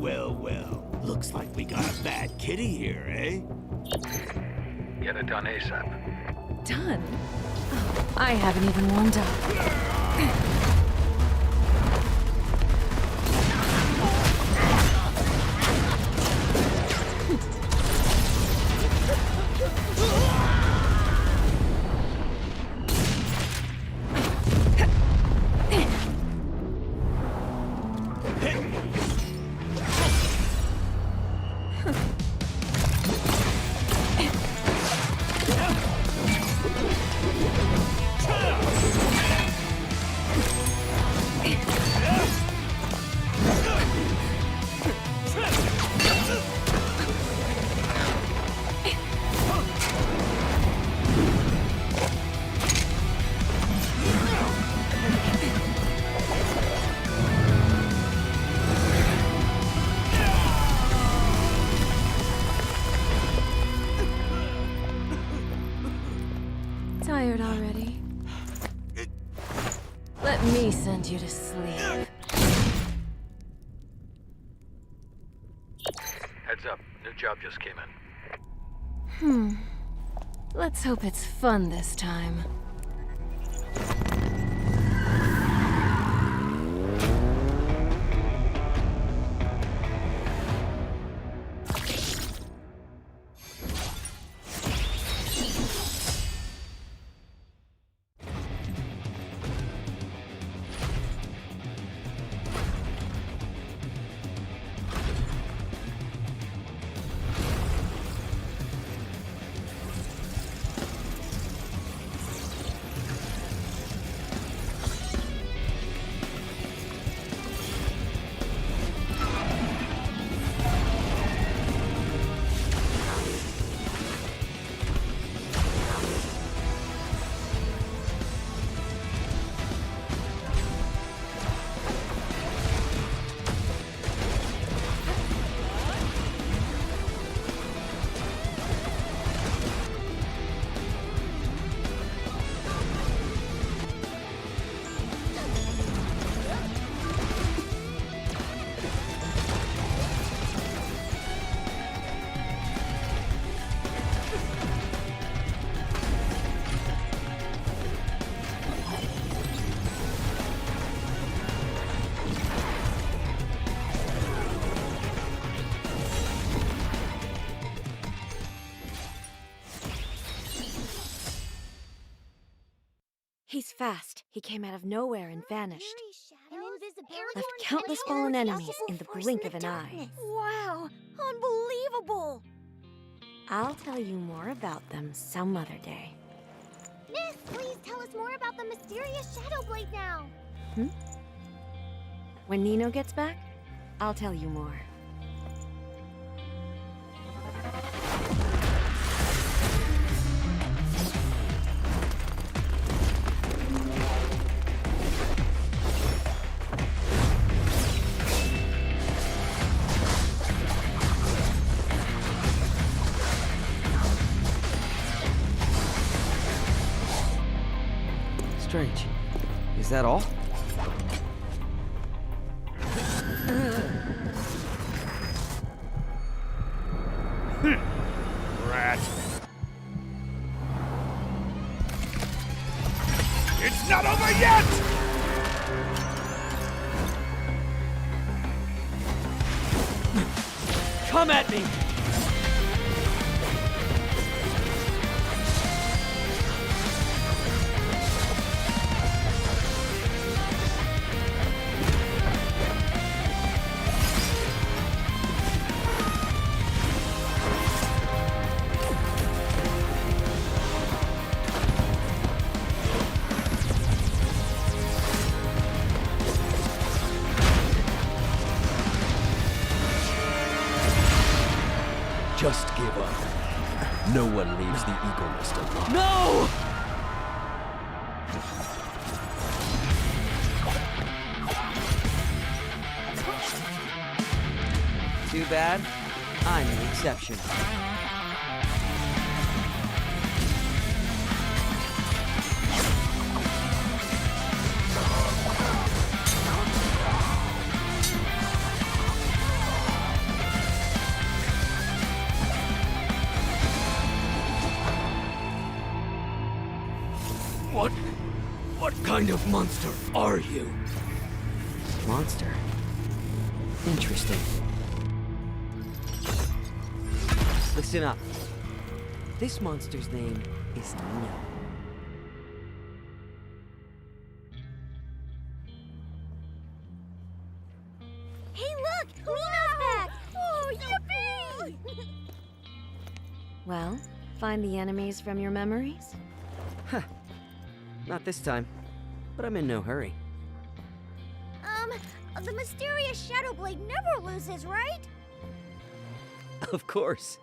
Well, well. Looks like we got a bad kitty here, eh? Get it done ASAP. Done? Oh, I haven't even warmed up. Tired already? Let me send you to sleep. Heads up, new job just came in. Let's hope it's fun this time. He's fast. He came out of nowhere and vanished. Left countless fallen enemies in the blink of an eye. Wow, unbelievable! I'll tell you more about them some other day. Miss, please tell us more about the mysterious Shadow Blade now. When Nino gets back, I'll tell you more. Strange. Is that all? Rat. It's not over yet! Come at me! Just give up. No one leaves the Eagle Nest alive. No! Too bad. I'm the exception. What kind of monster are you? Monster. Interesting. Listen up. This monster's name is No. Hey, look! Nina's back! Oh, yippee! Well, find the enemies from your memories? Not this time. But I'm in no hurry. The mysterious Shadow Blade never loses, right? Of course.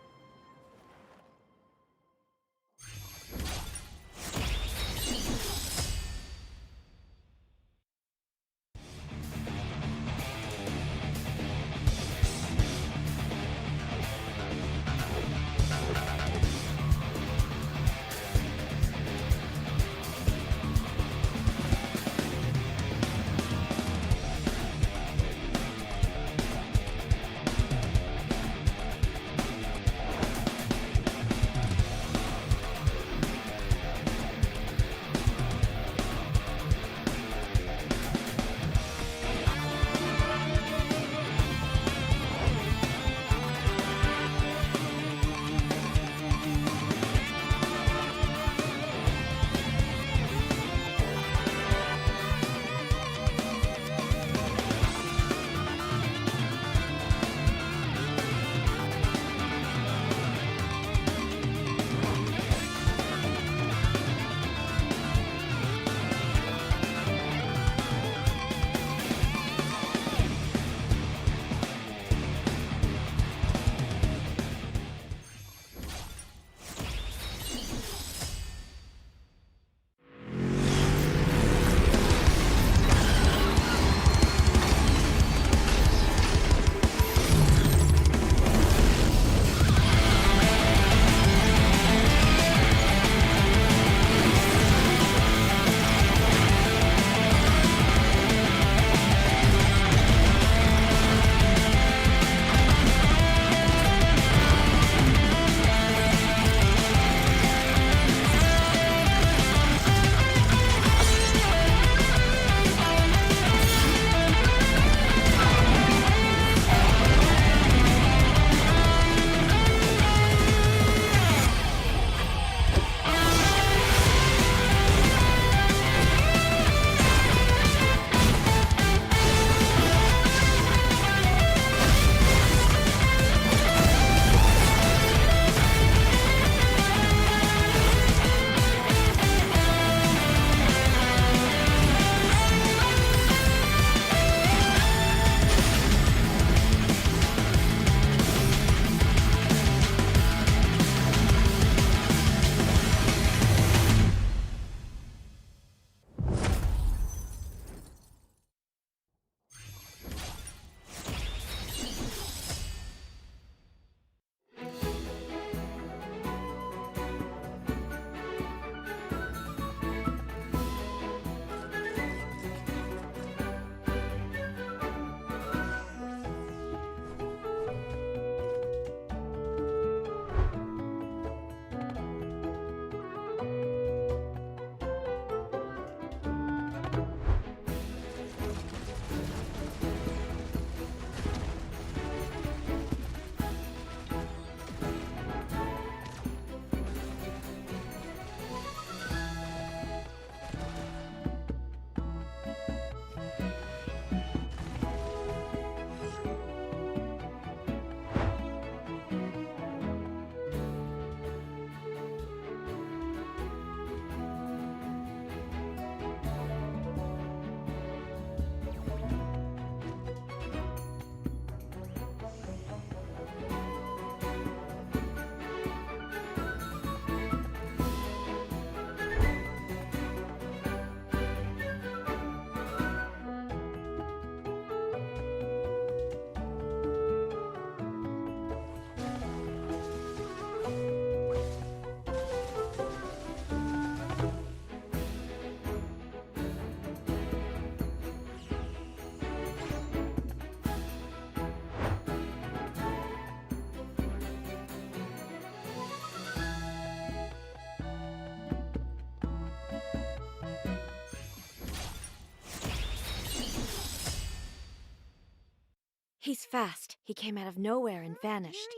fast. He came out of nowhere and vanished.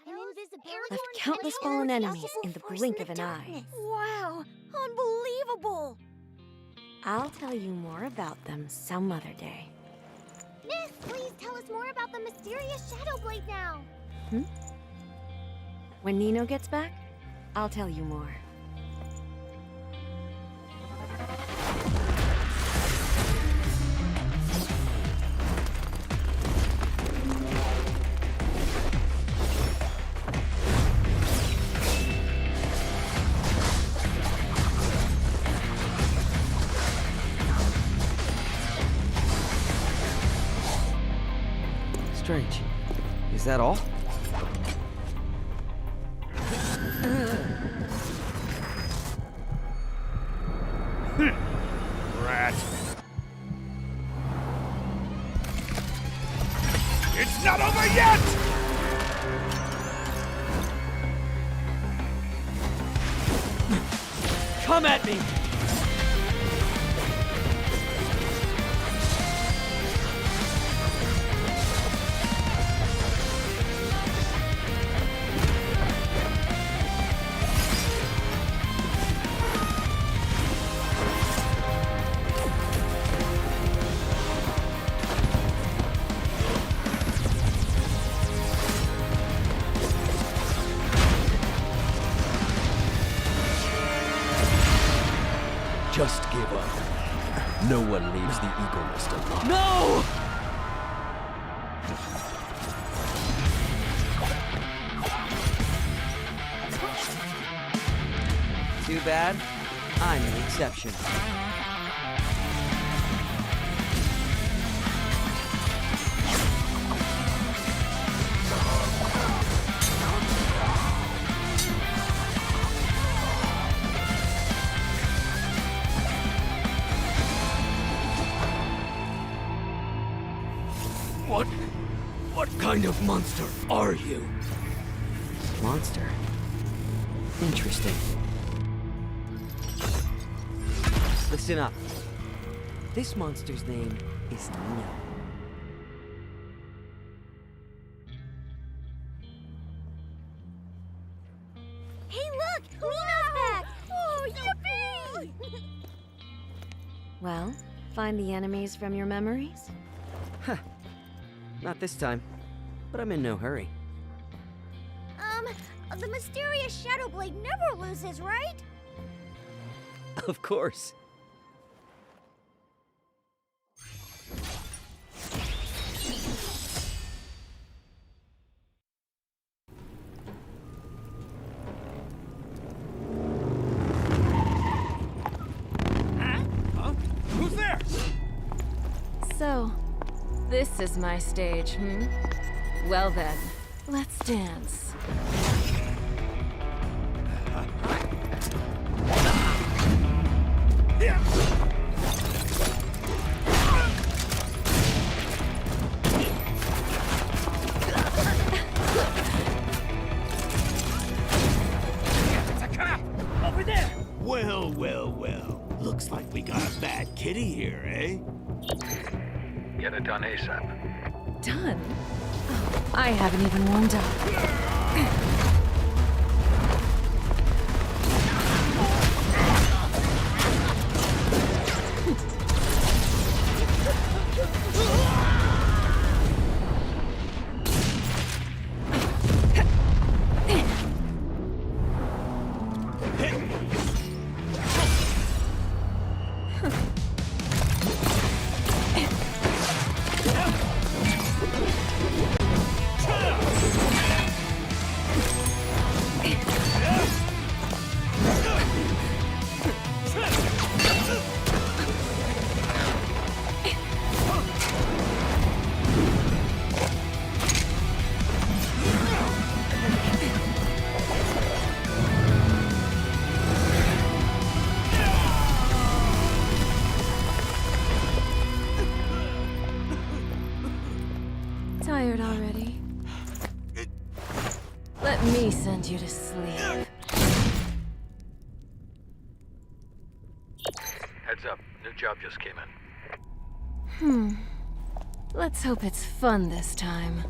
Invisibility Left countless fallen enemies in the blink of an eye. Wow, unbelievable! I'll tell you more about them some other day. Miss, please tell us more about the mysterious Shadow Blade now. When Nino gets back, I'll tell you more. Strange. Is that all? Rat. It's not over yet! Come at me! Just give up. No one leaves the Eagle Nest alive. No! Too bad. I'm an exception. What kind of monster are you? Monster. Interesting. Listen up. This monster's name is Nino. Hey, look! Nino's back! Oh, yippee! Well, find the enemies from your memories? Not this time, but I'm in no hurry. The mysterious Shadow Blade never loses, right? Of course. Huh? Who's there? So, this is my stage, Well then, let's dance. Over there! Well, well, well. Looks like we got a bad kitty here, eh? Get it done ASAP. Done? Oh, I haven't even warmed up. Tired already? Let me send you to sleep. Heads up, new job just came in. Let's hope it's fun this time.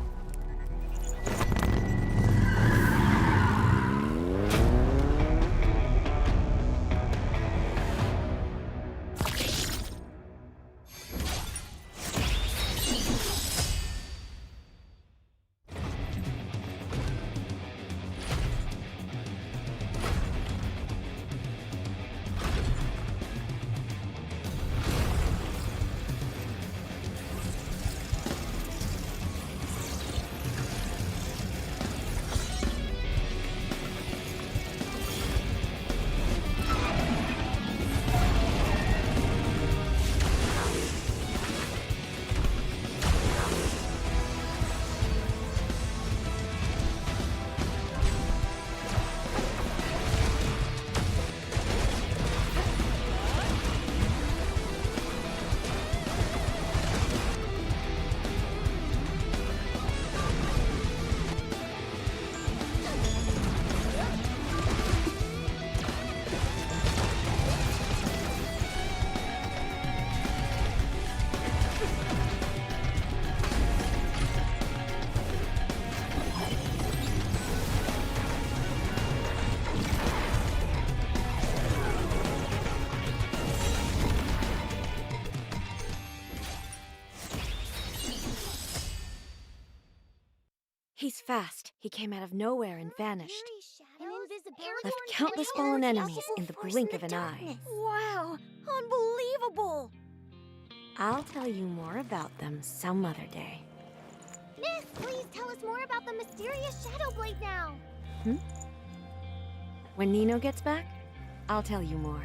He's fast. He came out of nowhere and vanished. An invisibility Left countless fallen enemies in the blink of an eye. Wow, unbelievable! I'll tell you more about them some other day. Miss, please tell us more about the mysterious Shadow Blade now. When Nino gets back, I'll tell you more.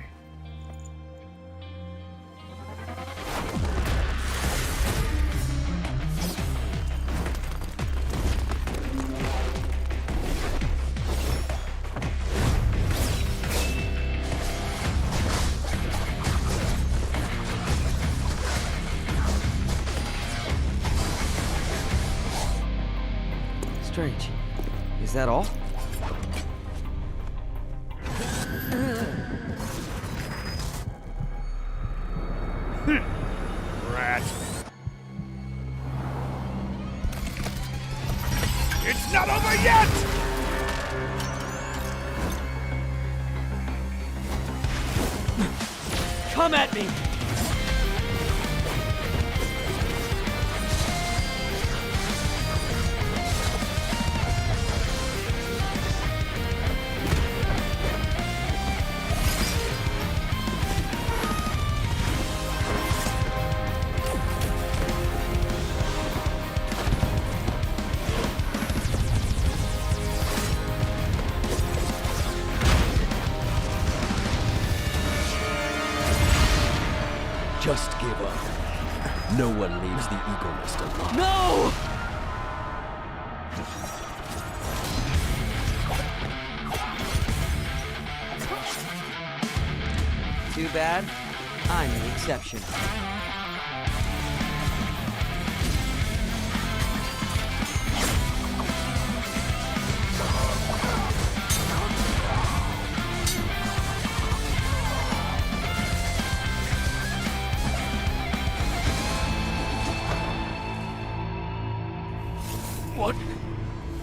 Strange. Is that all? Rat. It's not over yet! Come at me! Just give up. No one leaves the Eagle Nest alive. No! Too bad. I'm the exception.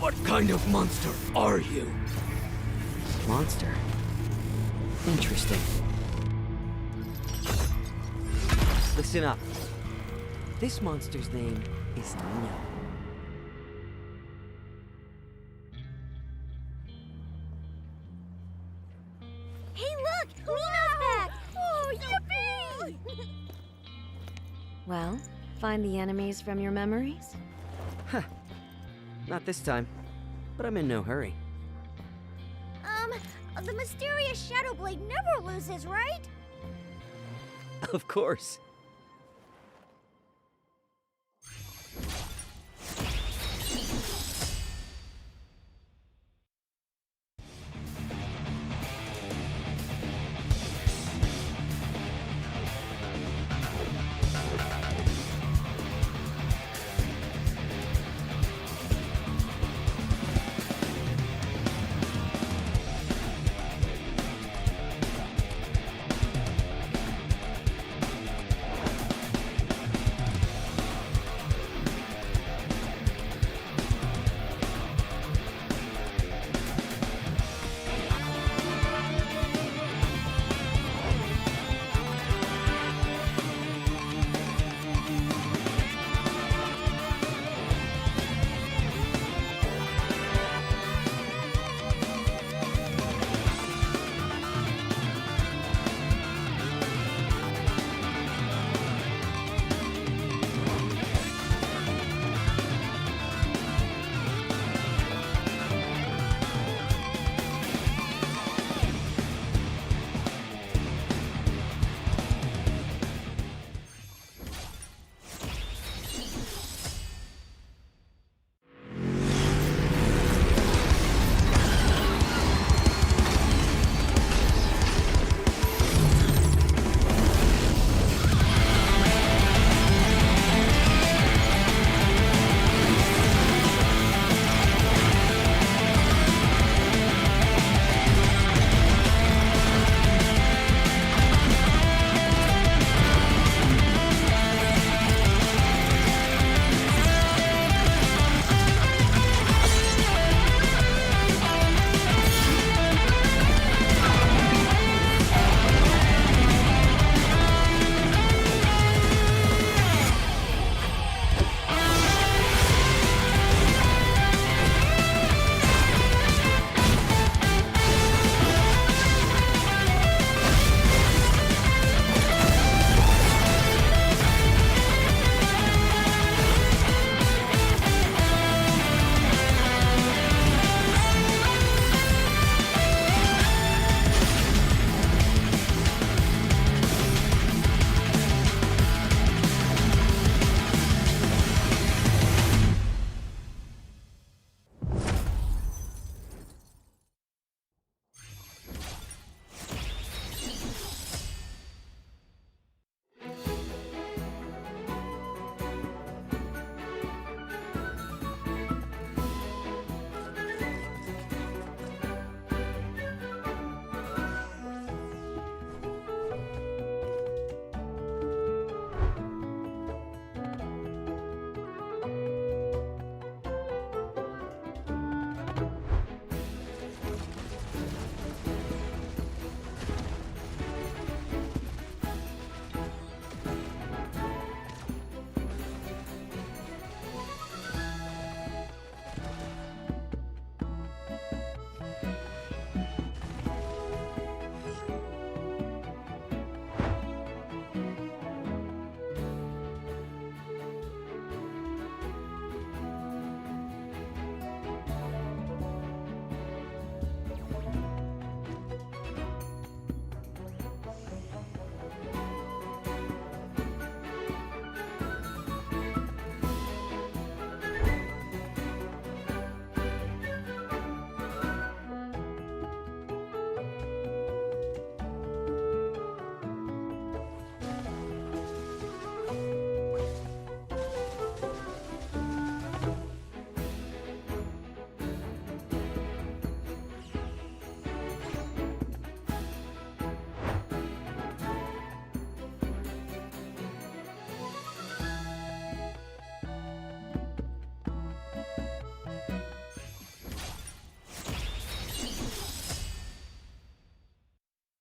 What kind of monster are you? Monster. Interesting. Listen up. This monster's name is No. Hey, look! Nino's back! Oh, yippee! Well, find the enemies from your memories? Not this time. But I'm in no hurry. The mysterious Shadow Blade never loses, right? Of course.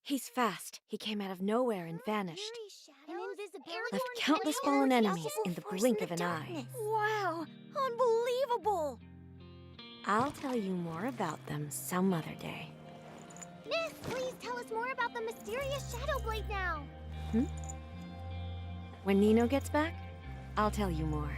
He's fast. He came out of nowhere and vanished. Invisibility Left countless fallen enemies in the blink of an eye. Wow, unbelievable! I'll tell you more about them some other day. Miss, please tell us more about the mysterious Shadow Blade now. When Nino gets back, I'll tell you more.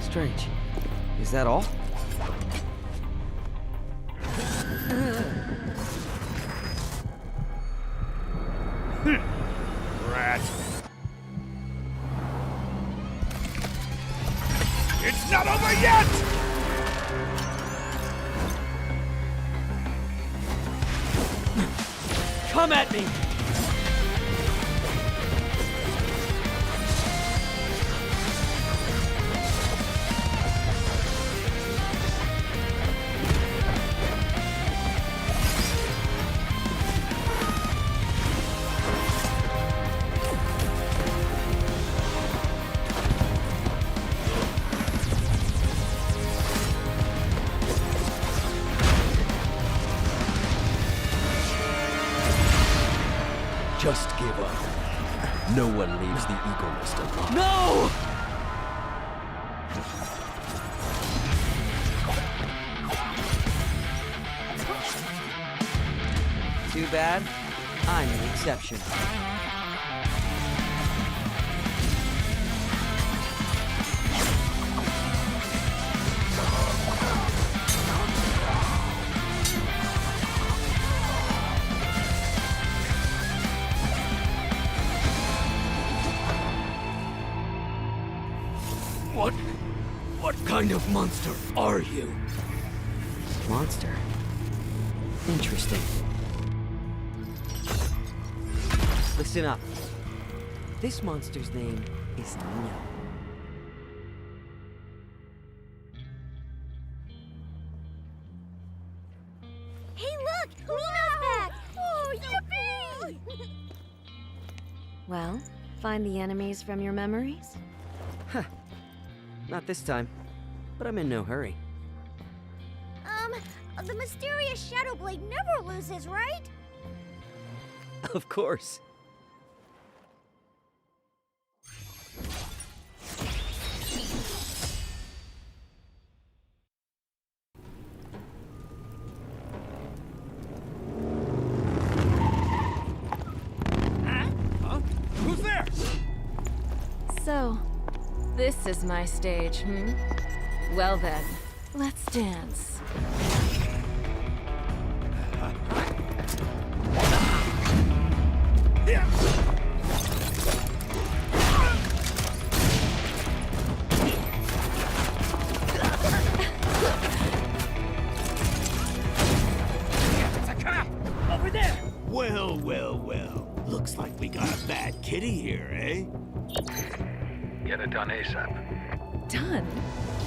Strange. Is that all? Rat. It's not over yet! Come at me! Just give up. No one leaves the Eagle Nest alive. No! Too bad. I'm an exception. What kind of monster are you? Monster? Interesting. Listen up. This monster's name is Nino. Hey, look! Nino's back! Oh, yippee! Well, find the enemies from your memories? Not this time, but I'm in no hurry. The mysterious Shadow Blade never loses, right? Of course. Huh? Who's there? So, this is my stage, Well then, let's dance. Over there! Well, well, well. Looks like we got a bad kitty here, eh? Get it done ASAP. Done?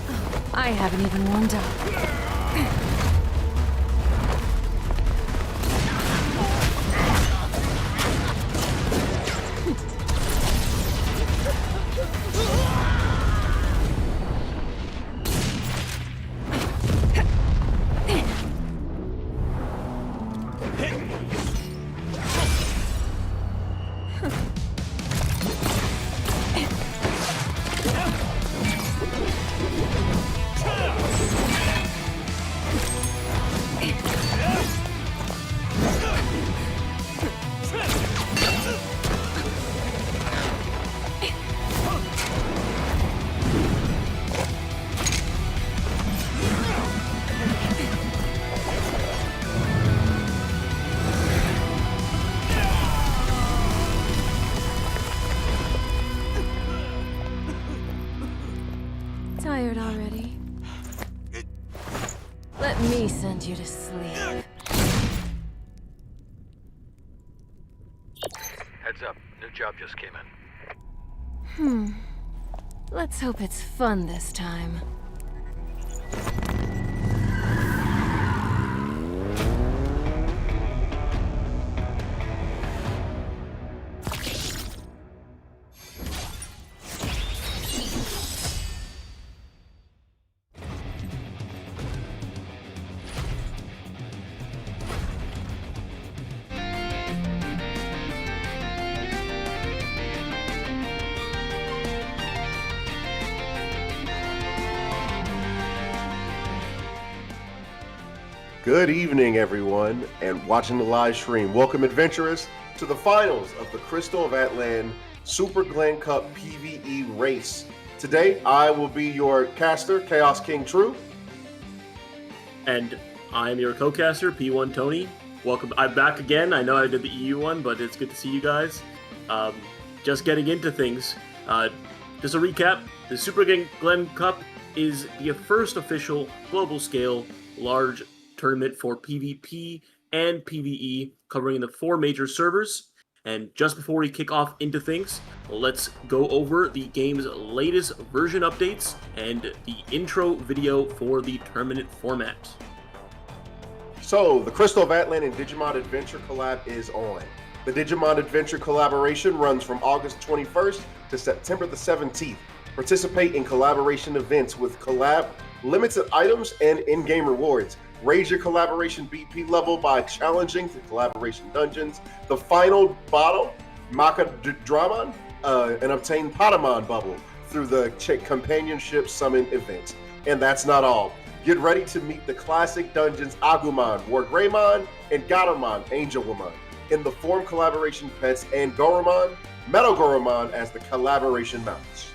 Oh, I haven't even warmed up. Tired already? Let me send you to sleep. Heads up, new job just came in. Let's hope it's fun this time. Good evening, everyone, and watching the live stream. Welcome, adventurers, to the finals of the Crystal of Atlan Super Glen Cup PvE race. Today, I will be your caster, Chaos King True. And I'm your co-caster, P1 Tony. Welcome. I'm back again. I know I did the EU one, but it's good to see you guys. Just getting into things. Just a recap, the Super Glen Cup is the first official global-scale large tournament for PvP and PvE, covering the 4 major servers. And just before we kick off into things, let's go over the game's latest version updates and the intro video for the tournament format. So, the Crystal of Atlan and Digimon Adventure collab is on. The Digimon Adventure collaboration runs from August 21st to September the 17th. Participate in collaboration events with collab, limited items, and in-game rewards. Raise your collaboration BP level by challenging the collaboration dungeons, the final bottle, Makadramon, and obtain Patamon bubble through the companionship summon event. And that's not all. Get ready to meet the classic dungeons Agumon, Wargreymon, and Gatomon, Angelwoman, in the form collaboration pets, and Goromon, Metal Goromon as the collaboration mounts.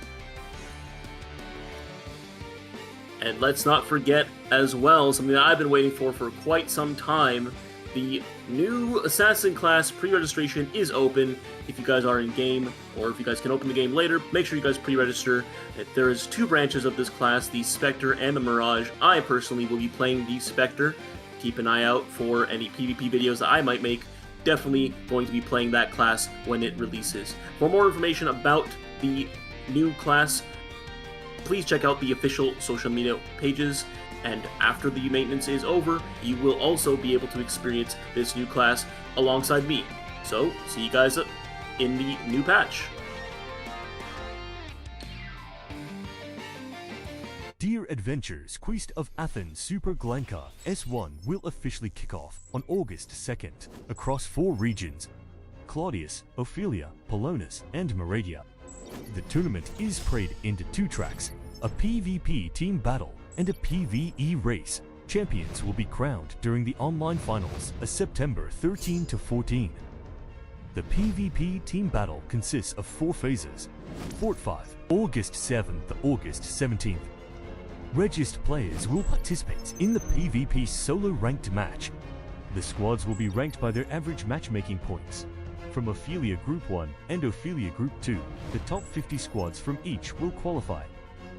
And let's not forget as well, something that I've been waiting for quite some time, the new Assassin class pre-registration is open. If you guys are in game, or if you guys can open the game later, make sure you guys pre-register. There is 2 branches of this class, the Spectre and the Mirage. I personally will be playing the Spectre. Keep an eye out for any PvP videos that I might make. Definitely going to be playing that class when it releases. For more information about the new class, please check out the official social media pages, and after the maintenance is over, you will also be able to experience this new class alongside me. So, see you guys in the new patch. Dear Adventures, Quest of Atlan Super Glenka S1 will officially kick off on August 2nd across 4 regions: Claudius, Ophelia, Polonus, and Meradia. The tournament is played into 2 tracks, a PvP team battle and a PvE race. Champions will be crowned during the online finals of September 13 to 14. The PvP team battle consists of 4 phases. Fort 5, August 7th to August 17th. Registered players will participate in the PvP solo ranked match. The squads will be ranked by their average matchmaking points. From Ophelia Group 1 and Ophelia Group 2, the top 50 squads from each will qualify.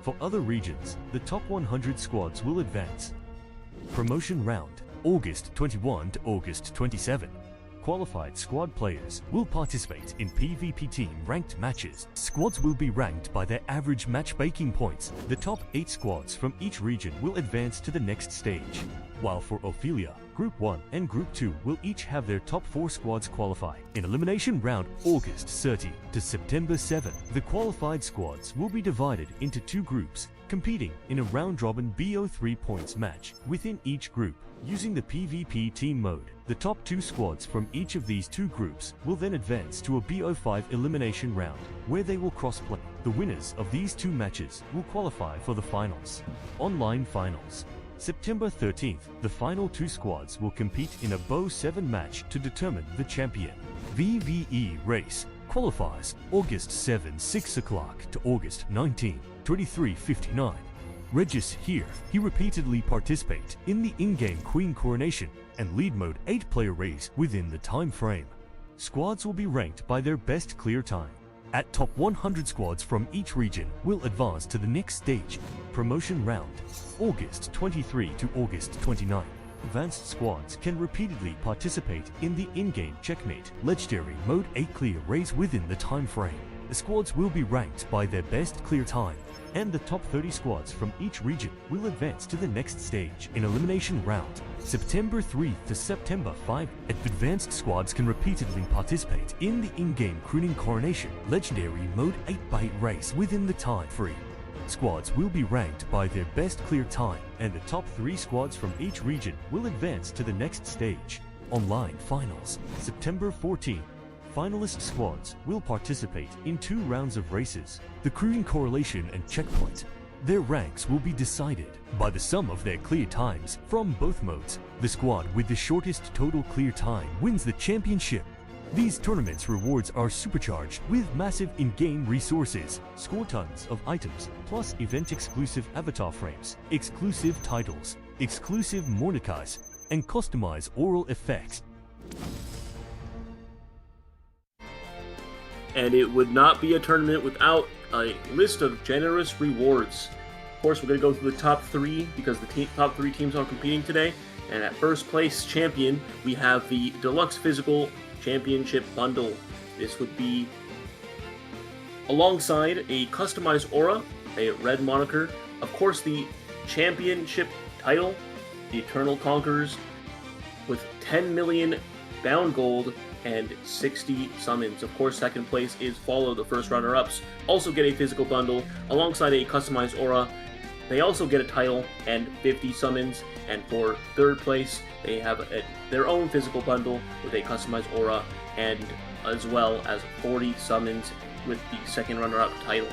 For other regions, the top 100 squads will advance. Promotion round, August 21 to August 27. Qualified squad players will participate in PvP team ranked matches. Squads will be ranked by their average matchmaking points. The top 8 squads from each region will advance to the next stage. While for Ophelia, Group 1 and Group 2 will each have their top 4 squads qualify. In elimination round, August 30 to September 7, the qualified squads will be divided into 2 groups, competing in a round-robin BO3 points match within each group. Using the PvP team mode, the top 2 squads from each of these 2 groups will then advance to a BO5 elimination round, where they will cross-play. The winners of these 2 matches will qualify for the finals. Online finals. September 13th, the final 2 squads will compete in a BO7 match to determine the champion. PvE race qualifies August 7, 6 o'clock to August 19, 23:59. Regis here, he repeatedly participate in the in-game Queen Coronation and lead mode 8-player race within the time frame. Squads will be ranked by their best clear time. At top 100 squads from each region will advance to the next stage, promotion round, August 23 to August 29. Advanced squads can repeatedly participate in the in-game Checkmate Legendary Mode 8 clear race within the time frame. The squads will be ranked by their best clear time, and the top 30 squads from each region will advance to the next stage in elimination round. September 3 to September 5, advanced squads can repeatedly participate in the in-game Gooning Coronation Legendary Mode 8x8 race within the time frame. Squads will be ranked by their best clear time, and the top 3 squads from each region will advance to the next stage. Online Finals, September 14. Finalist squads will participate in 2 rounds of races, the Gooning Correlation and Checkmate. Their ranks will be decided by the sum of their clear times from both modes. The squad with the shortest total clear time wins the championship. These tournaments' rewards are supercharged with massive in-game resources, score tons of items, plus event-exclusive avatar frames, exclusive titles, exclusive Mordecais, and customized oral effects. And it would not be a tournament without a list of generous rewards. Of course, we're going to go through the top 3 because the top 3 teams are competing today. And at first place champion, we have the Deluxe Physical Championship Bundle. This would be alongside a customized aura, a red moniker, of course the championship title, the Eternal Conquerors, with 10 million bound gold and 60 summons. Of course, second place is Follow, the first runner-ups. Also get a physical bundle alongside a customized aura. They also get a title and 50 summons. And for third place, they have their own physical bundle with a customized aura and as well as 40 summons with the second runner-up title.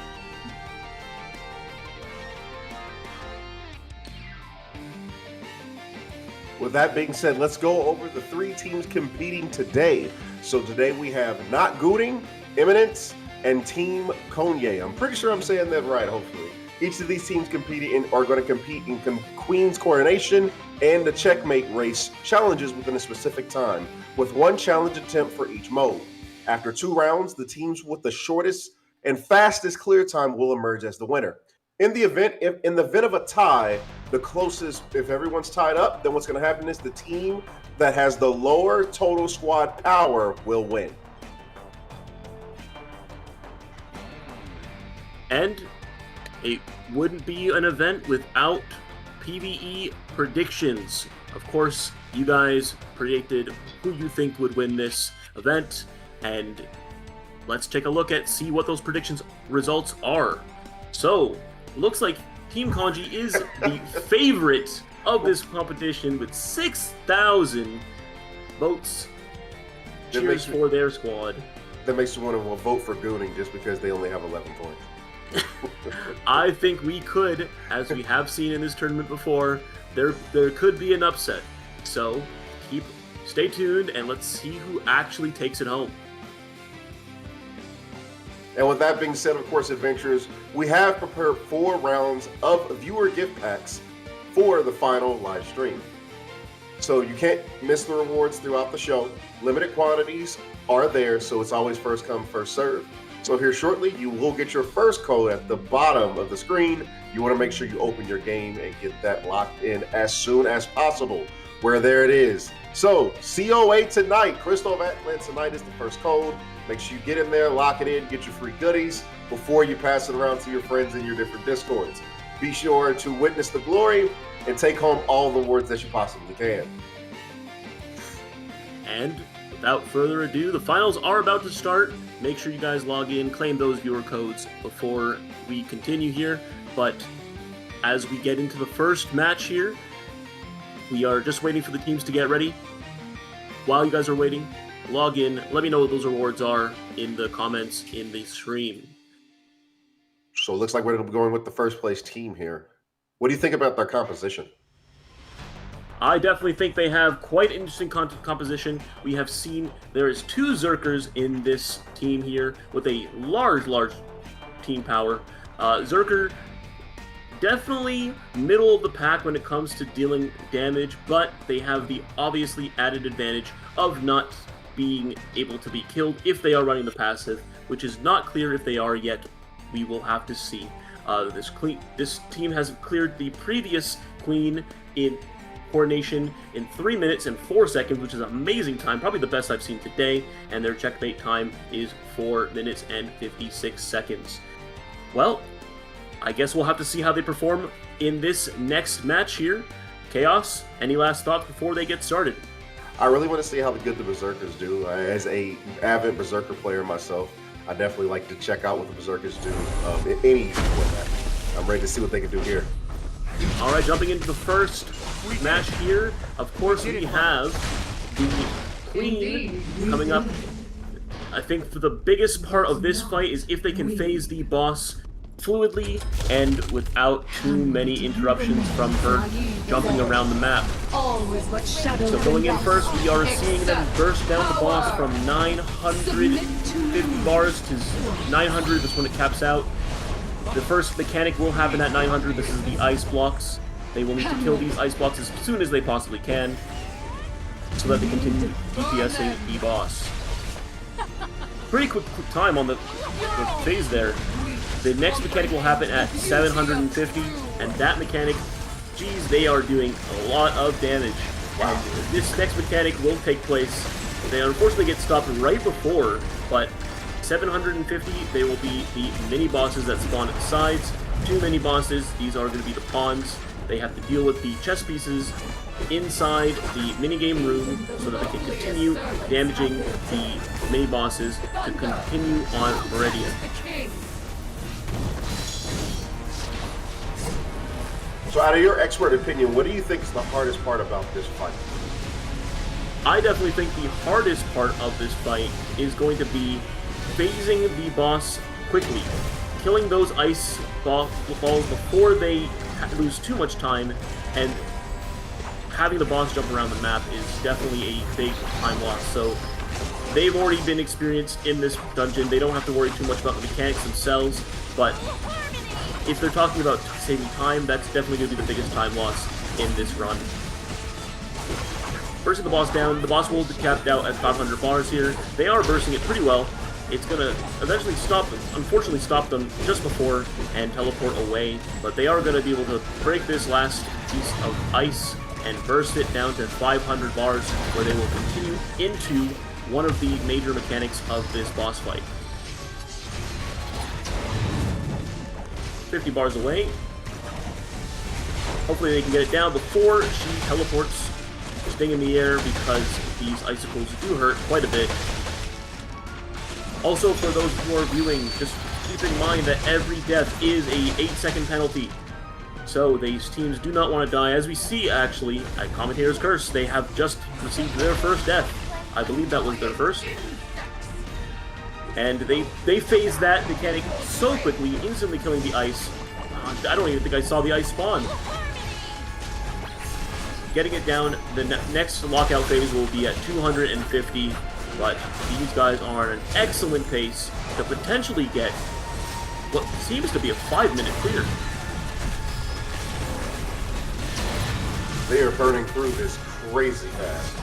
With that being said, let's go over the 3 teams competing today. So today we have not Gooning, Eminence, and Team Congee. I'm pretty sure I'm saying that right, hopefully. Each of these teams are going to compete in Queen's Coronation and the Checkmate race challenges within a specific time, with 1 challenge attempt for each mode. After 2 rounds, the teams with the shortest and fastest clear time will emerge as the winner. In the event of a tie, the closest, if everyone's tied up, then what's going to happen is the team that has the lower total squad power will win. And it wouldn't be an event without PvE predictions. Of course, you guys predicted who you think would win this event, and let's take a look at see what those predictions results are. So, looks like Team Congee is the favorite of this competition with 6,000 votes. Cheers for their squad. That makes you want to vote for Gooning just because they only have 11 points. I think we could, as we have seen in this tournament before, there could be an upset. So stay tuned and let's see who actually takes it home. And with that being said, of course, adventurers, we have prepared 4 rounds of viewer gift packs for the final live stream. So you can't miss the rewards throughout the show. Limited quantities are there, so it's always first come, first serve. So here shortly, you will get your first code at the bottom of the screen. You want to make sure you open your game and get that locked in as soon as possible, where there it is. So COA tonight, Crystal of Atlan tonight is the first code. Make sure you get in there, lock it in, get your free goodies before you pass it around to your friends in your different discords. Be sure to witness the glory and take home all the awards that you possibly can. And without further ado, the finals are about to start. Make sure you guys log in, claim those viewer codes before we continue here. But as we get into the first match here, we are just waiting for the teams to get ready. While you guys are waiting, log in, let me know what those rewards are in the comments in the stream. So it looks like we're going to be going with the first place team here. What do you think about their composition? I definitely think they have quite interesting composition. We have seen there is 2 Zerkers in this team here with a large team power. Zerker, definitely middle of the pack when it comes to dealing damage, but they have the obviously added advantage of not being able to be killed if they are running the passive, which is not clear if they are yet. We will have to see. This team has cleared the previous queen in coordination in 3 minutes and 4 seconds, which is an amazing time, probably the best I've seen today, and their checkmate time is 4 minutes and 56 seconds. Well, I guess we'll have to see how they perform in this next match here. Chaos, any last thoughts before they get started? I really want to see how good the Berserkers do. As a avid Berserker player myself, I definitely like to check out what the Berserkers do in any format. I'm ready to see what they can do here. All right, jumping into the first match here, of course we have the Queen coming up. I think for the biggest part of this fight is if they can phase the boss fluidly and without too many interruptions from her jumping around the map. So going in first, we are seeing them burst down the boss from 950 bars to 900. That's when it caps out. The first mechanic will happen at 900. This is the ice blocks. They will need to kill these ice blocks as soon as they possibly can so that they continue DPSing the boss. Pretty quick time on the phase there. The next mechanic will happen at 750, and that mechanic, geez, they are doing a lot of damage. And this next mechanic will take place. They unfortunately get stopped right before, but 750, they will be the mini-bosses that spawn at the sides. 2 mini-bosses, these are going to be the pawns. They have to deal with the chess pieces inside the minigame room so that they can continue damaging the mini-bosses to continue on Meridian. So out of your expert opinion, what do you think is the hardest part about this fight? I definitely think the hardest part of this fight is going to be phasing the boss quickly. Killing those ice balls before they lose too much time, and having the boss jump around the map is definitely a big time loss. So they've already been experienced in this dungeon. They don't have to worry too much about the mechanics themselves, but if they're talking about saving time, that's definitely going to be the biggest time loss in this run. Bursting the boss down, the boss will be capped out at 500 bars here. They are bursting it pretty well. It's going to eventually unfortunately stop them just before and teleport away, but they are going to be able to break this last piece of ice and burst it down to 500 bars, where they will continue into one of the major mechanics of this boss fight. 50 bars away. Hopefully they can get it down before she teleports, staying in the air because these icicles do hurt quite a bit. Also, for those who are viewing, just keep in mind that every death is a 8-second penalty. So these teams do not want to die. As we see, actually, at Commentator's Curse, they have just received their first death. I believe that was their first. And they phased that mechanic so quickly, instantly killing the ice. I don't even think I saw the ice spawn. Getting it down, the next lockout phase will be at 250, but these guys are at an excellent pace to potentially get what seems to be a 5-minute clear. They are burning through this crazy fast.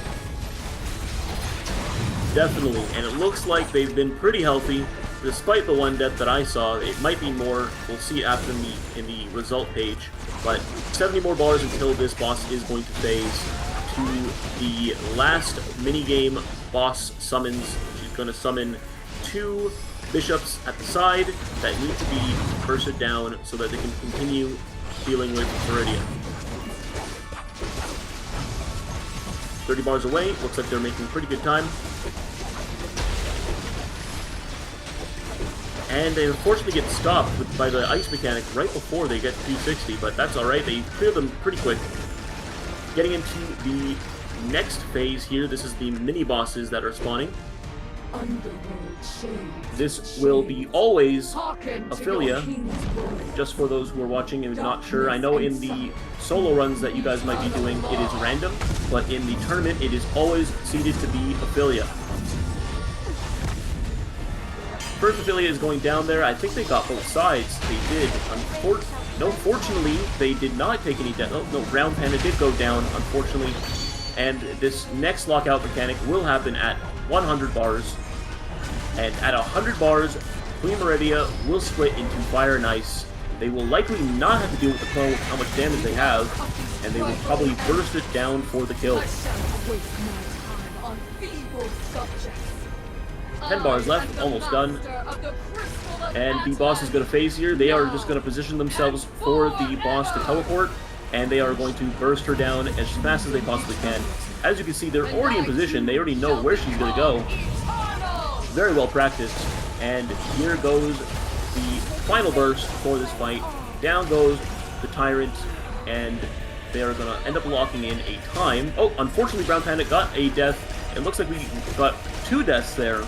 Definitely, and it looks like they've been pretty healthy, despite the one death that I saw. It might be more, we'll see after in the result page, but 70 more bars until this boss is going to phase to the last minigame boss summons. She's going to summon 2 bishops at the side that need to be bursted down so that they can continue dealing with Meridian. 30 bars away, looks like they're making pretty good time. And they unfortunately get stopped by the ice mechanic right before they get to 260, but that's alright, they clear them pretty quick. Getting into the next phase here, this is the mini-bosses that are spawning. This will be always Ophelia, just for those who are watching and not sure. I know in the solo runs that you guys might be doing, it is random, but in the tournament, it is always seeded to be Ophelia. First Ophelia is going down there. I think they got both sides. They did. Fortunately, they did not take any death. Oh, no, Round Panda did go down, unfortunately. And this next lockout mechanic will happen at 100 bars. And at 100 bars, Queen Meridia will split into Fire and Ice, They will likely not have to deal with the clone with how much damage they have, and they will probably burst it down for the kill. 10 bars left, almost done. And the boss is going to phase here. They are just going to position themselves for the boss to teleport, and they are going to burst her down as fast as they possibly can. As you can see, they're already in position. They already know where she's going to go. Very well practiced. And here goes the final burst for this fight. Down goes the Tyrant, and they are going to end up locking in a time. Oh, unfortunately, Brown Panda got a death. It looks like we got 2 deaths there,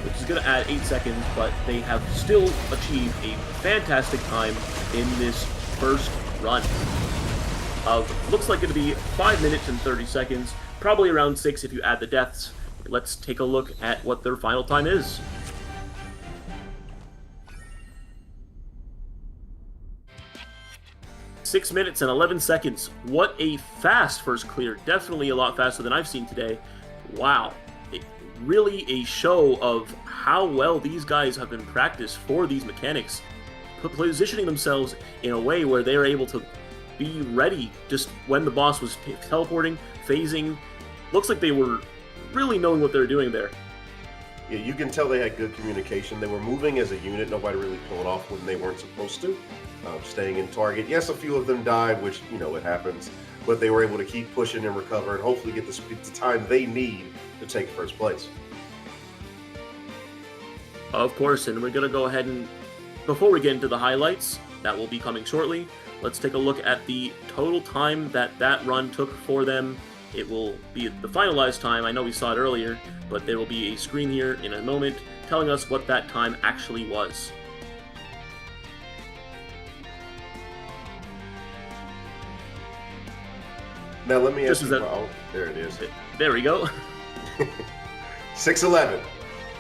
which is going to add 8 seconds, but they have still achieved a fantastic time in this first run of, looks like it'll be 5 minutes and 30 seconds, probably around 6 if you add the deaths. Let's take a look at what their final time is. Six minutes and 11 seconds. What a fast first clear. Definitely a lot faster than I've seen today. Wow. Really a show of how well these guys have been practiced for these mechanics, positioning themselves in a way where they are able to be ready just when the boss was teleporting, phasing. Looks like they were really knowing what they were doing there. Yeah, you can tell they had good communication. They were moving as a unit. Nobody really pulled off when they weren't supposed to. Staying in target. Yes, a few of them died, which, you know, it happens. But they were able to keep pushing and recover and hopefully get the time they need to take first place. Of course, and we're going to go ahead and, before we get into the highlights, that will be coming shortly, let's take a look at the total time that run took for them. It will be the finalized time. I know we saw it earlier, but there will be a screen here in a moment telling us what that time actually was. Now let me ask you, oh, there it is. There we go. 6:11.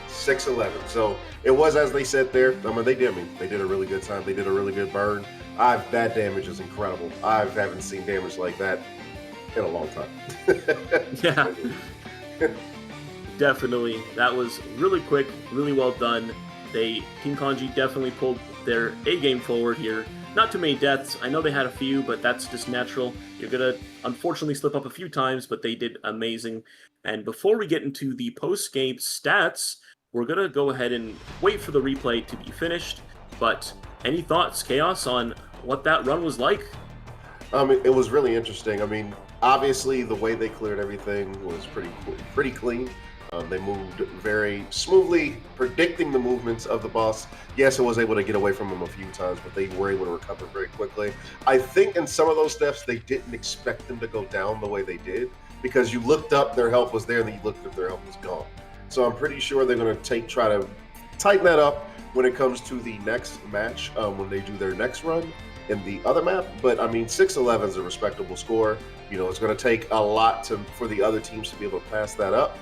6:11. So it was as they said there. I mean, they did a really good time. They did a really good burn. That damage is incredible. I haven't seen damage like that in a long time. Yeah. Definitely. That was really quick, really well done. Team Congee definitely pulled their A game forward here. Not too many deaths. I know they had a few, but that's just natural. You're going to unfortunately slip up a few times, but they did amazing. And before we get into the post-game stats, we're going to go ahead and wait for the replay to be finished. But any thoughts, Chaos, on what that run was like? It was really interesting. I mean, obviously the way they cleared everything was pretty clean. They moved very smoothly, predicting the movements of the boss. Yes, it was able to get away from him a few times, but they were able to recover very quickly. I think in some of those steps, they didn't expect them to go down the way they did, because you looked up, their health was there, and then you looked up, their health was gone. So I'm pretty sure they're going to try to tighten that up when it comes to the next match, when they do their next run in the other map. But I mean, 6:11 is a respectable score. You know, it's going to take a lot for the other teams to be able to pass that up.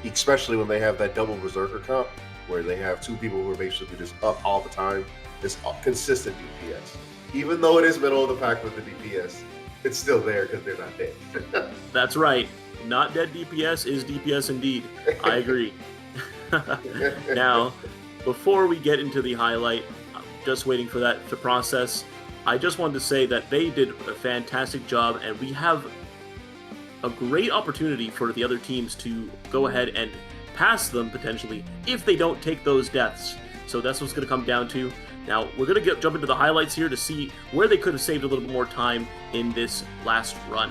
Especially when they have that double berserker comp, where they have 2 people who are basically just up all the time. It's consistent DPS. Even though it is middle of the pack with the DPS, it's still there because they're not dead. That's right. Not dead DPS is DPS indeed. I agree. Now, before we get into the highlight, I'm just waiting for that to process. I just wanted to say that they did a fantastic job, and we have a great opportunity for the other teams to go ahead and pass them potentially if they don't take those deaths. So that's what's going to come down to. Now we're going to jump into the highlights here to see where they could have saved a little bit more time in this last run.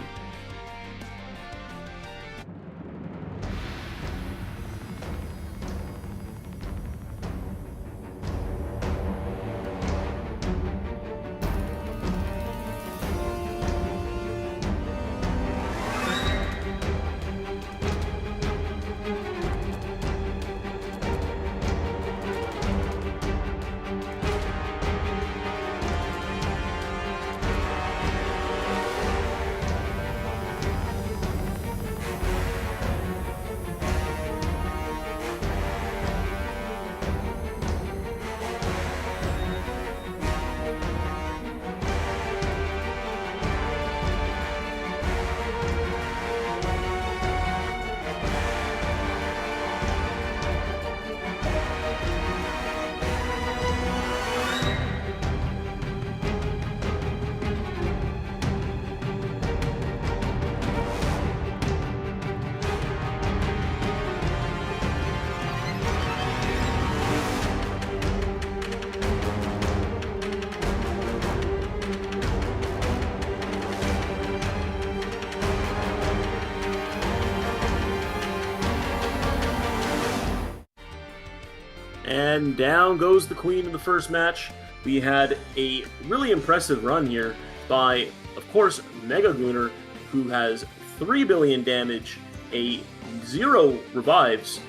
And down goes the queen in the first match. We had a really impressive run here by, of course, Mega Gooner, who has 3 billion damage, a 0 revives.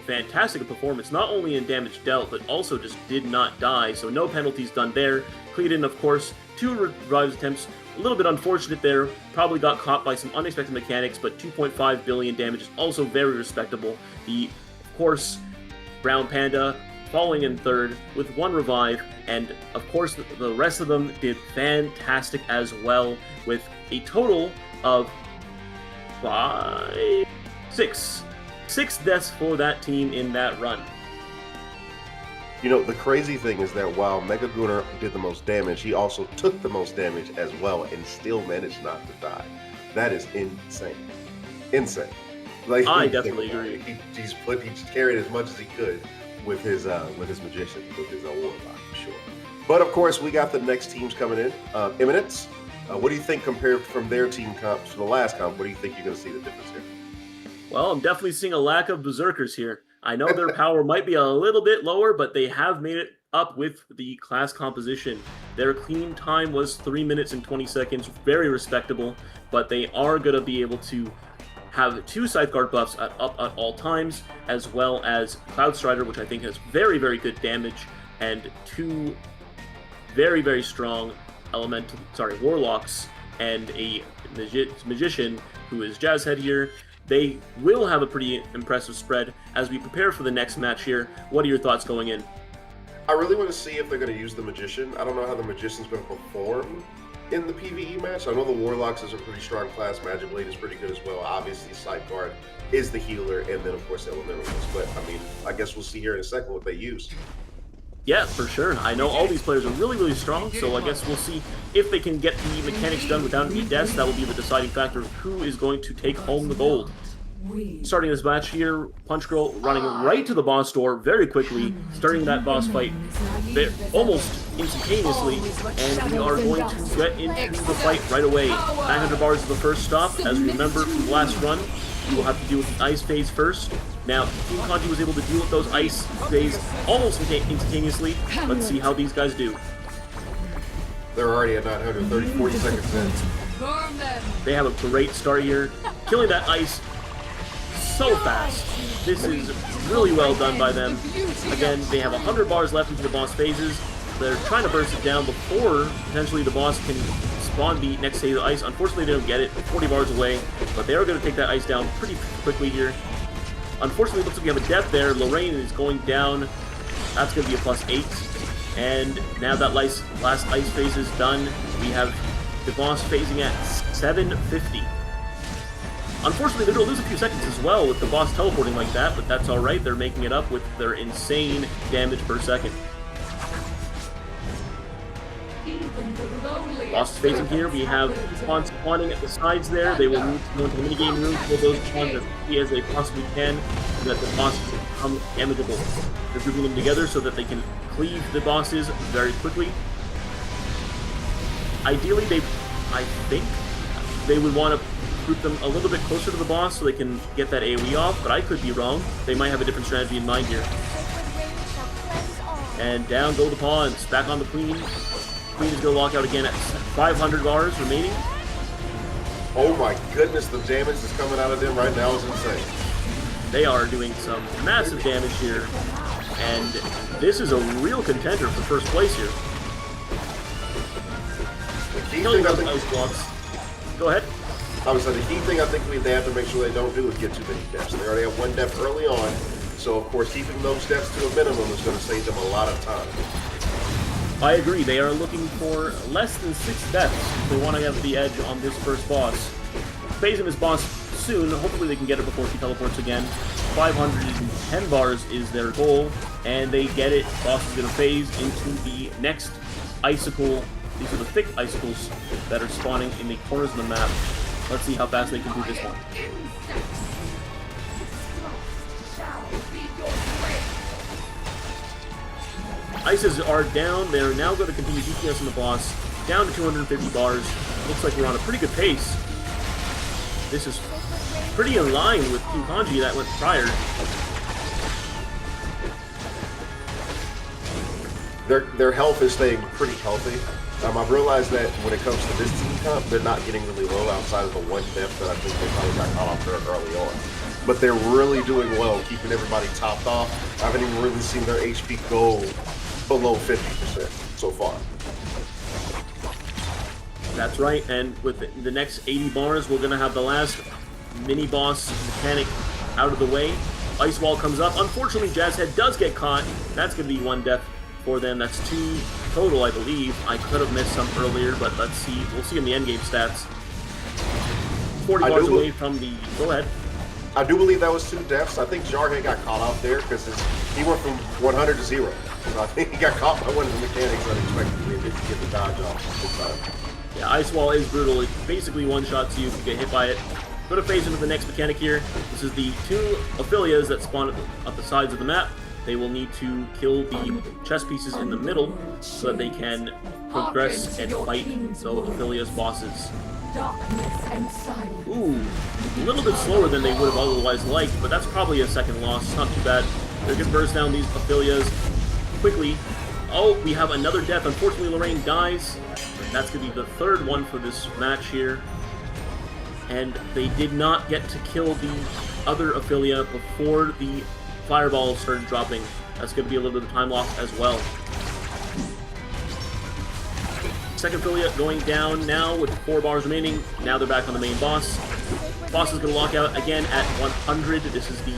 Fantastic performance, not only in damage dealt, but also just did not die, so no penalties done there. Cleaton, of course, 2 revives attempts. A little bit unfortunate there, probably got caught by some unexpected mechanics, but 2.5 billion damage is also very respectable. Of course, Brown Panda falling in third with 1 revive, and of course the rest of them did fantastic as well, with a total of 6 deaths for that team in that run. You know, the crazy thing is that while Mega Gooner did the most damage, he also took the most damage as well and still managed not to die. That is insane. Insane. Like, I definitely agree. He carried as much as he could with his magician, with his warlock, for sure. But of course, we got the next teams coming in. Eminence, what do you think compared from their team comps to the last comp? What do you think you're going to see the difference here? Well, I'm definitely seeing a lack of berserkers here. I know their power might be a little bit lower, but they have made it up with the class composition. Their clean time was 3 minutes and 20 seconds, very respectable, but they are going to be able to have 2 Scytheguard buffs up at all times, as well as Cloud Strider, which I think has very, very good damage, and 2 very, very strong warlocks, and a magician who is Jazzhead here. They will have a pretty impressive spread as we prepare for the next match here. What are your thoughts going in? I really want to see if they're going to use the Magician. I don't know how the Magician's going to perform in the PvE match. I know the Warlocks is a pretty strong class. Magic Blade is pretty good as well. Obviously, Scytheguard is the healer, and then, of course, Elementals. But, I mean, I guess we'll see here in a second what they use. Yeah, for sure. I know all these players are really, really strong, so I guess we'll see if they can get the mechanics done without any deaths. That will be the deciding factor of who is going to take home the gold. Starting this match here, Punch Girl running right to the boss door very quickly, starting that boss fight almost instantaneously, and we are going to get into the fight right away. 900 bars is the first stop. As we remember from the last run, we will have to deal with the ice phase first. Now, Team Congee was able to deal with those ice phase almost instantaneously. Let's see how these guys do. They're already at 930, 40 seconds in. They have a great start here, killing that ice so fast. This is really well done by them. Again, they have 100 bars left into the boss phases. They're trying to burst it down before potentially the boss can spawn the next phase of ice. Unfortunately, they don't get it 40 bars away, but they are going to take that ice down pretty quickly here. Unfortunately, it looks like we have a death there. Lorraine is going down. That's going to be a +8. And now that last ice phase is done, we have the boss phasing at 750. Unfortunately, they're going to lose a few seconds as well with the boss teleporting like that, but that's alright. They're making it up with their insane damage per second. Boss phasing here, we have pawns spawning at the sides there. They will move to go into the minigame room to kill those pawns as quickly as they possibly can, so that the bosses become damageable. They're grouping them together so that they can cleave the bosses very quickly. Ideally, I think they would want to group them a little bit closer to the boss so they can get that AoE off, but I could be wrong. They might have a different strategy in mind here. And down go the pawns, back on the queen. Queen is going to lock out again at 500 bars remaining. Oh my goodness, the damage that's coming out of them right now is insane. They are doing some massive damage here, and this is a real contender for first place here. The key Killing thing those ice blocks. Go ahead. I was saying the key thing I think they have to make sure they don't do is get too many deaths. They already have 1 death early on, so of course keeping those deaths to a minimum is going to save them a lot of time. I agree. They are looking for less than 6 deaths if they want to have the edge on this first boss. Phasing this boss soon. Hopefully they can get it before she teleports again. 510 bars is their goal, and they get it. Boss is going to phase into the next icicle. These are the thick icicles that are spawning in the corners of the map. Let's see how fast they can do this one. Ices are down. They're now going to continue DPS on the boss. Down to 250 bars. Looks like we're on a pretty good pace. This is pretty in line with Team Congee that went prior. their health is staying pretty healthy. I've realized that when it comes to this team comp, they're not getting really low outside of the one death that I think they probably got caught off early on. But they're really doing well, keeping everybody topped off. I haven't even really seen their HP go below 50% so far. That's right, and with the next 80 bars, we're going to have the last mini-boss mechanic out of the way. Ice Wall comes up. Unfortunately, Jazzhead does get caught. That's going to be one death for them. That's 2 total, I believe. I could have missed some earlier, but let's see. We'll see in the endgame stats. 40 bars away from the... Go ahead. I do believe that was 2 deaths. I think Jarhead got caught off there because he went from 100 to 0. So I think he got caught by one of the mechanics unexpectedly and didn't get the dodge off this time. Yeah, Ice Wall is brutal. It basically one-shots you if you get hit by it. Going to phase into the next mechanic here. This is the 2 Aphelias that spawn at the sides of the map. They will need to kill the chess pieces in the middle so that they can progress and fight the Aphelia's bosses. Ooh, a little bit slower than they would have otherwise liked, but that's probably a second loss. It's not too bad. They're going to burst down these Aphelias quickly. Oh, we have another death. Unfortunately, Lorraine dies. That's going to be the 3rd one for this match here. And they did not get to kill the other Aphelia before the fireballs started dropping. That's going to be a little bit of time loss as well. Second Aphelia going down now with 4 bars remaining. Now they're back on the main boss. Boss is going to lock out again at 100. This is the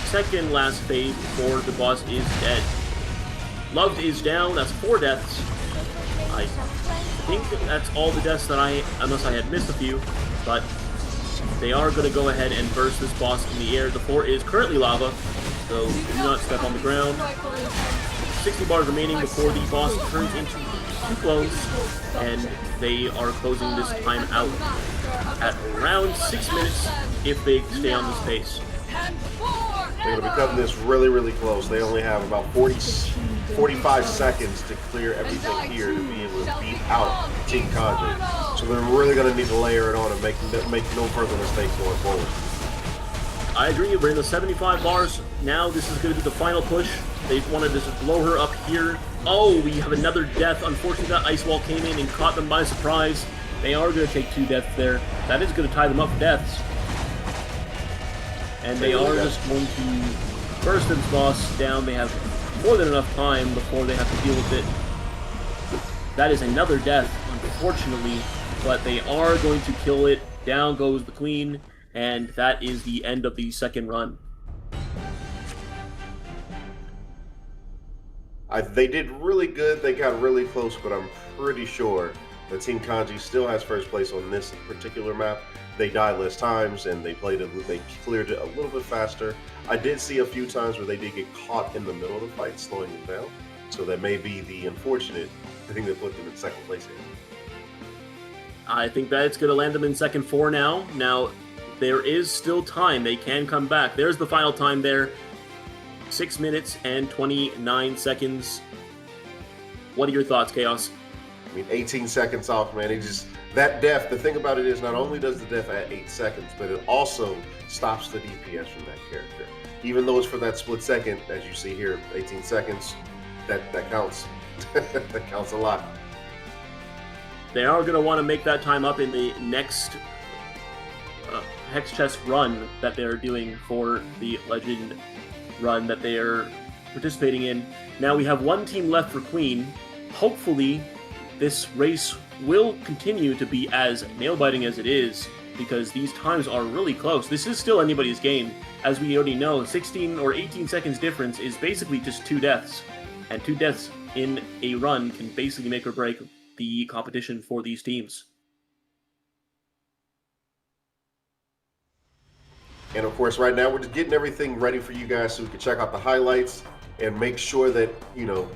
second last phase before the boss is dead. Loved is down. That's 4 deaths. I think that's all the deaths that unless I had missed a few, but they are going to go ahead and burst this boss in the air. The floor is currently lava, so do not step on the ground. 60 bars remaining before the boss turns into 2 clones, and they are closing this time out at around 6 minutes if they stay on this pace. They're going to be cutting this really, really close. They only have about 45 seconds to clear everything here to be able to beat out Team Congee. So they're really going to need to layer it on and make no further mistakes going forward. I agree. We're in the 75 bars. Now this is going to be the final push. They want to just blow her up here. Oh, we have another death. Unfortunately, that Ice Wall came in and caught them by surprise. They are going to take 2 deaths there. That is going to tie them up for deaths. And they are just going to burst this boss down. They have more than enough time before they have to deal with it. That is another death, unfortunately, but they are going to kill it. Down goes the queen, and that is the end of the second run. They did really good. They got really close, but I'm pretty sure that Team Congee still has first place on this particular map. They died less times, and they cleared it a little bit faster. I did see a few times where they did get caught in the middle of the fight, slowing it down. So that may be the unfortunate thing that put them in second place here. I think that it's going to land them in second 4 now. Now, there is still time. They can come back. There's the final time there. 6 minutes and 29 seconds. What are your thoughts, Chaos? I mean, 18 seconds off, man. That death, the thing about it is not only does the death add 8 seconds, but it also stops the DPS from that character. Even though it's for that split second, as you see here, 18 seconds, that counts. That counts a lot. They are going to want to make that time up in the next Hex Chest run that they're doing for the Legend run that they are participating in. Now we have 1 team left for Queen. Hopefully, this race will continue to be as nail-biting as it is, because these times are really close. This is still anybody's game. As we already know, 16 or 18 seconds difference is basically just 2 deaths. And 2 deaths in a run can basically make or break the competition for these teams. And of course, right now we're just getting everything ready for you guys so we can check out the highlights and make sure that,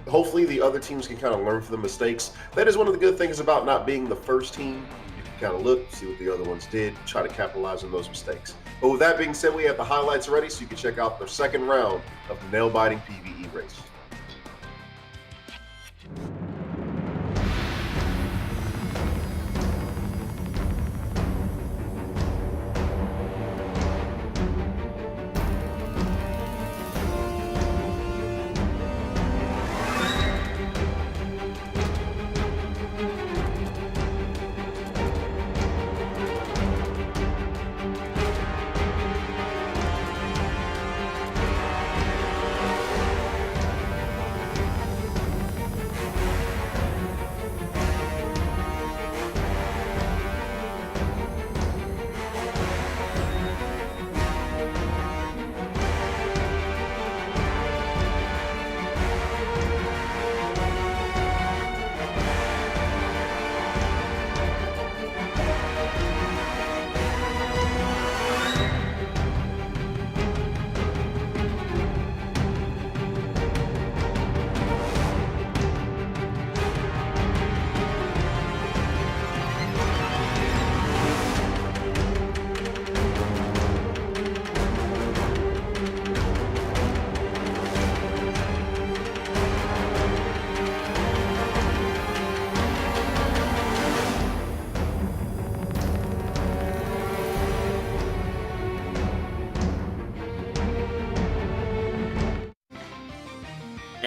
hopefully the other teams can kind of learn from the mistakes. That is one of the good things about not being the first team. You can kind of look, see what the other ones did, try to capitalize on those mistakes. But with that being said, we have the highlights ready so you can check out the second round of the nail-biting PvE race.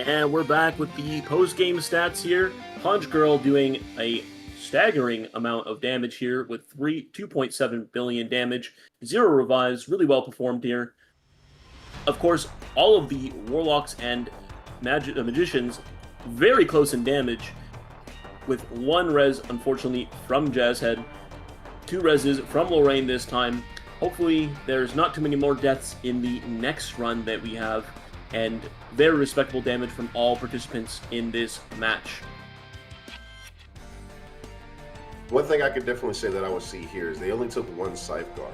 And we're back with the post-game stats here. Punch Girl doing a staggering amount of damage here with 2.7 billion damage, 0 revives, really well performed here. Of course, all of the Warlocks and Magicians very close in damage, with 1 res, unfortunately, from Jazzhead, 2 reses from Lorraine this time. Hopefully, there's not too many more deaths in the next run that we have, and very respectable damage from all participants in this match. One thing I could definitely say that I would see here is they only took 1 Safeguard.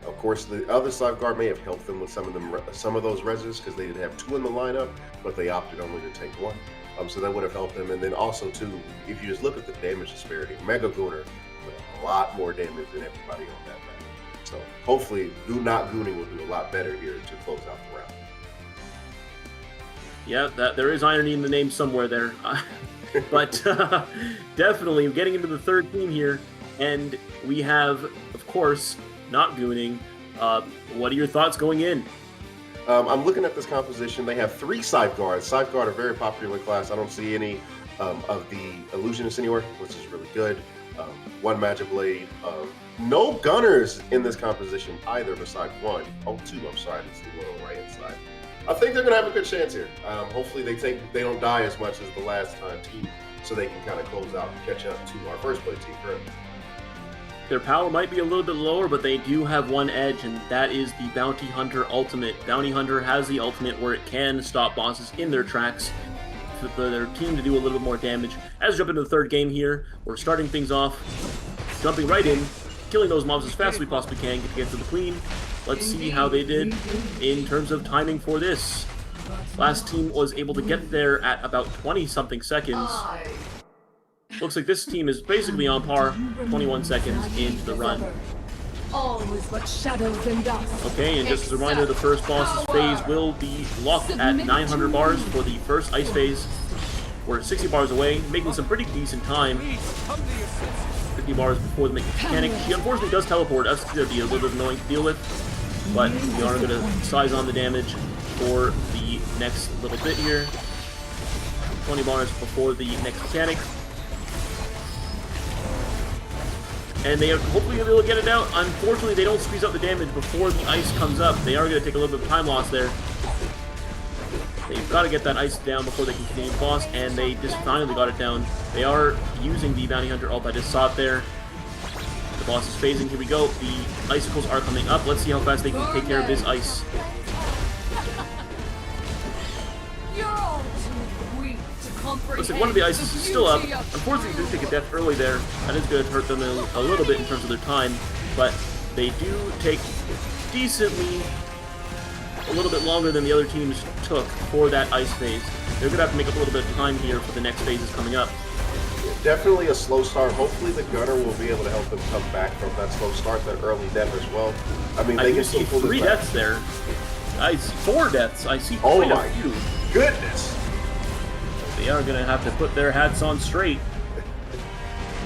Of course, the other Safeguard may have helped them with some of those reses because they did have 2 in the lineup, but they opted only to take 1. So that would have helped them. And then also, too, if you just look at the damage disparity, Mega Gooner did a lot more damage than everybody on that map. So hopefully, not Gooning will do a lot better here to close out the round. Yeah, there is irony in the name somewhere there. But definitely getting into the third team here, and we have, of course, not Gooning. What are your thoughts going in? I'm looking at this composition. They have 3 Safeguards. Safeguard are very popular class. I don't see any of the Illusionists anywhere, which is really good. 1 Magic Blade. No Gunners in this composition either besides 1. Oh, 2, I'm sorry. It's the one on the right hand side. I think they're going to have a good chance here. Hopefully they don't die as much as the last time team, so they can kind of close out and catch up to our first place team currently. Their power might be a little bit lower, but they do have 1 edge, and that is the Bounty Hunter ultimate. Bounty Hunter has the ultimate where it can stop bosses in their tracks for their team to do a little bit more damage. As we jump into the third game here, we're starting things off, jumping right in, killing those mobs as fast as we possibly can to get to the Queen. Let's see how they did in terms of timing for this. Last team was able to get there at about 20-something seconds. Looks like this team is basically on par, 21 seconds into the run. Okay, and just as a reminder, the first boss's phase will be locked at 900 bars for the first ice phase. We're 60 bars away, making some pretty decent time. 50 bars before the mechanic. She unfortunately does teleport. That's going to be a little bit annoying to deal with, but we are going to size on the damage for the next little bit here. 20 bars before the next mechanic. And they are hopefully going to be able to get it out. Unfortunately, they don't squeeze out the damage before the ice comes up. They are going to take a little bit of time loss there. They've got to get that ice down before they can continue the boss, and they just finally got it down. They are using the Bounty Hunter ult. I just saw it there. The boss is phasing. Here we go. The icicles are coming up. Let's see how fast they can take care of this ice. Looks like one of the ices is still up. Unfortunately, they do take a death early there. That is going to hurt them a little bit in terms of their time, but they do take decently a little bit longer than the other teams took for that ice phase. They're going to have to make up a little bit of time here for the next phases coming up. Definitely a slow start. Hopefully the gunner will be able to help them come back from that slow start, that early death as well. I mean, they can see still pull 3 deaths there. I see 4 deaths. I see oh quite my a few. Goodness! They are going to have to put their hats on straight.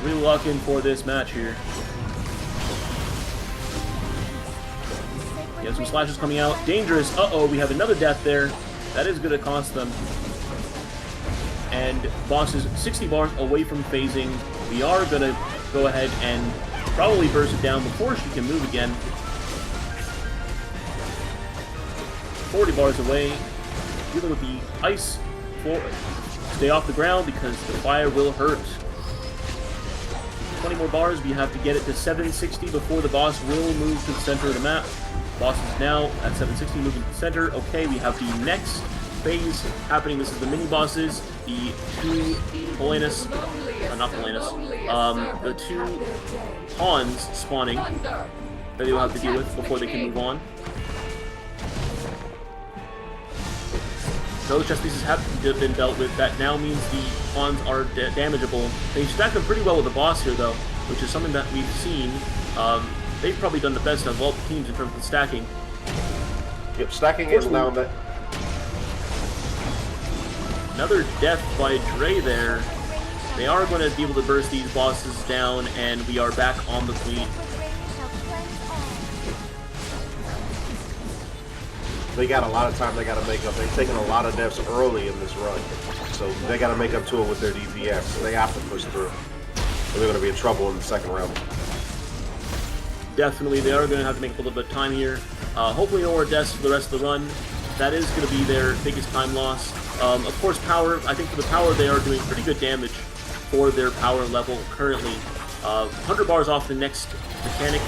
Really lock in for this match here. You have some slashes coming out. Dangerous. Uh-oh, we have another death there. That is going to cost them. And boss is 60 bars away from phasing. We are going to go ahead and probably burst it down before she can move again. 40 bars away. Dealing with the ice. Stay off the ground because the fire will hurt. 20 more bars. We have to get it to 760 before the boss will move to the center of the map. Boss is now at 760, moving to the center. Okay, we have the next phase happening. This is the mini bosses, the 2 Polanus, not Polanus, the 2 pawns spawning that they will have to deal with before they can move on. Those chest pieces have been dealt with. That now means the pawns are damageable. They stack them pretty well with the boss here, though, which is something that we've seen. They've probably done the best of all the teams in terms of stacking. Yep, stacking is now that. Another death by Dre there. They are going to be able to burst these bosses down, and we are back on the Queen. they got a lot of time they got to make up. They've taken a lot of deaths early in this run, so they got to make up to it with their DPS. So they have to push through, or they're going to be in trouble in the second round. Definitely, they are going to have to make a little bit of time here. Hopefully no more deaths for the rest of the run. That is going to be their biggest time loss. Of course, power, I think for the power they are doing pretty good damage for their power level currently. 100 bars off the next mechanic.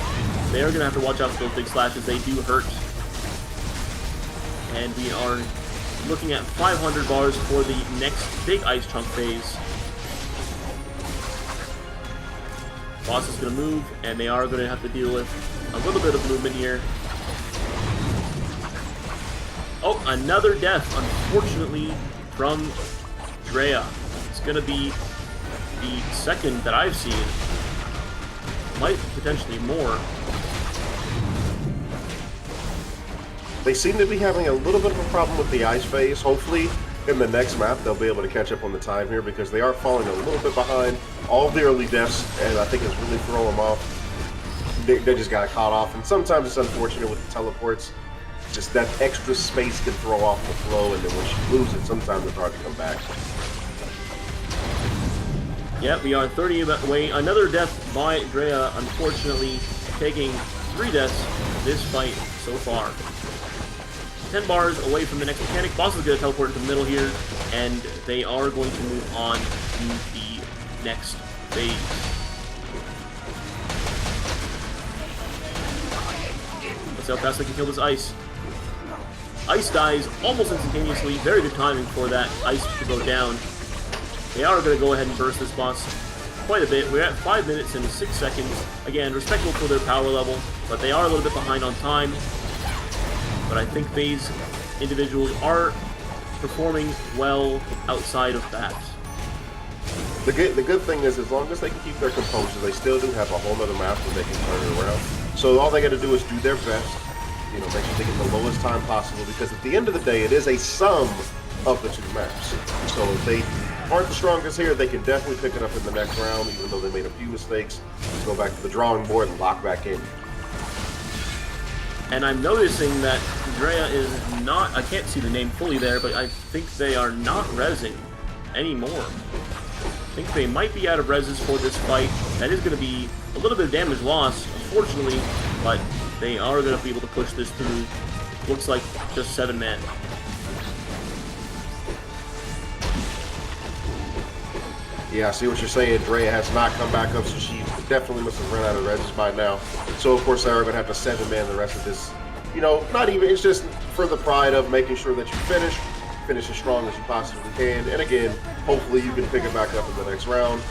They are going to have to watch out for those big slashes. They do hurt. And we are looking at 500 bars for the next big ice chunk phase. Boss is going to move, and they are going to have to deal with a little bit of movement here. Oh, another death, unfortunately, from Drea. It's going to be the second that I've seen. Might potentially more. They seem to be having a little bit of a problem with the ice phase. Hopefully, in the next map, they'll be able to catch up on the time here because they are falling a little bit behind all of the early deaths, and I think it's really throwing them off. They just got caught off, and sometimes it's unfortunate with the teleports. Just that extra space can throw off the flow, and then when you lose it, sometimes it's hard to come back. Yeah, we are 30 away. Another death by Drea, unfortunately taking 3 deaths this fight so far. 10 bars away from the next mechanic. Boss is going to teleport into the middle here, and they are going to move on to the next phase. Let's see how fast they can kill this ice. Ice dies almost instantaneously. Very good timing for that ice to go down. They are going to go ahead and burst this boss quite a bit. We're at 5 minutes and 6 seconds. Again, respectable for their power level, but they are a little bit behind on time. But I think these individuals are performing well outside of that. The good thing is, as long as they can keep their composure, they still do have a whole other map where they can turn it around. So all they got to do is do their best, you know, make sure they get the lowest time possible, because at the end of the day, it is a sum of the 2 maps. So if they aren't the strongest here, they can definitely pick it up in the next round, even though they made a few mistakes. Just go back to the drawing board and lock back in. And I'm noticing that Drea is not, I can't see the name fully there, but I think they are not rezzing anymore. I think they might be out of reses for this fight. That is going to be a little bit of damage loss, unfortunately, but they are going to be able to push this through. Looks like just 7 men. Yeah, I see what you're saying. Drea has not come back up, so she definitely must have run out of reses by now. So, of course, they are going to have to 7-man the rest of this. You know, not even, it's just for the pride of making sure that you finish as strong as you possibly can. And again, hopefully you can pick it back up in the next round.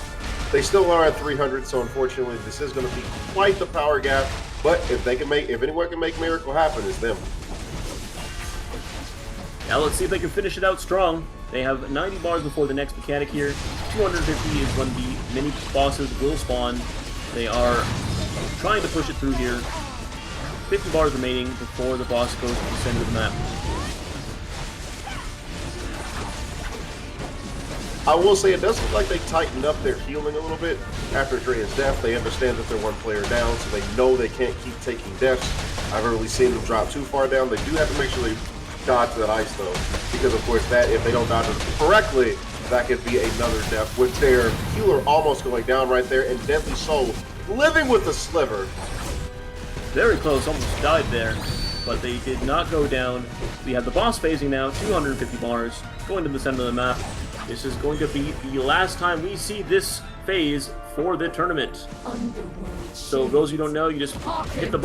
They still are at 300, so unfortunately this is going to be quite the power gap. But if anyone can make miracle happen, it's them. Now let's see if they can finish it out strong. They have 90 bars before the next mechanic here. 250 is when the mini bosses will spawn. They are trying to push it through here. 50 bars remaining before the boss goes to the center of the map. I will say it does look like they tightened up their healing a little bit after Drea's death. They understand that they're 1 player down, so they know they can't keep taking deaths. I've really seen them drop too far down. They do have to make sure they dodge that ice, though, because, of course, that if they don't dodge it correctly, that could be another death with their healer almost going down right there, and Deadly Soul living with the sliver. Very close, almost died there, but they did not go down. We have the boss phasing now, 250 bars, going to the center of the map. This is going to be the last time we see this phase for the tournament. So those of you who don't know, you just hit the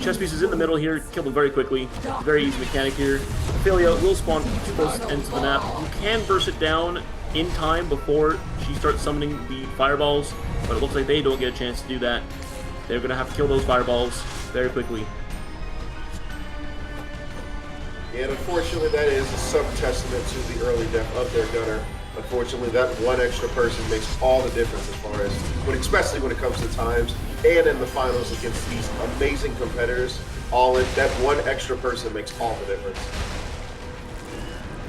chess pieces in the middle here, kill them very quickly. Very easy mechanic here. Ophelia will spawn too close to the ends of the map. You can burst it down in time before she starts summoning the fireballs, but it looks like they don't get a chance to do that. They're going to have to kill those fireballs very quickly. And unfortunately, that is some testament to the early death of their gunner. Unfortunately, that 1 extra person makes all the difference as far as, especially when it comes to times and in the finals against these amazing competitors. That 1 extra person makes all the difference.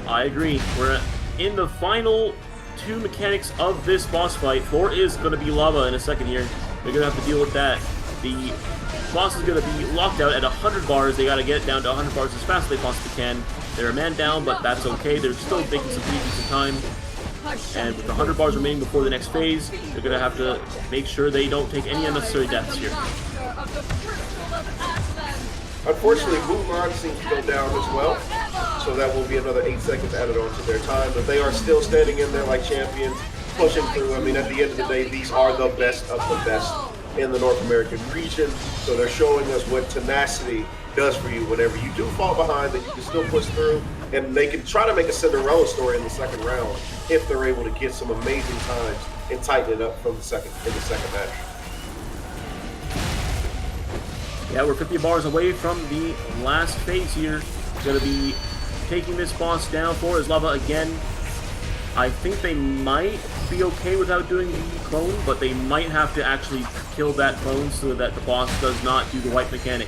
I agree. We're in the final 2 mechanics of this boss fight. 4 is going to be lava in a second here. They're going to have to deal with that. The boss is going to be locked out at 100 bars. They got to get it down to 100 bars as fast as they possibly can. They're a man down, but that's okay. They're still taking some pretty decent time. And with 100 bars remaining before the next phase, they're going to have to make sure they don't take any unnecessary deaths here. Unfortunately, Mulan seems to go down as well, so that will be another 8 seconds added on to their time, but they are still standing in there like champions, pushing through. I mean, at the end of the day, these are the best of the best in the North American region, so they're showing us what tenacity does for you. Whenever you do fall behind, that you can still push through, and they can try to make a Cinderella story in the second round if they're able to get some amazing times and tighten it up from the second match. Yeah, we're 50 bars away from the last phase here. Going to be taking this boss down for his lava again. I think they might be okay without doing the clone, but they might have to actually kill that clone so that the boss does not do the wipe mechanic.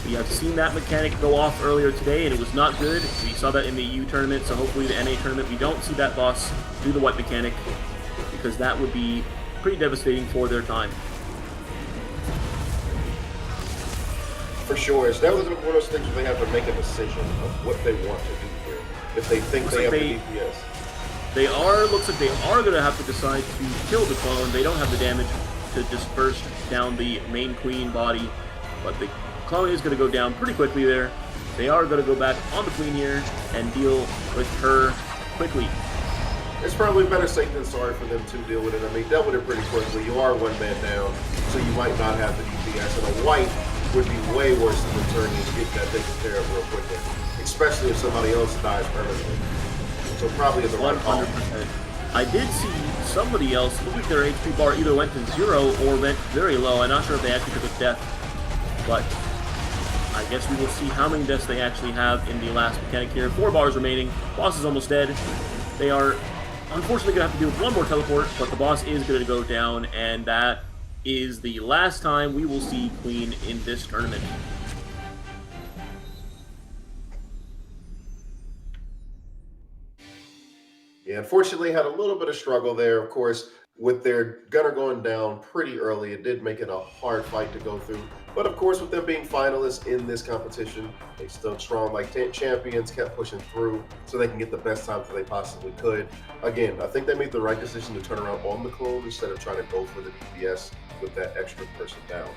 We have seen that mechanic go off earlier today, and it was not good. We saw that in the EU tournament, so hopefully the NA tournament we don't see that boss do the wipe mechanic, because that would be pretty devastating for their time. For sure, it's definitely one of those things where they have to make a decision of what they want to do here. If they think they have the DPS. Looks like they are going to have to decide to kill the clone. They don't have the damage to disperse down the main queen body, but the clone is going to go down pretty quickly there. They are going to go back on the queen here and deal with her quickly. It's probably better safe than sorry for them to deal with it. I mean, dealt with it pretty quickly. You are one man down, so you might not have the DPS, and a wipe would be way worse than returning and get that taken care of real quickly, especially if somebody else dies permanently. So probably in the right call. 100%. I did see somebody else, look like their HP bar either went to 0 or went very low. I'm not sure if they actually took a death, but I guess we will see how many deaths they actually have in the last mechanic here. 4 bars remaining. Boss is almost dead. They are unfortunately going to have to deal with one more teleport, but the boss is going to go down, and that is the last time we will see Queen in this tournament. Yeah, unfortunately had a little bit of struggle there, of course, with their gunner going down pretty early. It did make it a hard fight to go through. But of course, with them being finalists in this competition, they stood strong like champions, kept pushing through so they can get the best times that they possibly could. Again, I think they made the right decision to turn around on the clone instead of trying to go for the DPS with that extra person down.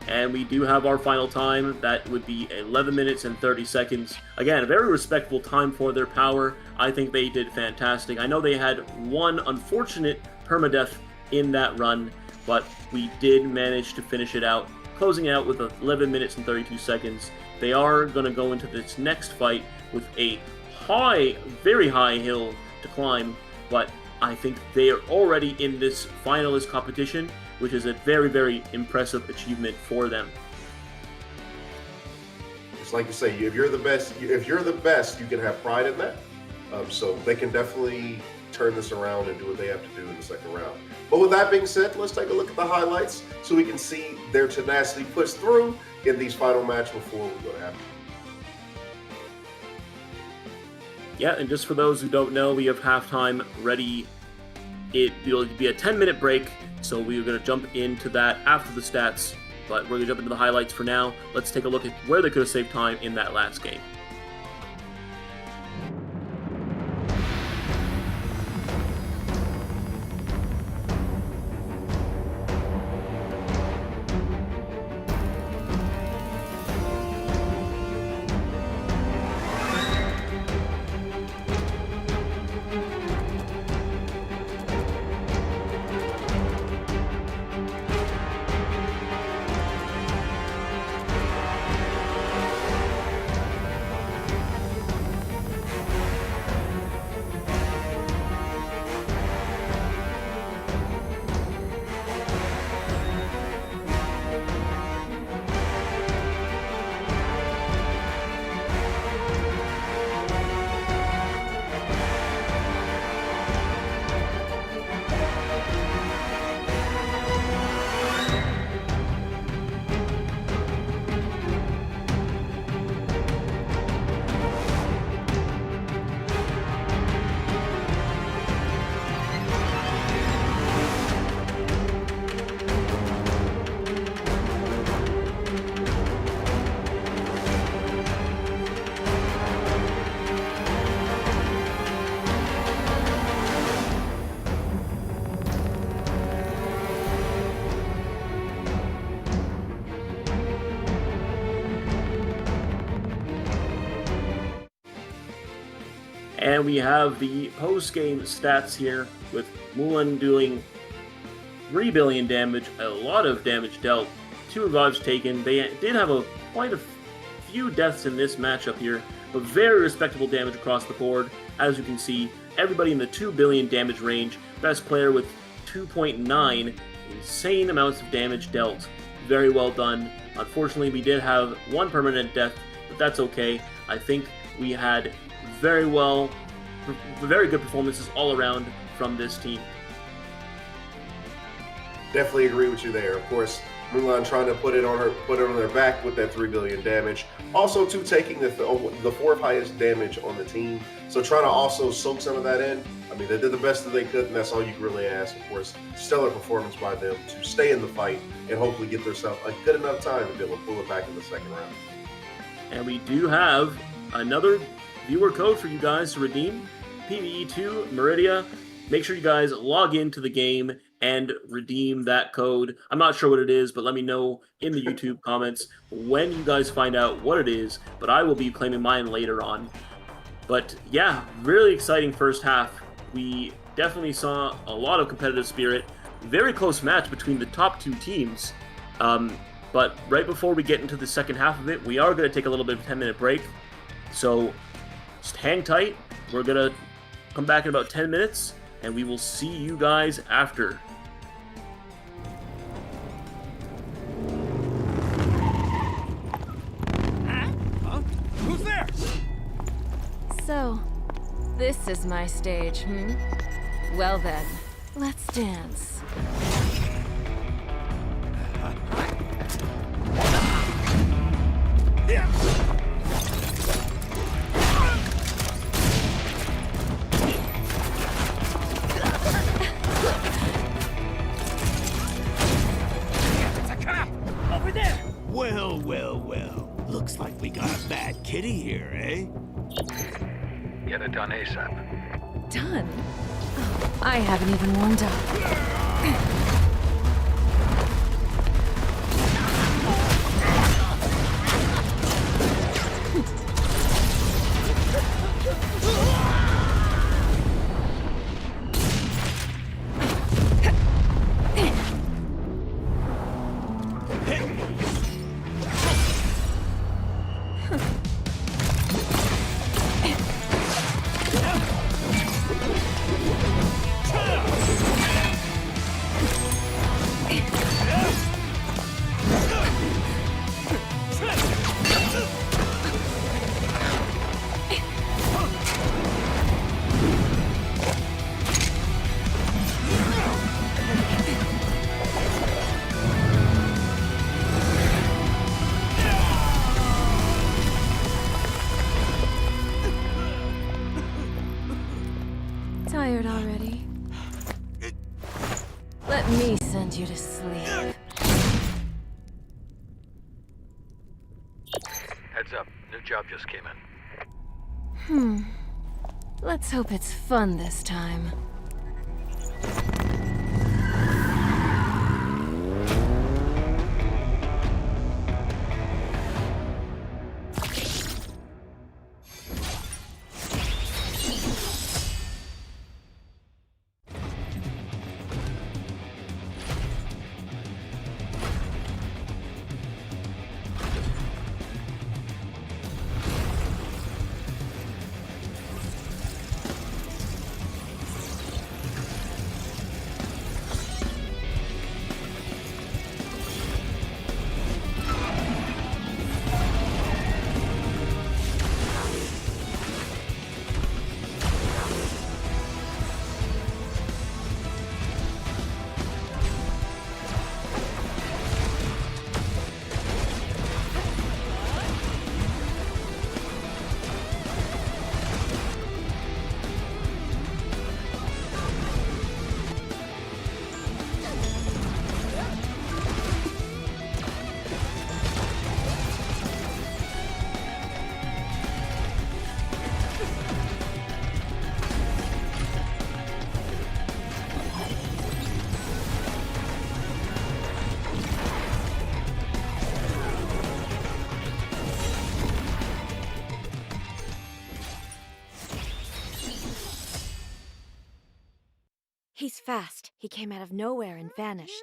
And we do have our final time. That would be 11 minutes and 30 seconds. Again, a very respectable time for their power. I think they did fantastic. I know they had one unfortunate permadeath in that run, but we did manage to finish it out, closing out with 11 minutes and 32 seconds. They are going to go into this next fight with a very high hill to climb, but I think they are already in this finalist competition, which is a very, very impressive achievement for them. It's like you say, if you're the best, you can have pride in that. So they can definitely turn this around and do what they have to do in the second round. But with that being said, let's take a look at the highlights so we can see their tenacity push through in these final matches before we go to halftime. Yeah, and just for those who don't know, we have halftime ready. It will be a 10-minute break, so we're going to jump into that after the stats, but we're going to jump into the highlights for now. Let's take a look at where they could have saved time in that last game. And we have the post-game stats here with Mulan doing 3 billion damage, a lot of damage dealt, 2 revives taken. They did have quite a few deaths in this matchup here, but very respectable damage across the board. As you can see, everybody in the 2 billion damage range. Best player with 2.9, insane amounts of damage dealt. Very well done. Unfortunately, we did have 1 permanent death, but that's okay. I think we had very good performances all around from this team. Definitely agree with you there. Of course, Mulan trying to put it on their back with that 3 billion damage. Also, too, taking the 4th highest damage on the team. So trying to also soak some of that in. I mean, they did the best that they could, and that's all you can really ask. Of course, stellar performance by them to stay in the fight and hopefully get themselves a good enough time to be able to pull it back in the second round. And we do have another viewer code for you guys to redeem. PvE2 Meridia. Make sure you guys log into the game and redeem that code. I'm not sure what it is, but let me know in the YouTube comments when you guys find out what it is, but I will be claiming mine later on. But yeah, really exciting first half. We definitely saw a lot of competitive spirit. Very close match between the top 2 teams. But right before we get into the second half of it, we are going to take a little bit of a 10-minute break. So just hang tight. We're going to come back in about 10 minutes, and we will see you guys after. Huh? Who's there? So, this is my stage, hmm? Well then, let's dance. Over there! Well, well, well. Looks like we got a bad kitty here, eh? Get it done ASAP. Done? Oh, I haven't even warmed up. Tired already? Let me send you to sleep. Heads up, new job just came in. Let's hope it's fun this time. He's fast. He came out of nowhere and vanished.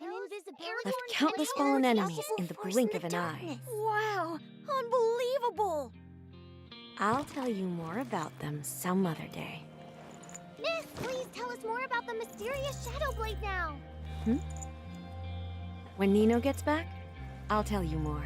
Invisibility. Left countless fallen enemies in the blink of an eye. Wow, unbelievable! I'll tell you more about them some other day. Miss, please tell us more about the mysterious Shadow Blade now. When Nino gets back, I'll tell you more.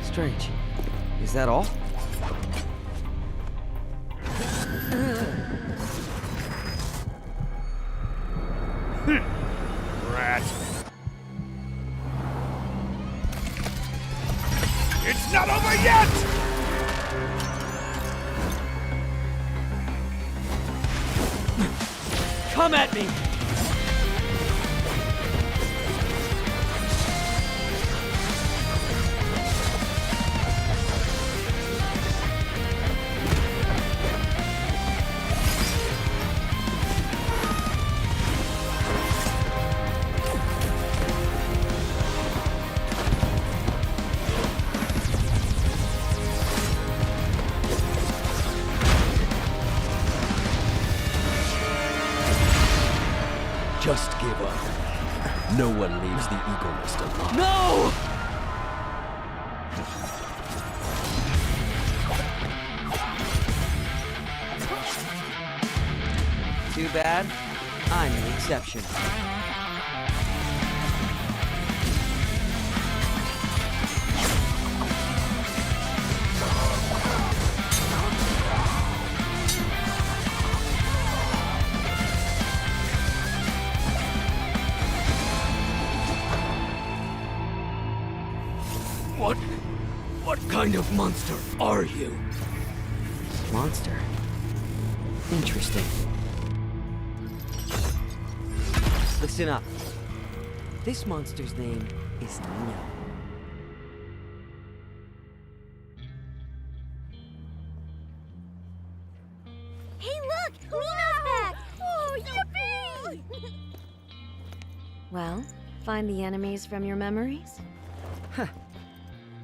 Strange. Is that all? Rat. It's not over yet! Come at me! Just give up. No one leaves the Eagle Nest alive. No! Too bad. I'm an exception. What kind of monster are you? Monster. Interesting. Listen up. This monster's name is Nino. Hey, look! Nino's back! Oh, yippee! Well, find the enemies from your memories?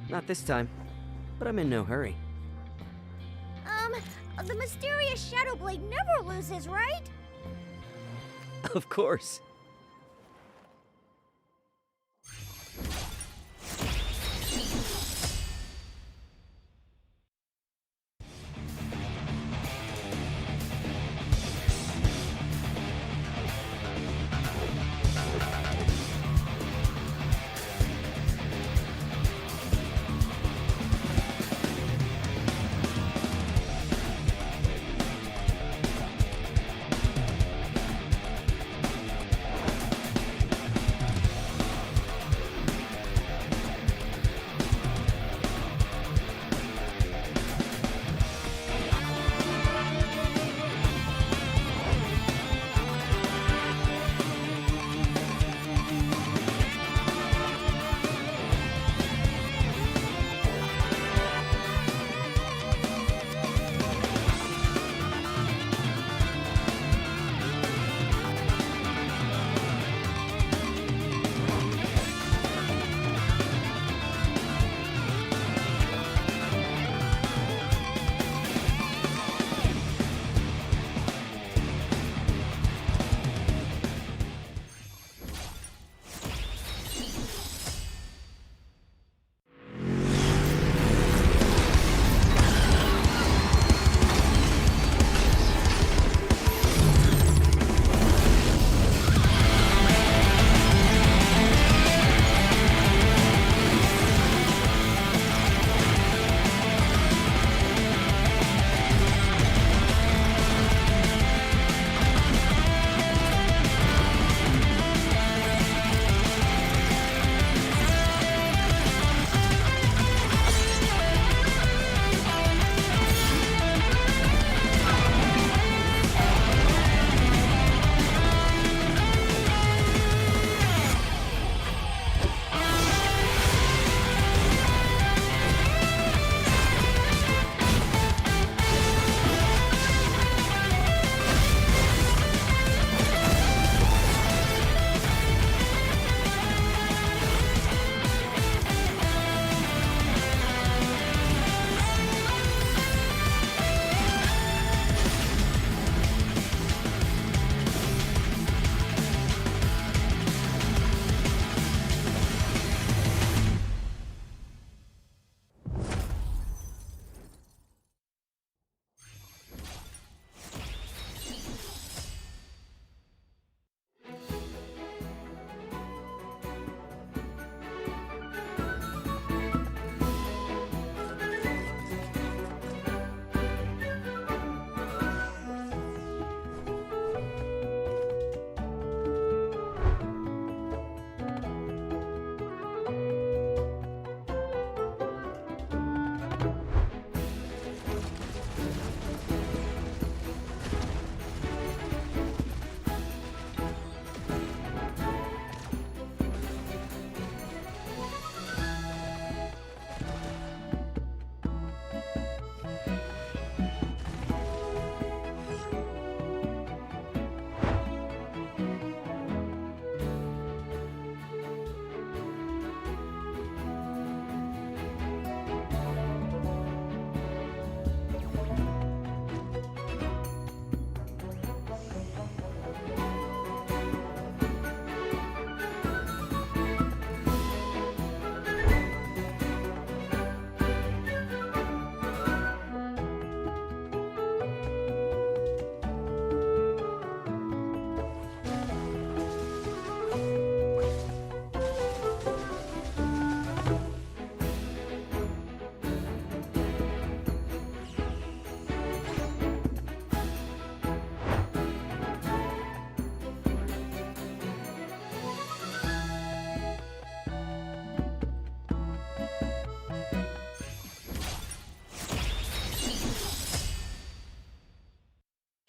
Not this time, but I'm in no hurry. The mysterious Shadow Blade never loses, right? Of course.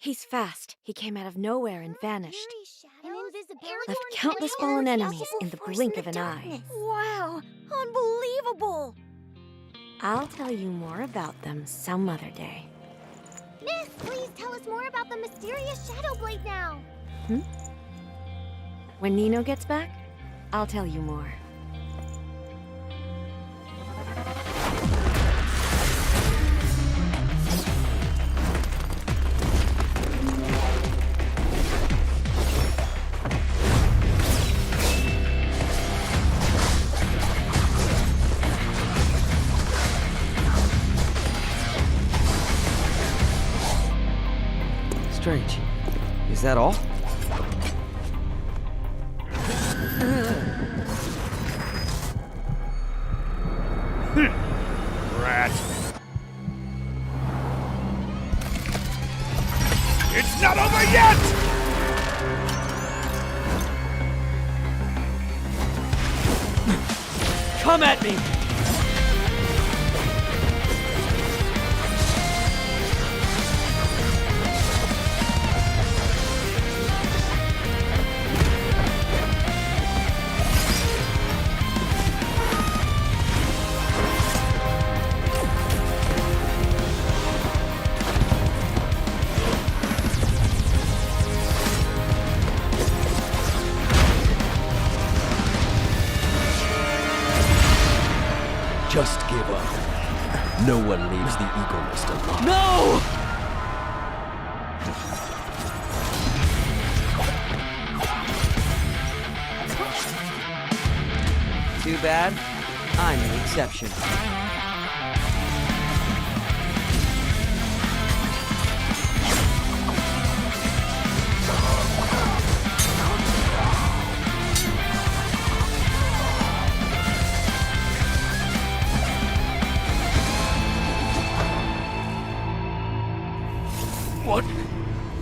He's fast. He came out of nowhere and vanished. Invisibility Left countless fallen enemies in the blink of an eye. Wow, unbelievable! I'll tell you more about them some other day. Miss, please tell us more about the mysterious Shadow Blade now. When Nino gets back, I'll tell you more. Strange. Is that all? Rat. It's not over yet! Come at me! Just give up. No one leaves the Eagle Nest alive. No! Too bad. I'm an exception.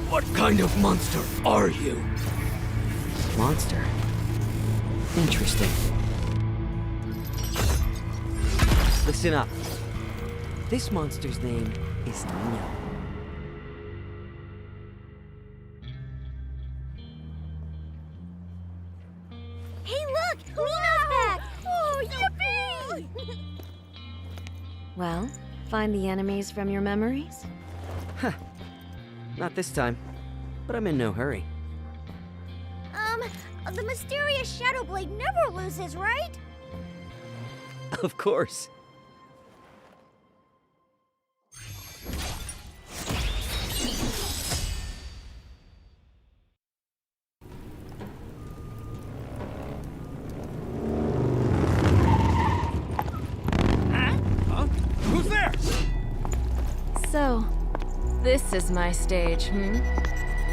What kind of monster are you? Monster? Interesting. Listen up. This monster's name is Nino. Hey, look! Nino's back! Oh, yippee! Well, find the enemies from your memories? Not this time, but I'm in no hurry. The mysterious Shadow Blade never loses, right? Of course. Huh? Who's there? So, this is my stage,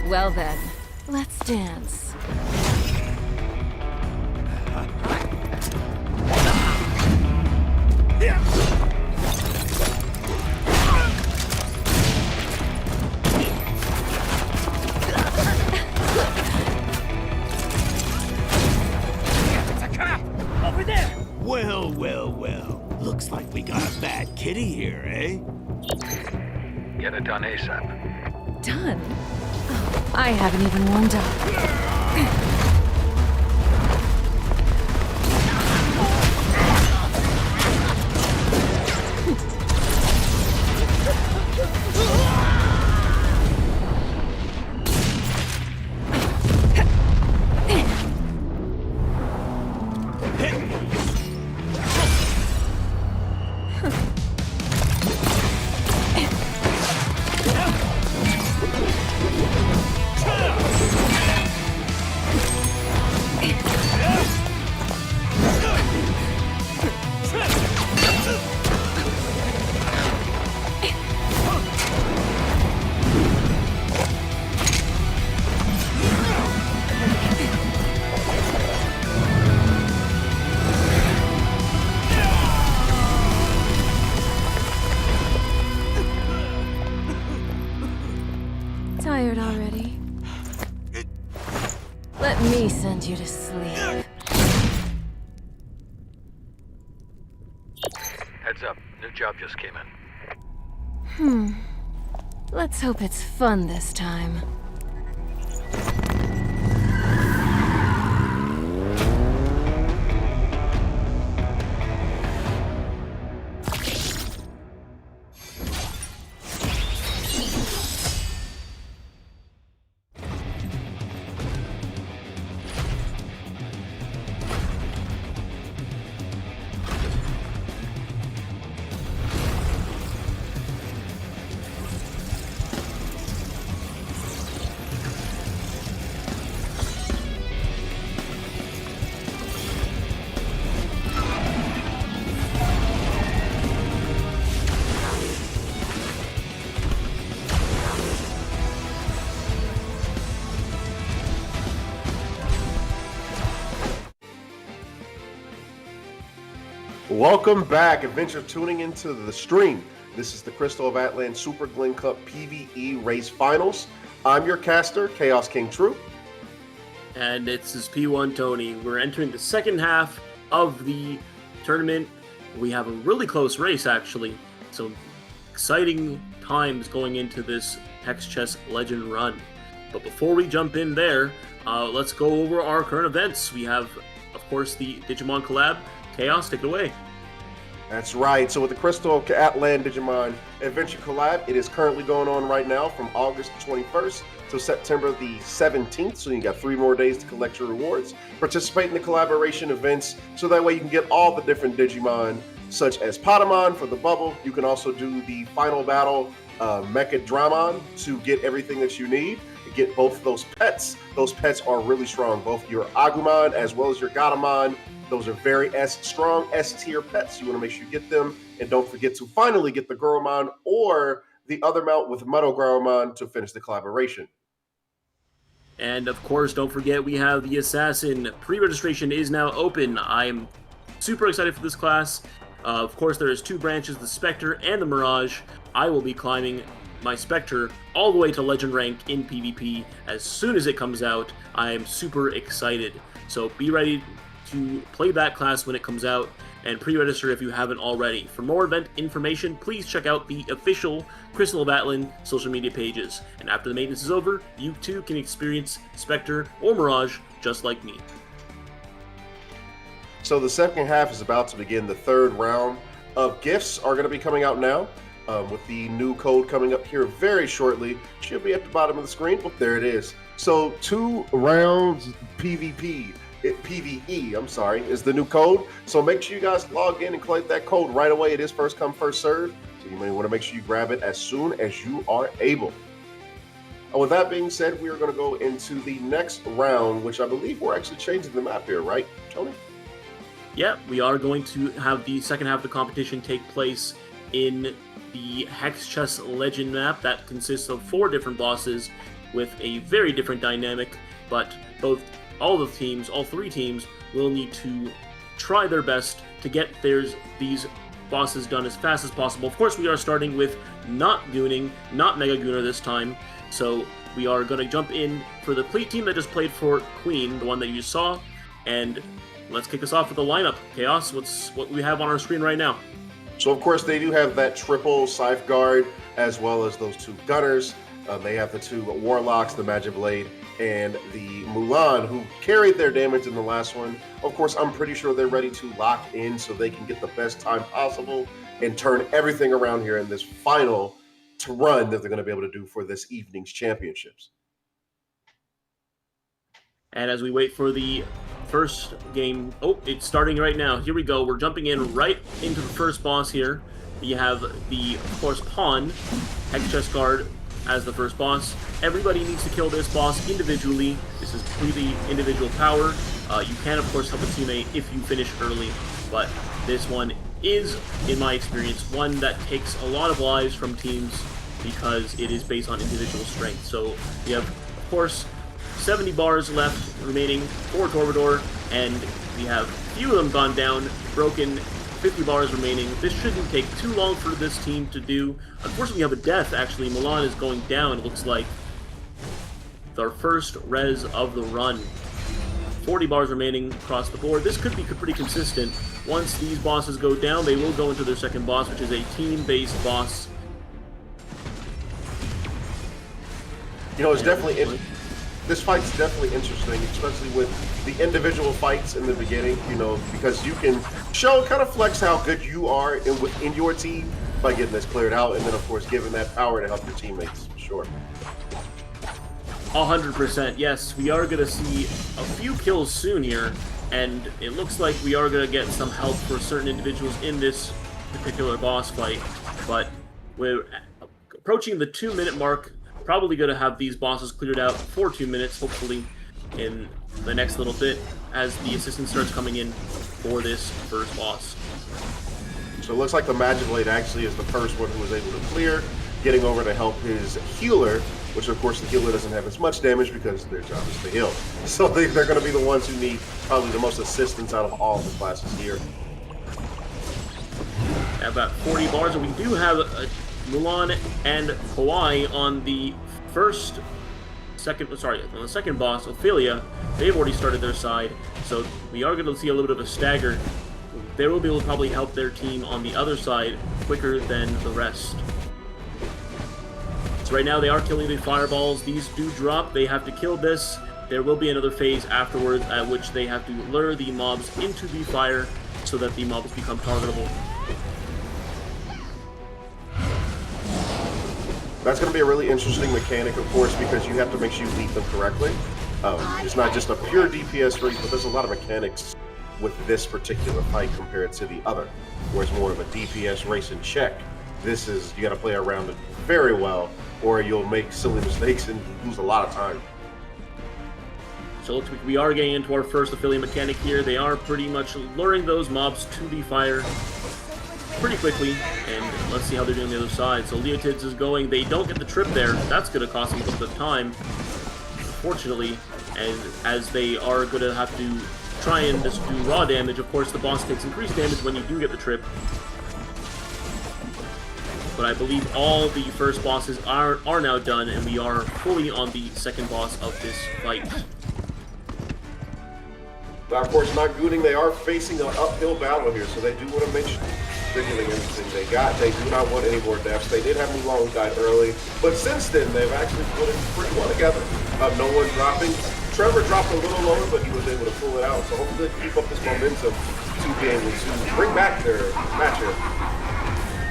Well then, let's dance. Over there! Well, well, well. Looks like we got a bad kitty here, eh? Get it done ASAP. Done? Oh, I haven't even warmed up. Tired already? Let me send you to sleep. Heads up, new job just came in. Let's hope it's fun this time. Welcome back, Adventure tuning into the stream. This is the Crystal of Atlan Super Glen Cup PvE Race Finals. I'm your caster, Chaos King True. And it's this P1 Tony. We're entering the second half of the tournament. We have a really close race, actually. So exciting times going into this Hex Chess Legend run. But before we jump in there, let's go over our current events. We have, of course, the Digimon collab. Chaos, take it away. That's right. So with the Crystal of Atlan Digimon Adventure collab, it is currently going on right now from August 21st to September the 17th. So you got 3 more days to collect your rewards. Participate in the collaboration events so that way you can get all the different Digimon, such as Patamon for the bubble. You can also do the final battle Mecha Dramon to get everything that you need. Get both of those pets. Those pets are really strong. Both your Agumon as well as your Gatomon. Those are very strong S-tier pets. You want to make sure you get them. And don't forget to finally get the Girlmon or the other mount with Metal Girlmon to finish the collaboration. And of course, don't forget we have the Assassin. Pre-registration is now open. I'm super excited for this class. Of course, there is 2 branches, the Spectre and the Mirage. I will be climbing my Spectre all the way to Legend rank in PvP as soon as it comes out. I am super excited. So be ready to play that class when it comes out, and pre-register if you haven't already. For more event information, please check out the official Crystal of Atlan social media pages. And after the maintenance is over, you too can experience Spectre or Mirage just like me. So the second half is about to begin. The third round of gifts are going to be coming out now. With the new code coming up here very shortly. Should be at the bottom of the screen. Oh, there it is. So 2 rounds PvE, is the new code. So make sure you guys log in and collect that code right away. It is first come, first serve. So you may want to make sure you grab it as soon as you are able. And with that being said, we are going to go into the next round, which I believe we're actually changing the map here, right, Tony? Yeah, we are going to have the second half of the competition take place in the Hex Chess Legend map that consists of 4 different bosses with a very different dynamic, but all 3 teams will need to try their best to get these bosses done as fast as possible. Of course, we are starting with not Gooning, not Mega Gooner this time, so we are going to jump in for the team that just played for Queen, the one that you just saw, and let's kick us off with the lineup. Chaos, what we have on our screen right now? So, of course, they do have that triple Scythe Guard, as well as those 2 Gunners. They have the 2 Warlocks, the Magic Blade, and the Mulan, who carried their damage in the last one. Of course, I'm pretty sure they're ready to lock in so they can get the best time possible and turn everything around here in this final run that they're going to be able to do for this evening's championships. And as we wait for the first game, it's starting right now. Here we go. We're jumping in right into the first boss here. You have of course, Pawn, Hex Chess Guard as the first boss. Everybody needs to kill this boss individually. This is completely individual power. You can, of course, help a teammate if you finish early, but this one is, in my experience, one that takes a lot of lives from teams because it is based on individual strength. So we have, of course, 70 bars left remaining for Torvador, and we have a few of them gone down, broken, 50 bars remaining. This shouldn't take too long for this team to do. Unfortunately, we have a death, actually. Milan is going down, it looks like. It's our first res of the run. 40 bars remaining across the board. This could be pretty consistent. Once these bosses go down, they will go into their second boss, which is a team-based boss. You know, it's definitely this fight's definitely interesting, especially with the individual fights in the beginning. You know, because you can kind of flex how good you are within your team by getting this cleared out, and then of course giving that power to help your teammates. Sure. 100%. Yes, we are gonna see a few kills soon here, and it looks like we are gonna get some help for certain individuals in this particular boss fight. But we're approaching the 2-minute mark. Probably going to have these bosses cleared out for 2 minutes, hopefully, in the next little bit, as the assistance starts coming in for this first boss. So it looks like the Magic Blade actually is the first one who was able to clear, getting over to help his healer, which of course the healer doesn't have as much damage because their job is to heal. So they're going to be the ones who need probably the most assistance out of all the classes here. About 40 bars, and we do have Mulan and Hawaii on the second boss, Ophelia. They've already started their side, so we are going to see a little bit of a stagger. They will be able to probably help their team on the other side quicker than the rest. So right now they are killing the fireballs. These do drop. They have to kill this. There will be another phase afterwards at which they have to lure the mobs into the fire so that the mobs become targetable. That's going to be a really interesting mechanic, of course, because you have to make sure you lead them correctly. It's not just a pure DPS race, but there's a lot of mechanics with this particular fight compared to the other, where it's more of a DPS race and check. This is, you got to play around it very well, or you'll make silly mistakes and lose a lot of time. So it looks like we are getting into our first affiliate mechanic here. They are pretty much luring those mobs to the fire pretty quickly, and let's see how they're doing on the other side. So Leotids is going, they don't get the trip there. That's going to cost them a little bit of time, unfortunately, and as they are going to have to try and just do raw damage. Of course, the boss takes increased damage when you do get the trip. But I believe all the first bosses are now done, and we are fully on the second boss of this fight. Now, of course, not Gooning, they are facing an uphill battle here, so they do want to make sure they're getting everything they got. They do not want any more deaths. They did have Mulan died early, but since then, they've actually put it pretty well together. No one dropping. Trevor dropped a little lower, but he was able to pull it out, so hopefully they keep up this momentum to be able to bring back their match here.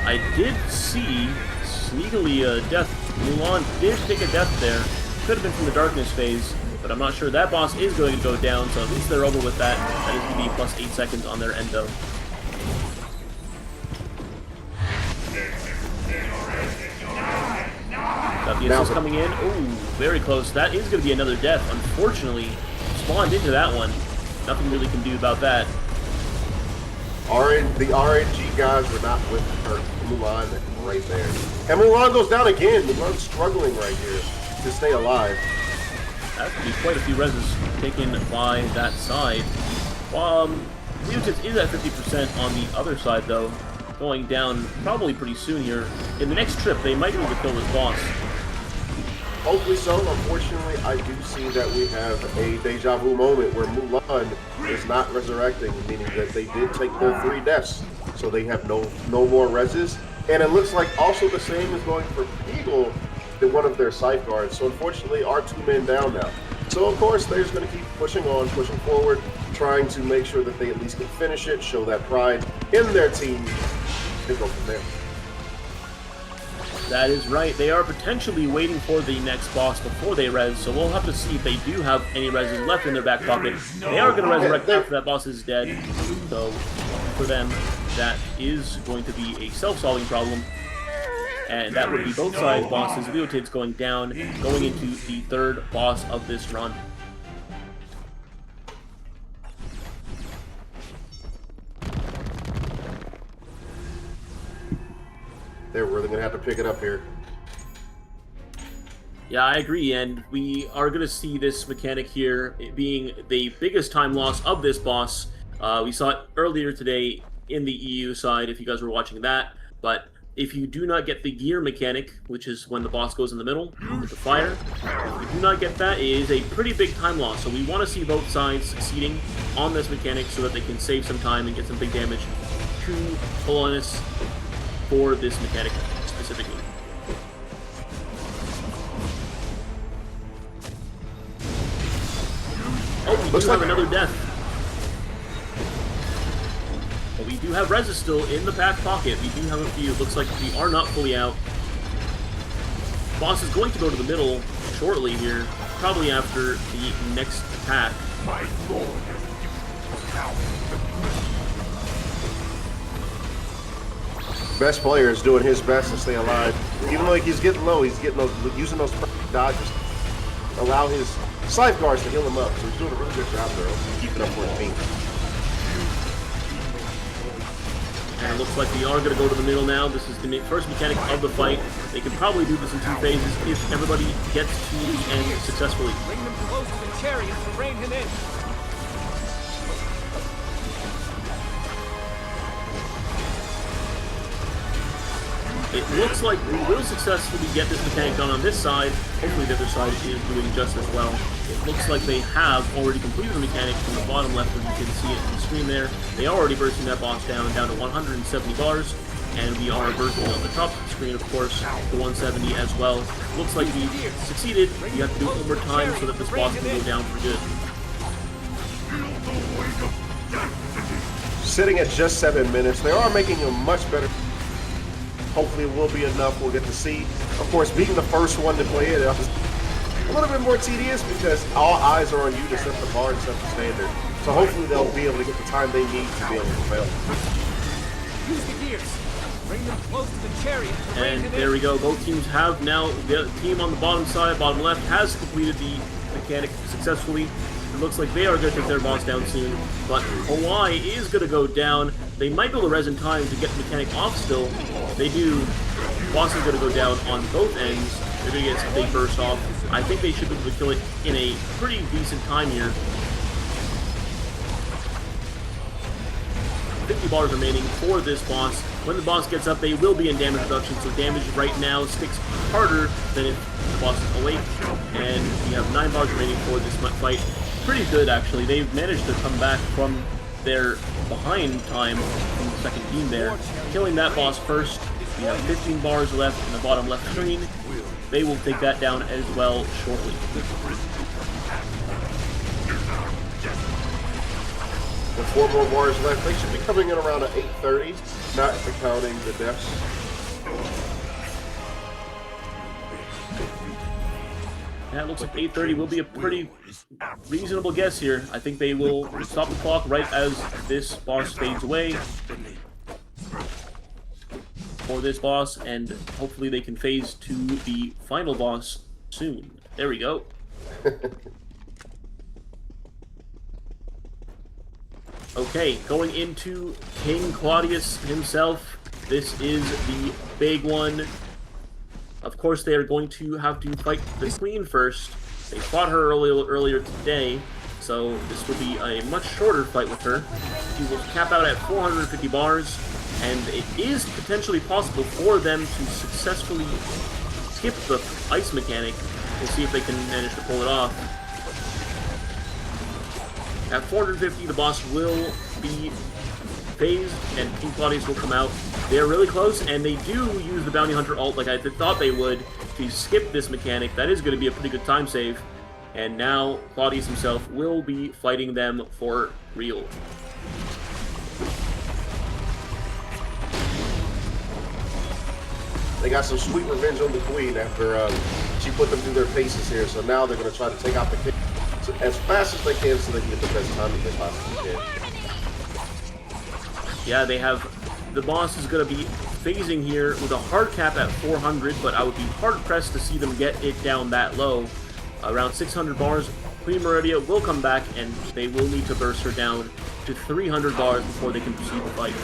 I did see sneakily a death. Mulan did take a death there. Could have been from the darkness phase, but I'm not sure. That boss is going to go down, so at least they're over with that. That is going to be plus 8 seconds on their end, though. Got the assist coming in. Ooh, very close. That is going to be another death. Unfortunately, spawned into that one. Nothing really can do about that. The RNG guys were not with her. Mulan right there. And Mulan goes down again. Mulan's struggling right here to stay alive. That could be quite a few reses taken by that side. Leotids is at 50% on the other side, though. Going down probably pretty soon here. In the next trip, they might be able to kill this boss. Hopefully so. Unfortunately, I do see that we have a deja vu moment where Mulan is not resurrecting, meaning that they did take their 3 deaths. So they have no more reses. And it looks like also the same is going for Eagle, one of their safeguards. So unfortunately, our 2 men down now. So of course, they're just going to keep pushing on, pushing forward, trying to make sure that they at least can finish it, show that pride in their team, and go from there. That is right. They are potentially waiting for the next boss before they res, so we'll have to see if they do have any reses left in their back pocket. They are going to resurrect after that boss is dead, so for them, that is going to be a self-solving problem. And that would be both sides bosses. Leotids going down, going into the third boss of this run. They're really going to have to pick it up here. Yeah, I agree, and we are going to see this mechanic here being the biggest time loss of this boss. We saw it earlier today in the EU side, if you guys were watching that, but if you do not get the gear mechanic, which is when the boss goes in the middle with the fire, if you do not get that, it is a pretty big time loss. So we want to see both sides succeeding on this mechanic so that they can save some time and get some big damage to Polonus for this mechanic specifically. Oh, we Looks do have like another death. But we do have Reza still in the back pocket. We do have a few. Looks like we are not fully out. Boss is going to go to the middle shortly here, probably after the next attack. My lord. Best player is doing his best to stay alive. Even though he's getting low, he's getting those, using those dodges. Allow his scythe guards to heal him up. So he's doing a really good job there, keeping up for his team. And it looks like we are going to go to the middle now. This is the first mechanic of the fight. They can probably do this in 2 phases if everybody gets to the end successfully. Bring them close to the chariot to rein him in. It looks like we will successfully get this mechanic done on this side. Hopefully the other side is doing just as well. It looks like they have already completed the mechanic from the bottom left, where you can see it on the screen there. They are already bursting that boss down to 170 bars. And we are bursting on the top screen, of course, to 170 as well. Looks like we succeeded. You have to do it one more time so that this boss can go down for good. Sitting at just 7 minutes, they are making a much better. Hopefully it will be enough. We'll get to see. Of course, being the first one to play it is a little bit more tedious because all eyes are on you to set the bar and set the standard. So hopefully they'll be able to get the time they need to be able to fail. Use the gears. Bring them close to the chariot to rein And him there in. we go. Both teams have now, the team on the bottom side, bottom left, has completed the mechanic successfully. It looks like they are going to take their boss down soon, but Hawaii is going to go down. They might be able to res in time to get the mechanic off still. They do. Boss is going to go down on both ends. They're going to get some big burst off. I think they should be able to kill it in a pretty decent time here. 50 bars remaining for this boss. When the boss gets up, they will be in damage reduction, so damage right now sticks harder than if the boss is awake. And we have 9 bars remaining for this fight. Pretty good, actually. They've managed to come back from their behind time from the second team there. Killing that boss first. We have 15 bars left in the bottom left screen. They will take that down as well shortly. With 4 more bars left, they should be coming in around at 8:30, not counting the deaths. That looks like 8:30 will be a pretty reasonable guess here. I think they will stop the clock right as this boss fades away for this boss, and hopefully they can phase to the final boss soon. There we go. Okay, going into King Claudius himself. This is the big one. Of course, they are going to have to fight the Queen first. They fought her earlier today, so this will be a much shorter fight with her. She will cap out at 450 bars, and it is potentially possible for them to successfully skip the ice mechanic. We'll see if they can manage to pull it off. At 450, the boss will be phased, and King Claudius will come out. They're really close, and they do use the Bounty Hunter ult like I thought they would to skip this mechanic. That is going to be a pretty good time save. And now Claudius himself will be fighting them for real. They got some sweet revenge on the Queen after she put them through their paces here. So now they're going to try to take out the King as fast as they can so they can get the best time that they possibly can. Yeah, they have... The boss is going to be phasing here with a hard cap at 400, but I would be hard-pressed to see them get it down that low. Around 600 bars, Queen Meridia will come back, and they will need to burst her down to 300 bars before they can proceed the fight.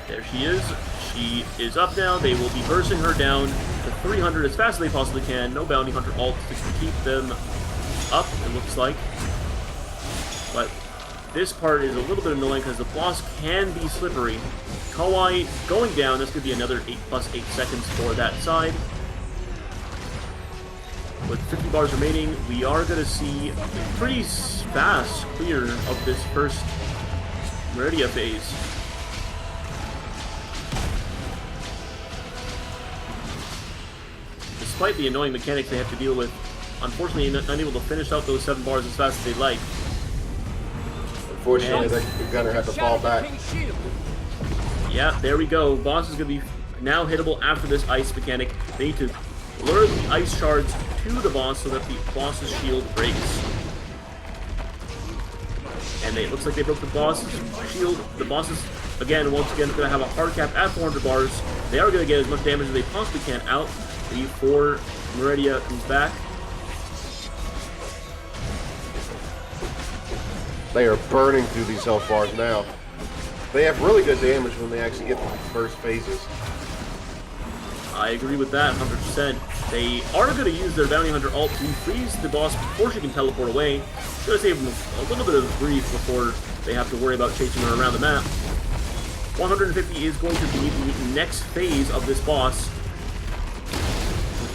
There she is. She is up now. They will be bursting her down to 300 as fast as they possibly can. No Bounty Hunter ult to keep them up, it looks like. But this part is a little bit annoying because the boss can be slippery. Kawai going down. This could be another 8 plus 8 seconds for that side. With 50 bars remaining, we are going to see a pretty fast clear of this first Meridia phase. despite the annoying mechanics they have to deal with, unfortunately not able to finish out those 7 bars as fast as they'd like. Unfortunately, the gunner had to fall back. Yeah, there we go. Boss is going to be now hittable after this ice mechanic. They need to lure the ice shards to the boss so that the boss's shield breaks. And it looks like they broke the boss's shield. The boss is, once again, going to have a hard cap at 400 bars. They are going to get as much damage as they possibly can out before Meridia comes back. They are burning through these health bars now. They have really good damage when they actually get the first phases. I agree with that 100%. They are going to use their Bounty Hunter ult to freeze the boss before she can teleport away. Going to save them a little bit of grief before they have to worry about chasing her around the map. 150 is going to be the next phase of this boss.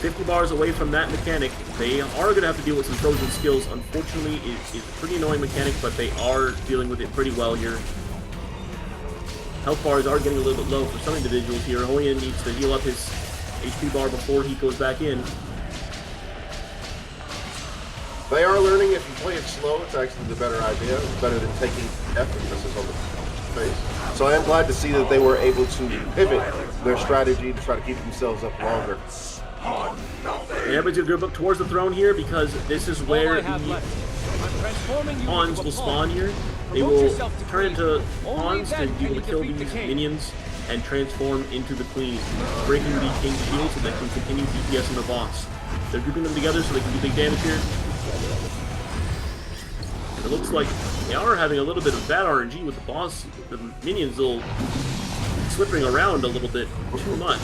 50 bars away from that mechanic, they are going to have to deal with some frozen skills. Unfortunately, it's a pretty annoying mechanic, but they are dealing with it pretty well here. Health bars are getting a little bit low for some individuals here. Hoyan needs to heal up his HP bar before he goes back in. They are learning if you play it slow, it's actually the better idea. It's better than taking emphasis on the face. So I am glad to see that they were able to pivot their strategy to try to keep themselves up longer. Everybody's going to go up towards the throne here because this is where the pawns will spawn here. They will turn into pawns to be able to kill these minions and transform into the queen, breaking the king's shield so they can continue DPS on the boss. They're grouping them together so they can do big damage here. It looks like they are having a little bit of bad RNG with the boss. The minions will slipping around a little bit too much.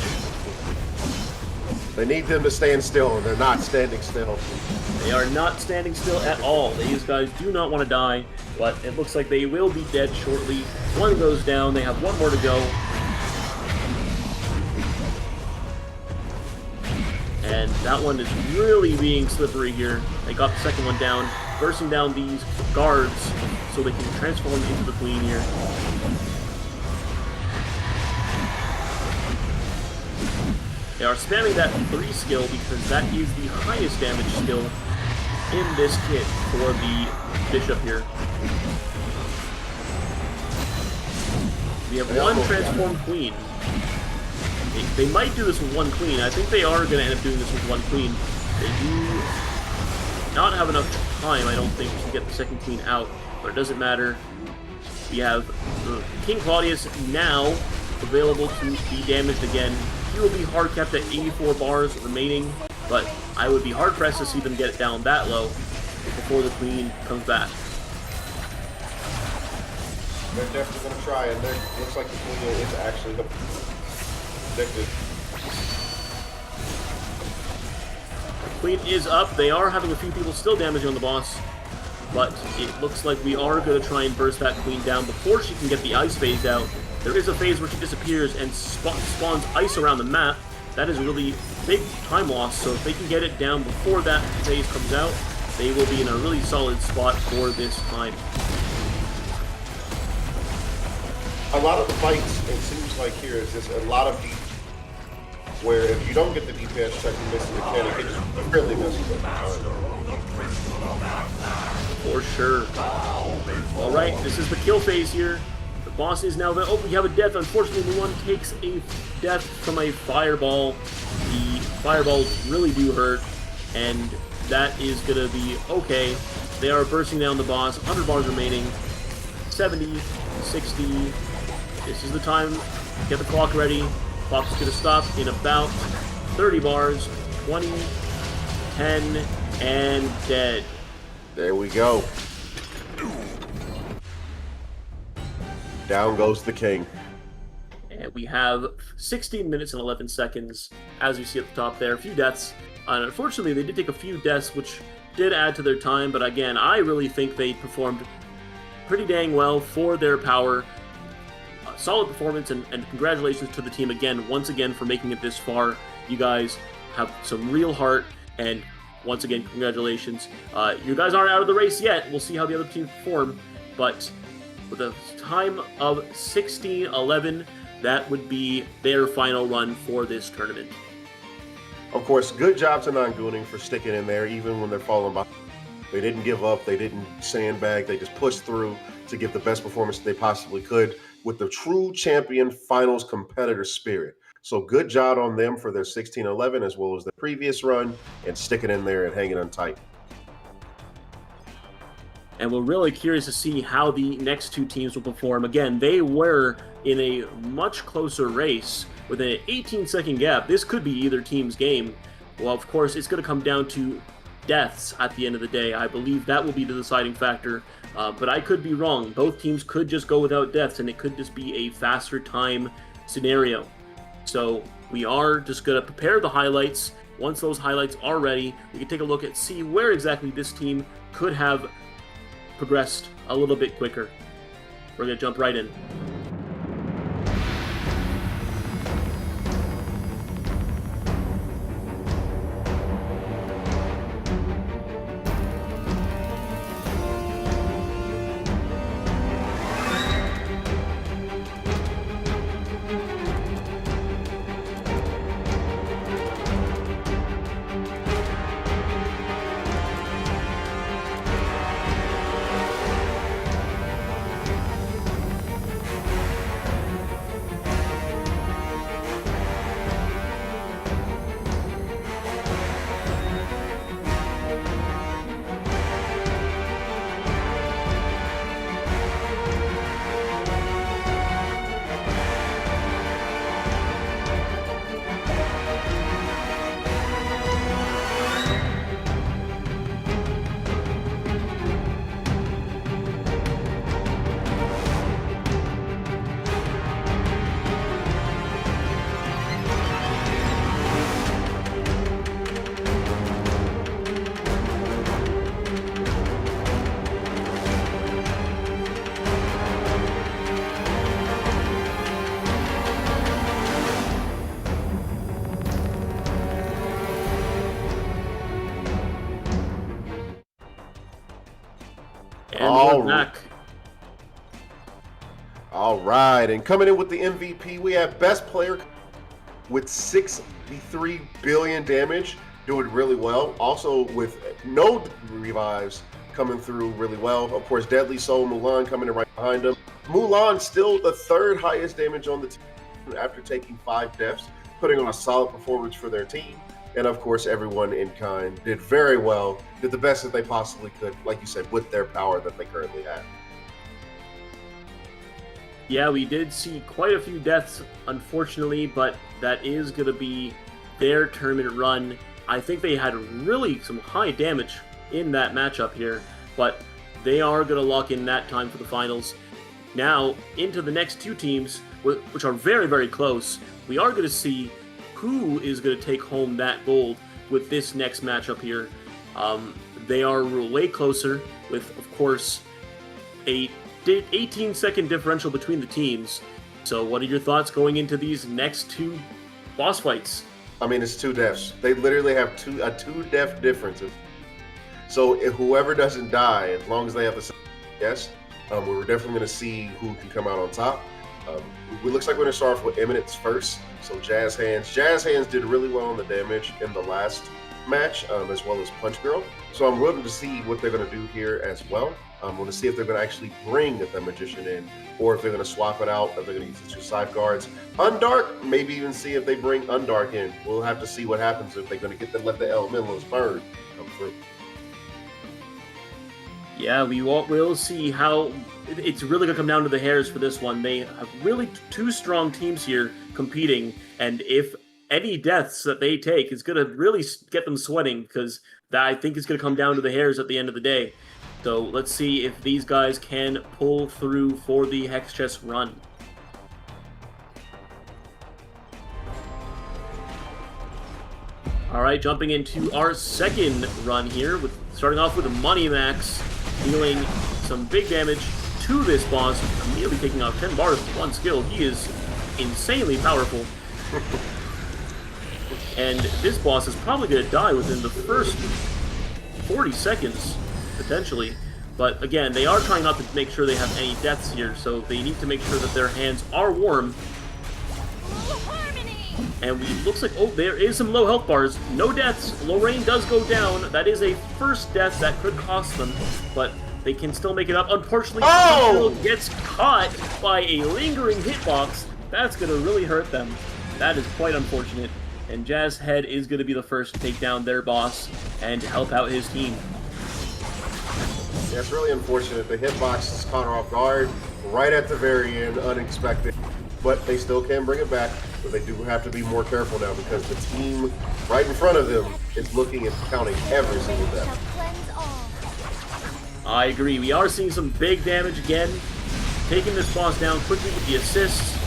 They need them to stand still, and they're not standing still. They are not standing still at all. These guys do not want to die, but it looks like they will be dead shortly. One goes down. They have one more to go. And that one is really being slippery here. They got the second one down, bursting down these guards so they can transform into the queen here. They are spamming that 3 skill because that is the highest damage skill in this kit for the bishop here. We have one transformed queen. They might do this with 1 queen. I think they are going to end up doing this with 1 queen. They do not have enough time, I don't think, to get the second queen out, but it doesn't matter. We have King Claudius now available to be damaged again. He will be hard kept at 84 bars remaining, but I would be hard pressed to see them get it down that low before the queen comes back. They're definitely going to try, and it looks like the queen is actually addicted. The queen is up. They are having a few people still damaging on the boss, but it looks like we are going to try and burst that queen down before she can get the ice phased out. There is a phase where she disappears and spawns ice around the map. That is a really big time loss, so if they can get it down before that phase comes out, they will be in a really solid spot for this time. A lot of the fights, it seems like here, is just a lot of deep, where if you don't get the DPS check and miss the mechanic, it just really messes up. For sure. Alright, this is the kill phase here. The boss is now... Oh, we have a death. Unfortunately, one takes a death from a fireball. The fireballs really do hurt, and that is going to be okay. They are bursting down the boss. 100 bars remaining. 70, 60. This is the time. Get the clock ready. Clock's going to stop in about 30 bars. 20, 10, and dead. There we go. Down goes the king. And we have 16 minutes and 11 seconds, as you see at the top there. A few deaths. And unfortunately, they did take a few deaths, which did add to their time. But again, I really think they performed pretty dang well for their power. Solid performance, and congratulations to the team again, once again, for making it this far. You guys have some real heart, and once again, congratulations. You guys aren't out of the race yet. We'll see how the other teams perform, but with a time of 16-11, that would be their final run for this tournament. Of course, good job to non-Gooning for sticking in there even when they're falling behind. They didn't give up. They didn't sandbag. They just pushed through to give the best performance they possibly could with the true champion finals competitor spirit. So good job on them for their 16-11 as well as the previous run and sticking in there and hanging on tight. And we're really curious to see how the next two teams will perform. Again, they were in a much closer race with an 18-second gap. This could be either team's game. Well, of course, it's going to come down to deaths at the end of the day. I believe that will be the deciding factor, but I could be wrong. Both teams could just go without deaths, and it could just be a faster time scenario. So we are just going to prepare the highlights. Once those highlights are ready, we can take a look at see where exactly this team could have progressed a little bit quicker. We're going to jump right in. And we're back. All right, and coming in with the MVP, we have best player with 63 billion damage, doing really well. Also with no revives coming through really well. Of course, Deadly Soul Mulan coming in right behind him. Mulan still the third highest damage on the team after taking 5 deaths, putting on a solid performance for their team. And of course, everyone in kind did very well, did the best that they possibly could, like you said, with their power that they currently have. Yeah, we did see quite a few deaths, unfortunately, but that is going to be their tournament run. I think they had really some high damage in that matchup here, but they are going to lock in that time for the finals. Now, into the next two teams, which are very, very close, we are going to see who is going to take home that gold with this next matchup here. They are way closer with, of course, a 18-second differential between the teams. So what are your thoughts going into these next two boss fights? I mean, it's 2 deaths. They literally have a 2-death difference. So if whoever doesn't die, as long as they have the same deaths, we're definitely going to see who can come out on top. It looks like we're going to start off with Eminence first. So Jazz Hands. Jazz Hands did really well on the damage in the last match, as well as Punch Girl. So I'm willing to see what they're going to do here as well. I'm going to see if they're going to actually bring the Magician in, or if they're going to swap it out, if they're going to use the 2 safeguards. Undark, maybe even see if they bring Undark in. We'll have to see what happens if they're going to let the Elementals burn come through. Yeah, we'll see how it's really going to come down to the hairs for this one. They have really 2 strong teams here competing, and if any deaths that they take is going to really get them sweating, because that I think is going to come down to the hairs at the end of the day. So let's see if these guys can pull through for the Hex Chest run. All right, jumping into our second run here, with starting off with Money Max, dealing some big damage to this boss, immediately taking off 10 bars with 1 skill. He is insanely powerful. And this boss is probably going to die within the first 40 seconds, potentially. But again, they are trying not to make sure they have any deaths here, so they need to make sure that their hands are warm. And it looks like, oh, there is some low health bars. No deaths. Lorraine does go down. That is a first death that could cost them, but they can still make it up. Unfortunately, gets caught by a lingering hitbox. That's going to really hurt them. That is quite unfortunate. And Jazz Head is going to be the first to take down their boss and help out his team. Yeah, it's really unfortunate. The hitbox is caught her off guard right at the very end, unexpected. But they still can bring it back. But they do have to be more careful now because the team right in front of them is looking and counting every single death. I agree. We are seeing some big damage again. Taking this boss down quickly with the assists.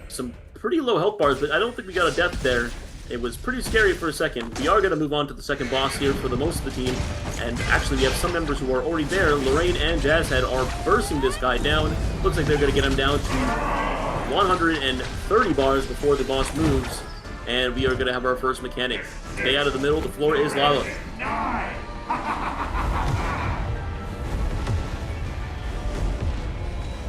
Some pretty low health bars, but I don't think we got a death there. It was pretty scary for a second. We are going to move on to the second boss here for the most of the team. And actually, we have some members who are already there. Lorraine and Jazzhead are bursting this guy down. Looks like they're going to get him down to 130 bars before the boss moves. And we are going to have our first mechanic. Stay out of the middle. The floor is lava.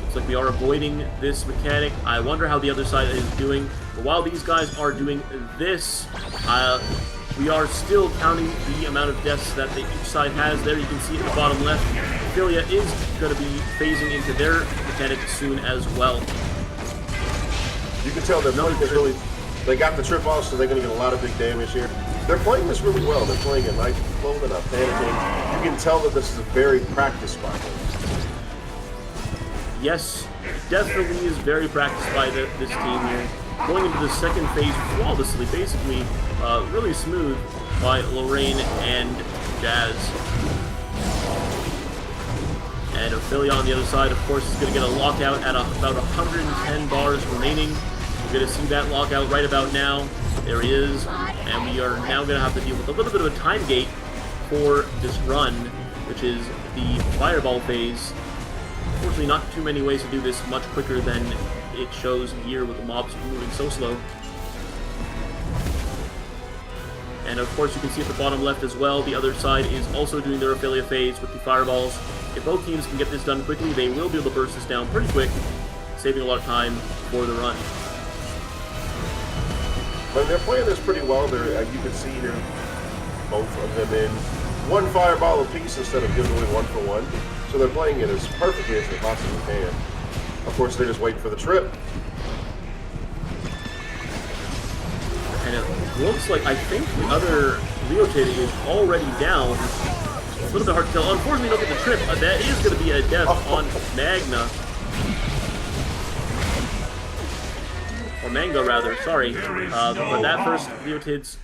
Looks like we are avoiding this mechanic. I wonder how the other side is doing. But while these guys are doing this, we are still counting the amount of deaths that each side has. There you can see at the bottom left, Ophelia is going to be phasing into their mechanic soon as well. You can tell they're really, they got the trip off, so they're going to get a lot of big damage here. They're playing this really well. They're playing it nice and slow. They're not panicking. You can tell that this is a very practiced spot. Yes, definitely is very practiced by this team here. Going into the second phase flawlessly, basically really smooth by Lorraine and Jazz. And Ophelia on the other side, of course, is going to get a lockout at about 110 bars remaining. We're going to see that lockout right about now. There he is. And we are now going to have to deal with a little bit of a time gate for this run, which is the fireball phase. Unfortunately, not too many ways to do this much quicker than it shows here with the mobs moving so slow. And of course, you can see at the bottom left as well, the other side is also doing their Ophelia phase with the fireballs. If both teams can get this done quickly, they will be able to burst this down pretty quick, saving a lot of time for the run. But they're playing this pretty well. You can see here both of them in one fireball apiece instead of giving away 1-for-1. So they're playing it as perfectly as they possibly can. Of course, they're just waiting for the trip. And it looks like, I think the other Leotate is already down. A little bit hard to tell. Unfortunately, look at the trip. That is going to be a death on Magna. Or Mango, rather. Sorry. But that first Leotade's,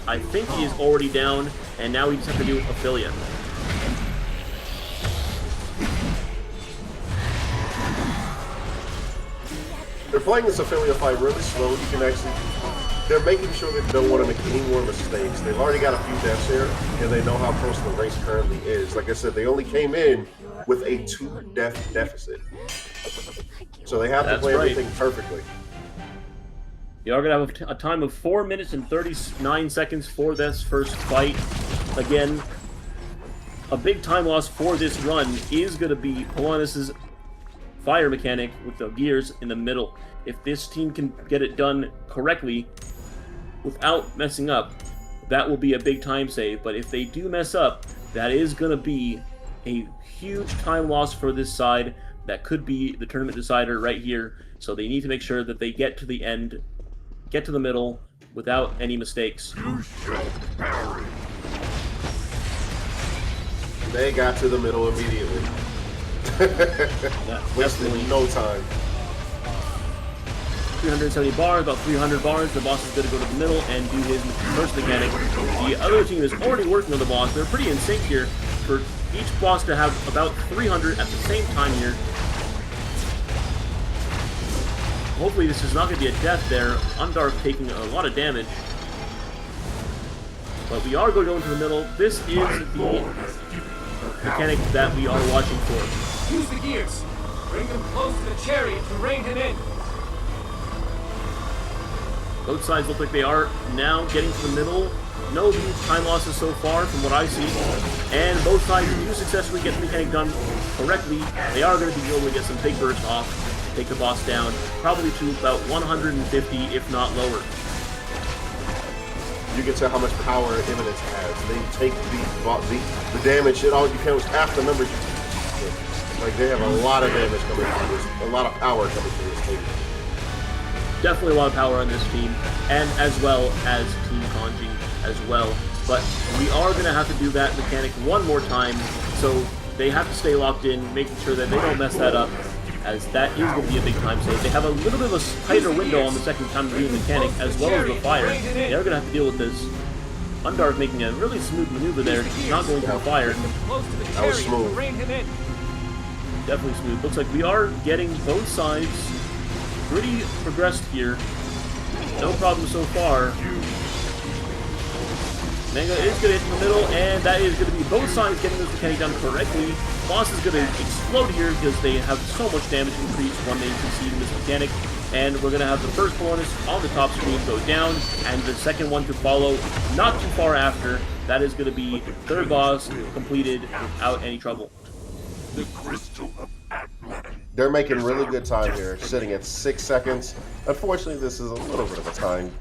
I think he is already down. And now we just have to do Ophelia. They're playing this Ophelia fight really slow. You can actually, they're making sure they don't want to make any more mistakes. They've already got a few deaths here, and they know how close the race currently is. Like I said, they only came in with a 2-death deficit. So they have to play everything perfectly. You are going to have a time of 4 minutes and 39 seconds for this first fight. Again, a big time loss for this run is going to be Polonus' fire mechanic with the gears in the middle. If this team can get it done correctly without messing up, that will be a big time save. But if they do mess up, that is going to be a huge time loss for this side. That could be the tournament decider right here. So they need to make sure that they get to the end, get to the middle without any mistakes. They got to the middle immediately. Wasted no time. 370 bars, about 300 bars. The boss is going to go to the middle and do his first mechanic. The other team is already working on the boss. They're pretty in sync here for each boss to have about 300 at the same time here. Hopefully this is not going to be a death there. Undark taking a lot of damage. But we are going to go into the middle. This is the mechanic that we are watching for. Use the gears. Bring them close to the chariot to rein him in. Both sides look like they are now getting to the middle. No huge time losses so far from what I see. And both sides do successfully get the mechanic done correctly. They are going to be able to get some big bursts off. take the boss down, probably to about 150, if not lower. You can tell how much power Eminence has. They take the damage, it almost becomes half the numbers you take. Like, they have a lot of damage coming through this, a lot of power coming through this team. Definitely a lot of power on this team, and as well as Team Congee as well. But we are going to have to do that mechanic one more time, so they have to stay locked in, making sure that they don't mess that up, as that is going to be a big time save. They have a little bit of a tighter window on the second time to do the mechanic, as well as the fire. They are going to have to deal with this. Undark making a really smooth maneuver there, not going to the fire. That was smooth. Definitely smooth. Looks like we are getting both sides pretty progressed here. No problem so far. Manga is going to hit in the middle, and that is going to be both sides getting this mechanic done correctly. Boss is going to explode here because they have so much damage increase when they succeed in this mechanic. And we're going to have the first bonus on the top screen go down, and the second one to follow not too far after. That is going to be third boss completed without any trouble. The crystal of Atlan. They're making really good time here, sitting at 6 seconds. Unfortunately, this is a little bit of a time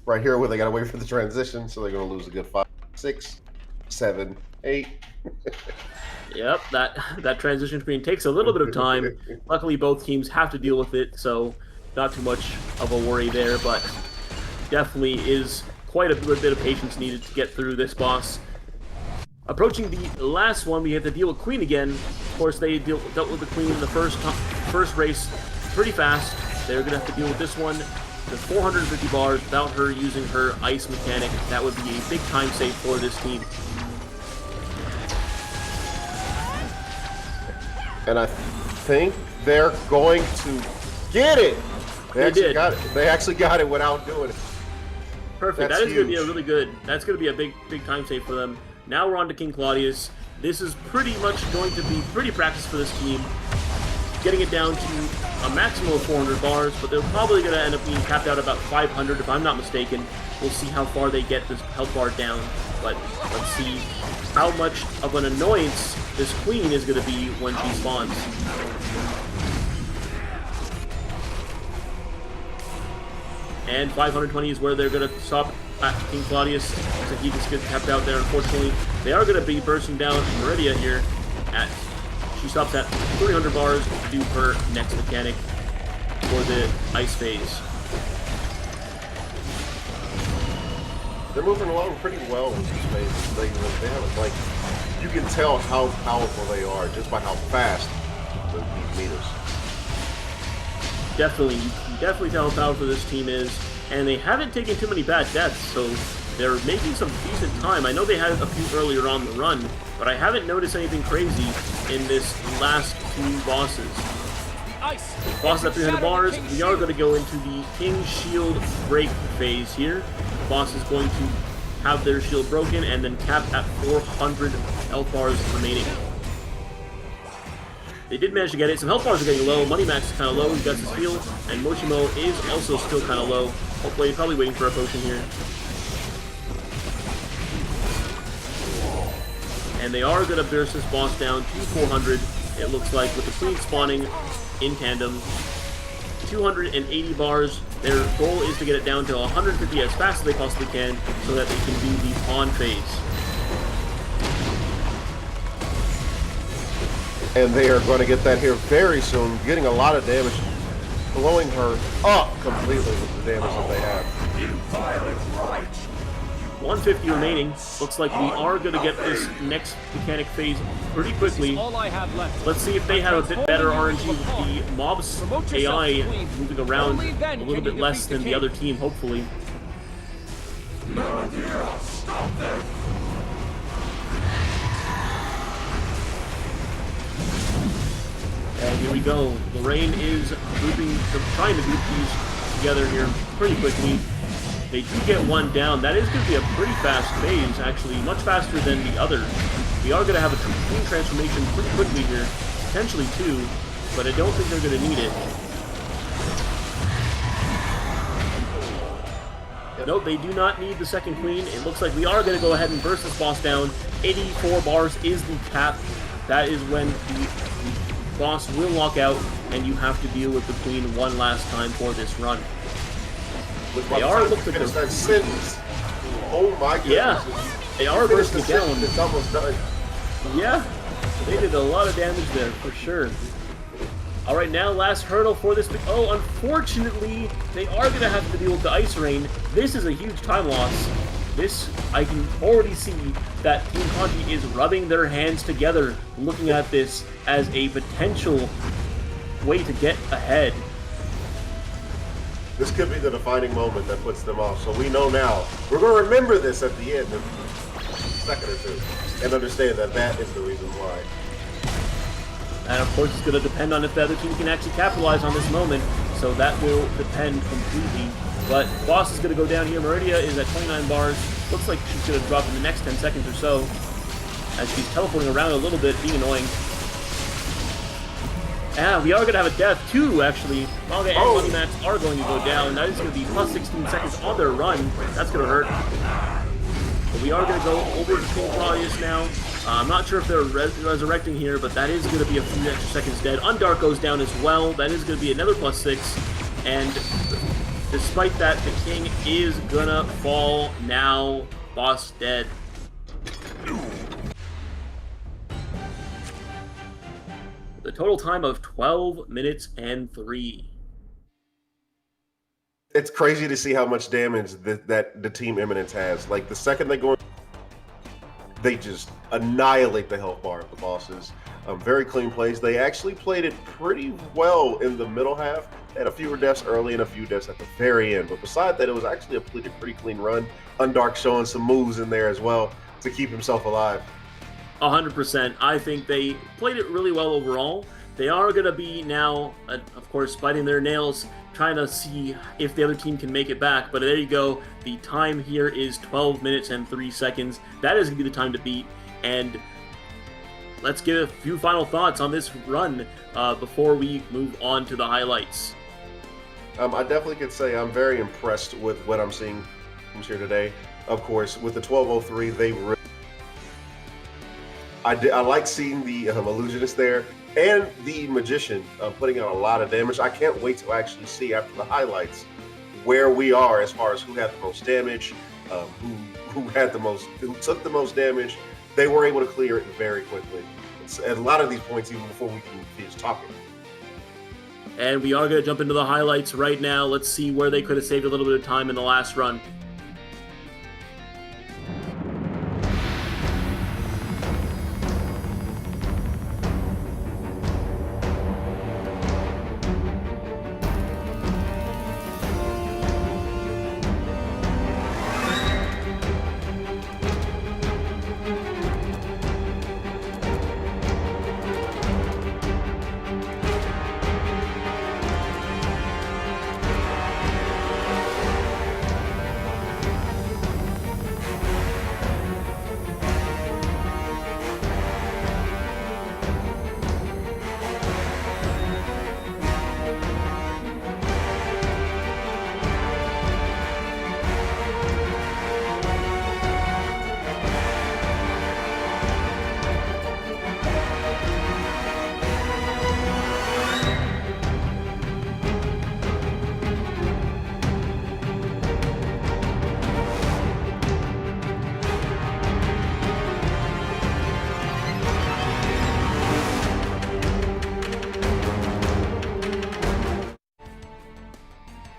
right here where they got to wait for the transition, so they're going to lose a good 5, 6, 7, 8. Yep, that transition screen takes a little bit of time. Luckily, both teams have to deal with it, so not too much of a worry there, but definitely is quite a good bit of patience needed to get through this boss. Approaching the last one, we have to deal with Queen again. Of course, they dealt with the Queen in the first race pretty fast. They're going to have to deal with this one. The 450 bars without her using her ice mechanic. That would be a big time save for this team. And I think they're going to get it. They actually got it. They actually got it without doing it. Perfect. That is going to be a really good. That's going to be a big time save for them. Now we're on to King Claudius. This is pretty much going to be pretty practice for this team. Getting it down to a maximum of 400 bars, but they're probably going to end up being capped out about 500 if I'm not mistaken. We'll see how far they get this health bar down, but let's see how much of an annoyance this Queen is going to be when she spawns. And 520 is where they're going to stop at King Claudius, so he just gets kept out there, unfortunately. They are going to be bursting down Meridia here. She stops at 300 bars to do her next mechanic for the ice phase. They're moving along pretty well with these phases. They have, like, you can tell how powerful they are just by how fast these meters. Definitely, you can definitely tell how powerful this team is. And they haven't taken too many bad deaths, so they're making some decent time. I know they had a few earlier on the run, but I haven't noticed anything crazy in this last two bosses. Bosses at 300 bars, we are going to go into the King Shield break phase here. The boss is going to have their shield broken and then capped at 400 health bars remaining. They did manage to get it. Some health bars are getting low. Money Max is kind of low. He got his heal. And Mochimo is also still kind of low. Hopefully, probably waiting for a potion here. And they are going to burst this boss down to 400, it looks like, with the Queen spawning in tandem. 280 bars. Their goal is to get it down to 150 as fast as they possibly can so that they can do the pawn phase. And they are going to get that here very soon, getting a lot of damage, blowing her up completely with the damage that they have. 150 remaining. Looks like we are going to get this next mechanic phase pretty quickly. Let's see if they have a bit better RNG with the mobs AI moving around a little bit less than the other team, hopefully. And here we go. Lorraine is trying to group these together here pretty quickly. They do get one down. That is going to be a pretty fast phase, actually, much faster than the other. We are going to have a Queen transformation pretty quickly here, potentially two, but I don't think they're going to need it. Nope, they do not need the second Queen. It looks like we are going to go ahead and burst this boss down. 84 bars is the cap. That is when the boss will walk out, and you have to deal with the queen one last time for this run. They are looking to that sentence. Oh my goodness. Yeah, they are bursting down. It's almost done. Yeah, they did a lot of damage there for sure. All right, now last hurdle for this. Oh, unfortunately, they are going to have to deal with the ice rain. This is a huge time loss. This, I can already see that Team Congee is rubbing their hands together, looking at this as a potential way to get ahead. This could be the defining moment that puts them off. So we know now. We're going to remember this at the end of a second or two and understand that that is the reason why. And of course, it's going to depend on if the other team can actually capitalize on this moment. So that will depend completely. But boss is going to go down here. Meridia is at 29 bars. Looks like she's going to drop in the next 10 seconds or so. As she's teleporting around a little bit, being annoying. Yeah, we are going to have a death too, actually. Manga and Money Max are going to go down. That is going to be plus 16 seconds on their run. That's going to hurt. But we are going to go over to King Claudius now. I'm not sure if they're resurrecting here, but that is going to be a few extra seconds dead. Undark goes down as well. That is going to be another plus 6. And despite that, the king is going to fall now. Boss dead. The total time of 12 minutes and 3. It's crazy to see how much damage that the Team Eminence has. Like, the second they go in, they just annihilate the health bar of the bosses. Very clean plays. They actually played it pretty well in the middle half. They had a fewer deaths early and a few deaths at the very end. But besides that, it was actually a pretty clean run. Undark showing some moves in there as well to keep himself alive. 100%. I think they played it really well overall. They are going to be now, of course, biting their nails, trying to see if the other team can make it back. But there you go. The time here is 12 minutes and 3 seconds. That is going to be the time to beat. And let's get a few final thoughts on this run before we move on to the highlights. I definitely could say I'm very impressed with what I'm seeing from here today. Of course, with the 1203, they really... I like seeing the illusionist there and the magician putting out a lot of damage. I can't wait to actually see after the highlights where we are as far as who had the most damage, who took the most damage. They were able to clear it very quickly. It's at a lot of these points even before we can finish talking. And we are going to jump into the highlights right now. Let's see where they could have saved a little bit of time in the last run.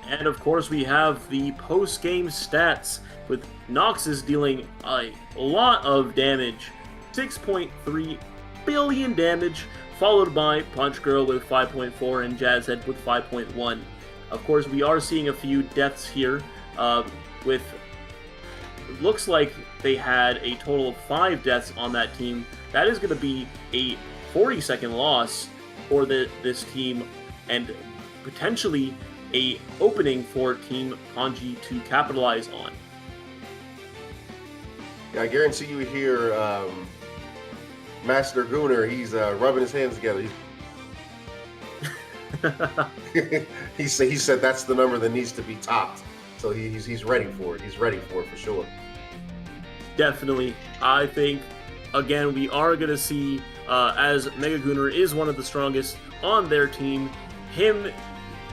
And of course, we have the post-game stats, with Noxus dealing a lot of damage, 6.3 billion damage, followed by Punch Girl with 5.4 and Jazzhead with 5.1. Of course, we are seeing a few deaths here, with looks like they had a total of 5 deaths on that team. That is going to be a 40-second loss for this team, and potentially a opening for Team Congee to capitalize on. Yeah, I guarantee you hear Master Gooner, he's rubbing his hands together. He said that's the number that needs to be topped. So he's ready for it. He's ready for it for sure. Definitely. I think, again, we are going to see as Mega Gooner is one of the strongest on their team.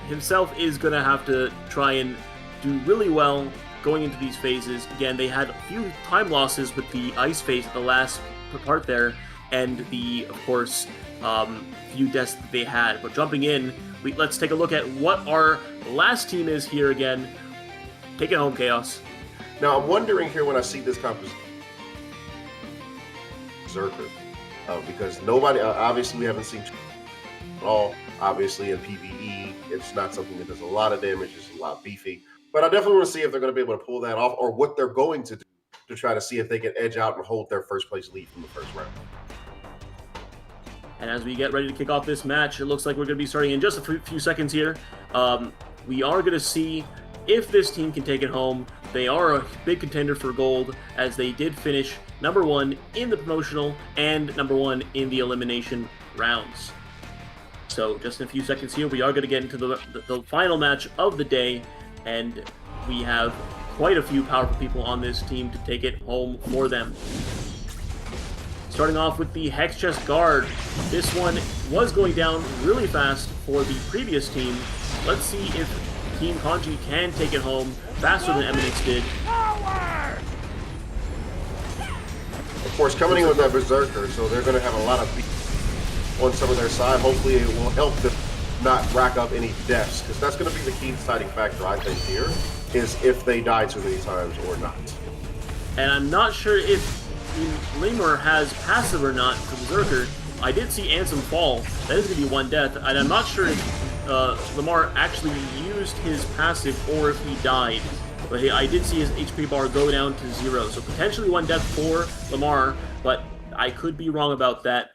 Himself is going to have to try and do really well going into these phases. Again, they had a few time losses with the ice phase at the last part there, and the, of course, few deaths that they had. But jumping in, let's take a look at what our last team is here again. Take it home, Chaos. Now, I'm wondering here when I see this composition, Berserker, because nobody, obviously we haven't seen at all. Obviously in PvE, it's not something that does a lot of damage, it's a lot beefy. But I definitely want to see if they're going to be able to pull that off, or what they're going to do to try to see if they can edge out and hold their first place lead from the first round. And as we get ready to kick off this match, it looks like we're going to be starting in just a few seconds here. We are going to see if this team can take it home. They are a big contender for gold, as they did finish #1 in the promotional and #1 in the elimination rounds. So just in a few seconds here, we are going to get into the final match of the day, and we have quite a few powerful people on this team to take it home for them. Starting off with the Hex Chest Guard. This one was going down really fast for the previous team. Let's see if Team Congee can take it home faster than Eminence did. Of course, coming in with that Berserker, so they're going to have a lot of beat on some of their side. Hopefully it will help them not rack up any deaths, because that's going to be the key deciding factor, I think, here, is if they die too many times or not. And I'm not sure if Lemur has passive or not for Berserker. I did see Ansem fall. That is going to be 1 death, and I'm not sure if Lamar actually used his passive or if he died. But hey, I did see his HP bar go down to 0, so potentially 1 death for Lamar, but I could be wrong about that.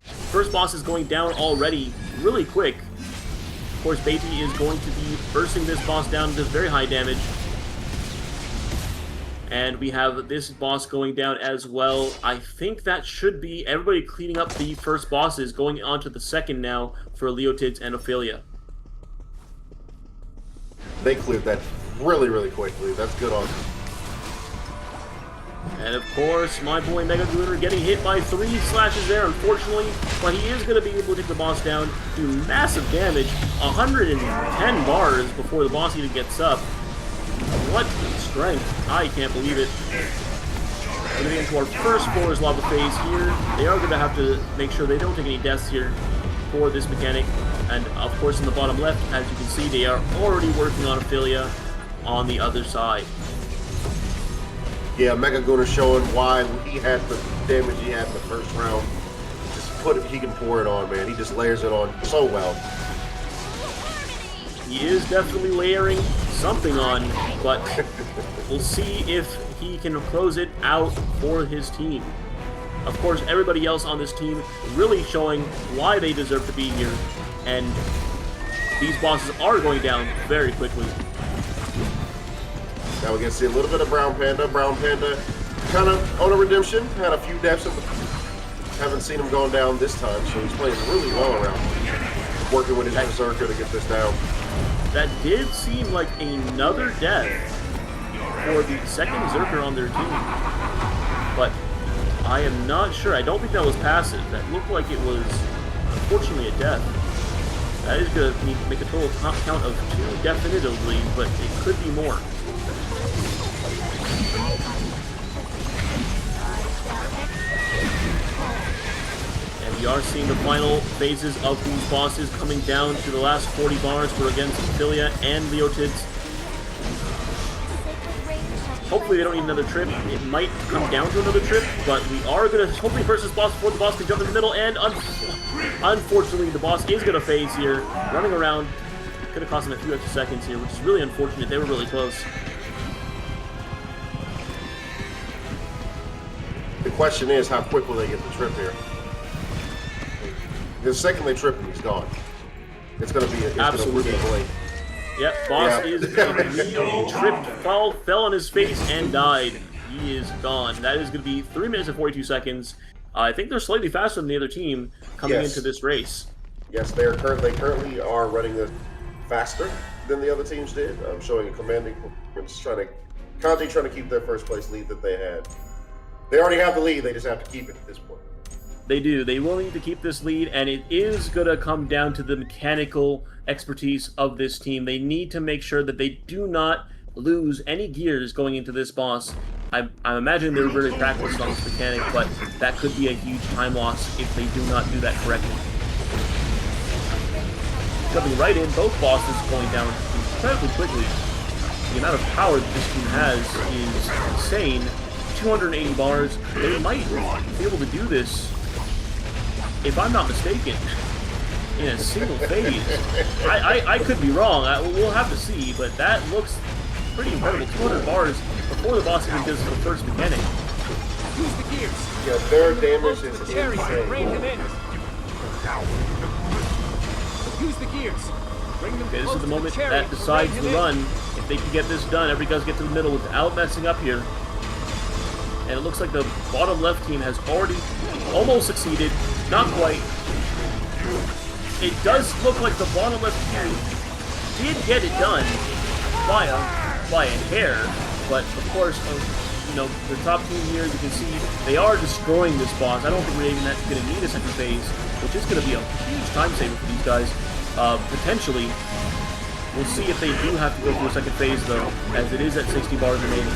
First boss is going down already really quick. Of course, Beatty is going to be bursting this boss down to very high damage. And we have this boss going down as well. I think that should be everybody cleaning up the first bosses, going on to the second now for Leotids and Ophelia. They cleared that really, really quickly. That's good on them. And of course, my boy Mega Gooner getting hit by 3 slashes there, unfortunately, but he is going to be able to take the boss down, do massive damage, 110 bars before the boss even gets up. What strength. I can't believe it. Going to get into our first floor's lava phase here. They are going to have to make sure they don't take any deaths here for this mechanic. And of course, in the bottom left, as you can see, they are already working on Ophelia on the other side. Yeah, Mega Gooner showing why he had the damage he had in the first round. Just he can pour it on, man. He just layers it on so well. He is definitely layering something on, but we'll see if he can close it out for his team. Of course, everybody else on this team really showing why they deserve to be here, and these bosses are going down very quickly. Now we can see a little bit of Brown Panda. Brown Panda kind of on a redemption, had a few deaths. Haven't seen him going down this time, so he's playing really well around, working with his Berserker to get this down. That did seem like another death for the second Berserker on their team, but I am not sure. I don't think that was passive. That looked like it was, unfortunately, a death. That is going to make a total count of 2 definitively, but it could be more. And we are seeing the final phases of these bosses coming down to the last 40 bars for against Ophelia and Leotids. Hopefully they don't need another trip. It might come down to another trip, but we are going to hopefully burst this boss before the boss can jump in the middle, and unfortunately the boss is going to phase here, running around. Could have cost him a few extra seconds here, which is really unfortunate. They were really close. The question is, how quick will they get the trip here? The second they trip him, he's gone. It's going to be absolutely late. Yep, boss is immediately tripped, fell on his face, and died. He is gone. That is going to be 3 minutes and 42 seconds. I think they're slightly faster than the other team coming into this race. Yes, they currently are running it faster than the other teams did. I'm showing a commanding performance, Congee trying to keep their first place lead that they had. They already have the lead, they just have to keep it at this point. They do. They will need to keep this lead, and it is going to come down to the mechanical expertise of this team. They need to make sure that they do not lose any gears going into this boss. I'm imagining they're very practiced on this mechanic, but that could be a huge time loss if they do not do that correctly. Jumping right in, both bosses going down incredibly quickly. The amount of power that this team has is insane. 280 bars. They might be able to do this, if I'm not mistaken, in a single phase. I could be wrong. We'll have to see, but that looks pretty incredible. 200 bars before the boss even does the first mechanic. Use the gears. Yeah, their damage is Chariot, rein him insane. in. Use the gears. Bring them Okay, this close is the to moment chariot that and decides rein to him in. run. If they can get this done, everybody does get to the middle without messing up here. And it looks like the bottom left team has already almost succeeded. Not quite. It does look like the bottom left team did get it done by a hair. But of course, you know, the top team here, you can see they are destroying this boss. I don't think we're even going to need a second phase, which is going to be a huge time saver for these guys. Potentially. We'll see if they do have to go through a second phase, though, as it is at 60 bars remaining.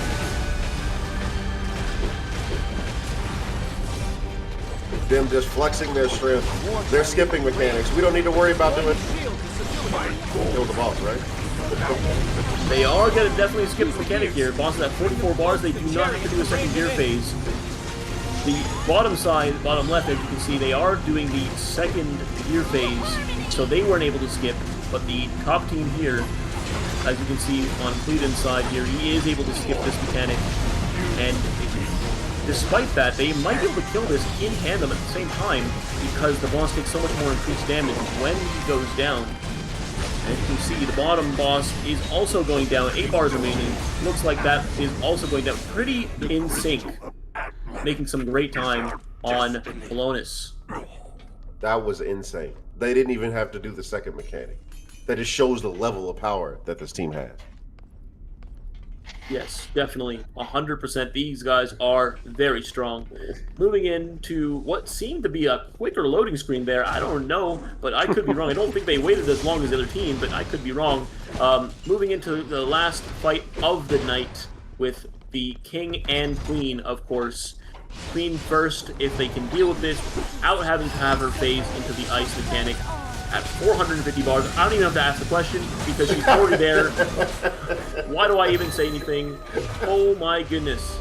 Them just flexing their strength. They're skipping mechanics. We don't need to worry about them. Kill the boss, right? They are going to definitely skip the mechanic here. Bosses at 44 bars, they do not have to do a second gear phase. The bottom side, bottom left, as you can see, they are doing the second gear phase, so they weren't able to skip. But the top team here, as you can see on Cleed inside here, he is able to skip this mechanic. And despite that, they might be able to kill this in tandem at the same time, because the boss takes so much more increased damage when he goes down. And you can see the bottom boss is also going down, 8 bars remaining. Looks like that is also going down pretty in sync, making some great time on Polonus. That was insane. They didn't even have to do the second mechanic. That just shows the level of power that this team has. Yes, definitely. 100%. These guys are very strong. Moving into what seemed to be a quicker loading screen there. I don't know, but I could be wrong. I don't think they waited as long as the other team, but I could be wrong. Moving into the last fight of the night with the king and queen, of course. Queen first, if they can deal with this without having to have her phase into the ice mechanic. At 450 bars, I don't even have to ask the question because she's already there. Why do I even say anything? Oh my goodness.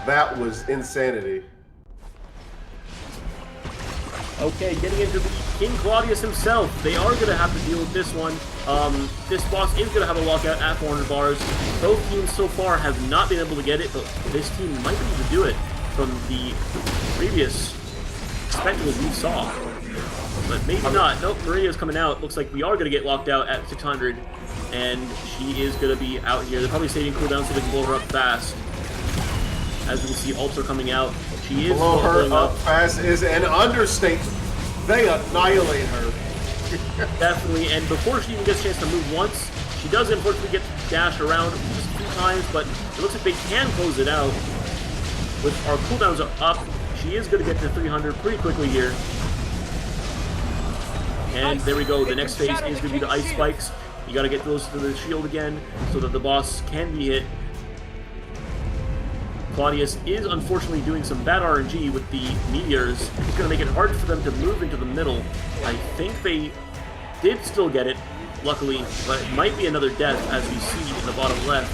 That was insanity. Okay, getting into the King Claudius himself. They are going to have to deal with this one. This boss is going to have a lockout at 400 bars. Both teams so far have not been able to get it, but this team might be able to do it from the previous spectacles we saw. But maybe not. Nope, Maria's coming out. Looks like we are going to get locked out at 600, and she is going to be out here. They're probably saving cooldown so they can blow her up fast. As we can see, ults are coming out. She is blow her blowing up fast is an understatement. They annihilate her. Definitely, and before she even gets a chance to move once, she does unfortunately get to dash around just a few times, but it looks like they can close it out. With our cooldowns are up, she is going to get to 300 pretty quickly here. And there we go, the next phase is going to be the ice spikes. You got to get those to the shield again so that the boss can be hit. Claudius is unfortunately doing some bad RNG with the meteors. It's going to make it hard for them to move into the middle. I think they did still get it, luckily, but it might be another death as we see in the bottom left.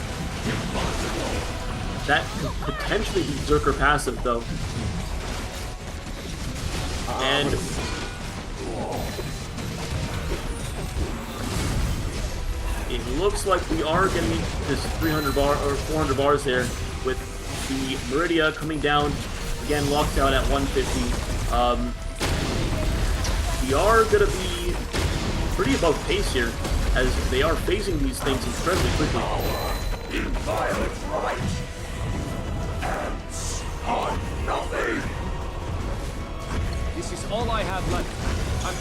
That could potentially be Zerker passive though. And it looks like we are getting this 300 bar or 400 bars there with the Meridia coming down, again locked out at 150. We are going to be pretty above pace here, as they are phasing these things incredibly quickly. Inviolate right. Ants on nothing. This is all I have left.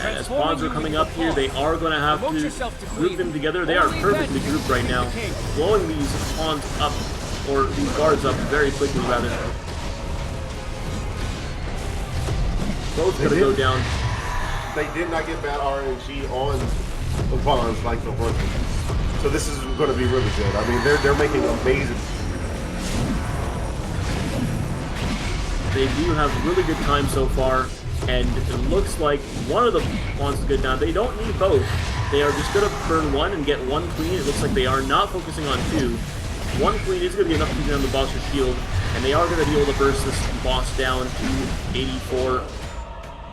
And as pawns are coming up here, they are going to have to group them together. They are perfectly grouped right now, blowing these pawns up, or these guards up very quickly, rather. both gonna go down. They did not get bad RNG on the bonds like the rookie. So this is going to be really good. I mean, they're making amazing. They do have really good time so far, and it looks like one of the bonds is good now. They don't need both. They are just going to burn one and get one queen. It looks like they are not focusing on two. One queen is going to be enough to get on the boss's shield, and they are going to be able to burst this boss down to 84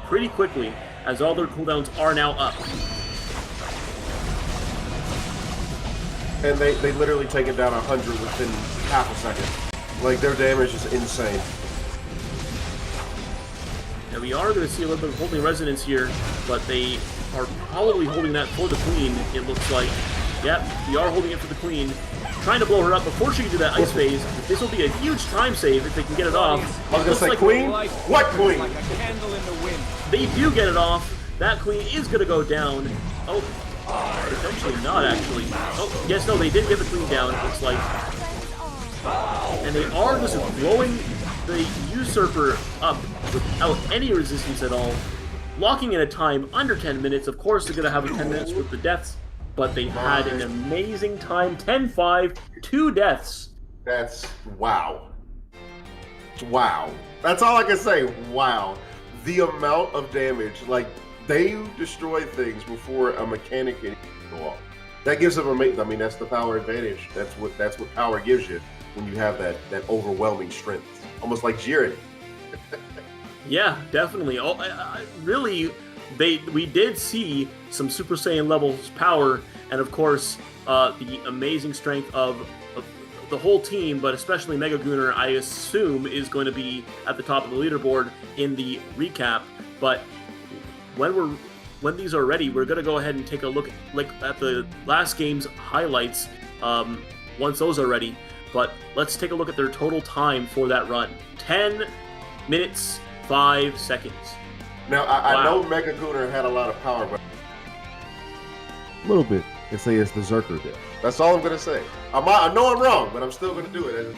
pretty quickly, as all their cooldowns are now up. And they literally take it down 100 within half a second. Like, their damage is insane. Now we are going to see a little bit of holding resonance here, but they are probably holding that for the queen, it looks like. Yep, we are holding it for the queen. Trying to blow her up before she can do that ice phase. This will be a huge time save if they can get it off. I was going to say, queen? What queen? Like a candle in the wind. They do get it off. That queen is going to go down. Oh, potentially not, actually. Oh, yes, no, they did get the queen down, it looks like. And they are just blowing the usurper up without any resistance at all. Locking in a time under 10 minutes. Of course, they're going to have 10 minutes with the deaths, but they had an amazing time. 10-5, 2 deaths. That's wow. Wow. That's all I can say. Wow. The amount of damage, like, they destroy things before a mechanic can go off. That gives them I mean, that's the power advantage. That's what power gives you when you have that overwhelming strength. Almost like Jiren. Yeah, definitely. Oh, really, we did see some Super Saiyan levels power, and of course, the amazing strength of the whole team, but especially Mega Gooner, I assume, is going to be at the top of the leaderboard in the recap. But when these are ready, we're going to go ahead and take a look at the last game's highlights once those are ready. But let's take a look at their total time for that run. 10 minutes, 5 seconds. Now, I know Mega Gooner had a lot of power, but a little bit. They say it's the Zerker did. That's all I'm going to say. I know I'm wrong, but I'm still going to do it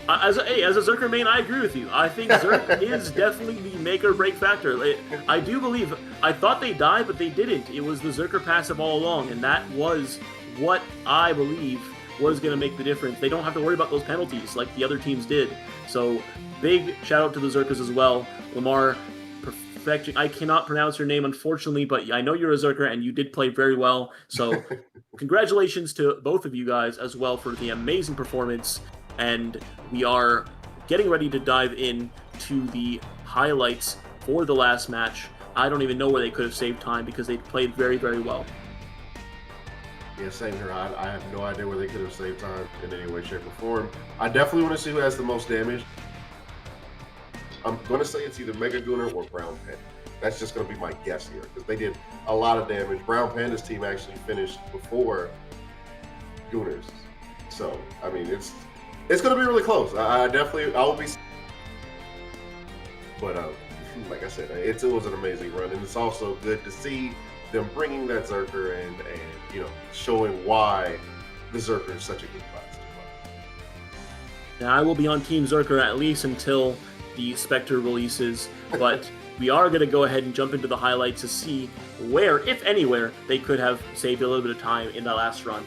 as a Zerker main, I agree with you. I think Zerk is definitely the make or break factor. I do believe, I thought they died, but they didn't. It was the Zerker passive all along, and that was what I believe was going to make the difference. They don't have to worry about those penalties like the other teams did. So big shout out to the Zerkers as well. Lamar, perfection. I cannot pronounce your name, unfortunately, but I know you're a Zerker and you did play very well. So congratulations to both of you guys as well for the amazing performance. And we are getting ready to dive in to the highlights for the last match. I don't even know where they could have saved time because they played very, very well. Yeah, same here. I have no idea where they could have saved time in any way, shape, or form. I definitely want to see who has the most damage. I'm going to say it's either Mega Gooner or Brown Panda. That's just going to be my guess here, because they did a lot of damage. Brown Panda's team actually finished before Gooner's. So, I mean, it's going to be really close. I will be... But, like I said, it was an amazing run, and it's also good to see them bringing that Zerker and you know, showing why the Zerker is such a good class to play. Now, I will be on Team Zerker at least until the Spectre releases, but we are going to go ahead and jump into the highlights to see where, if anywhere, they could have saved a little bit of time in that last run.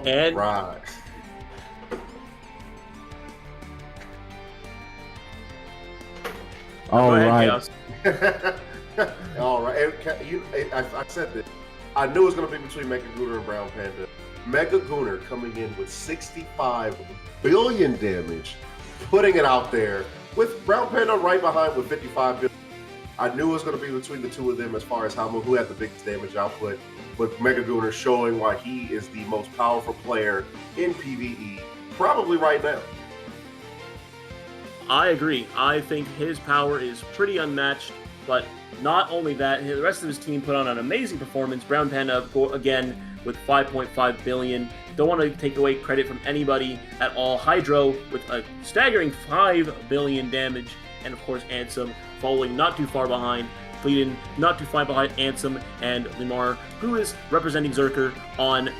And right. All right. All right. I said this. I knew it was going to be between Mega Gooner and Brown Panda. Mega Gooner coming in with 65 billion damage, putting it out there with Brown Panda right behind with 55 billion. I knew it was going to be between the two of them as far as who had the biggest damage output, with Mega Gooner showing why he is the most powerful player in PvE, probably right now. I agree. I think his power is pretty unmatched, but not only that, the rest of his team put on an amazing performance. Brown Panda, again, with 5.5 billion. Don't want to take away credit from anybody at all. Hydro with a staggering 5 billion damage, and of course Ansem following not too far behind. Fleeton not too far behind Ansem and Limar, who is representing Zerker on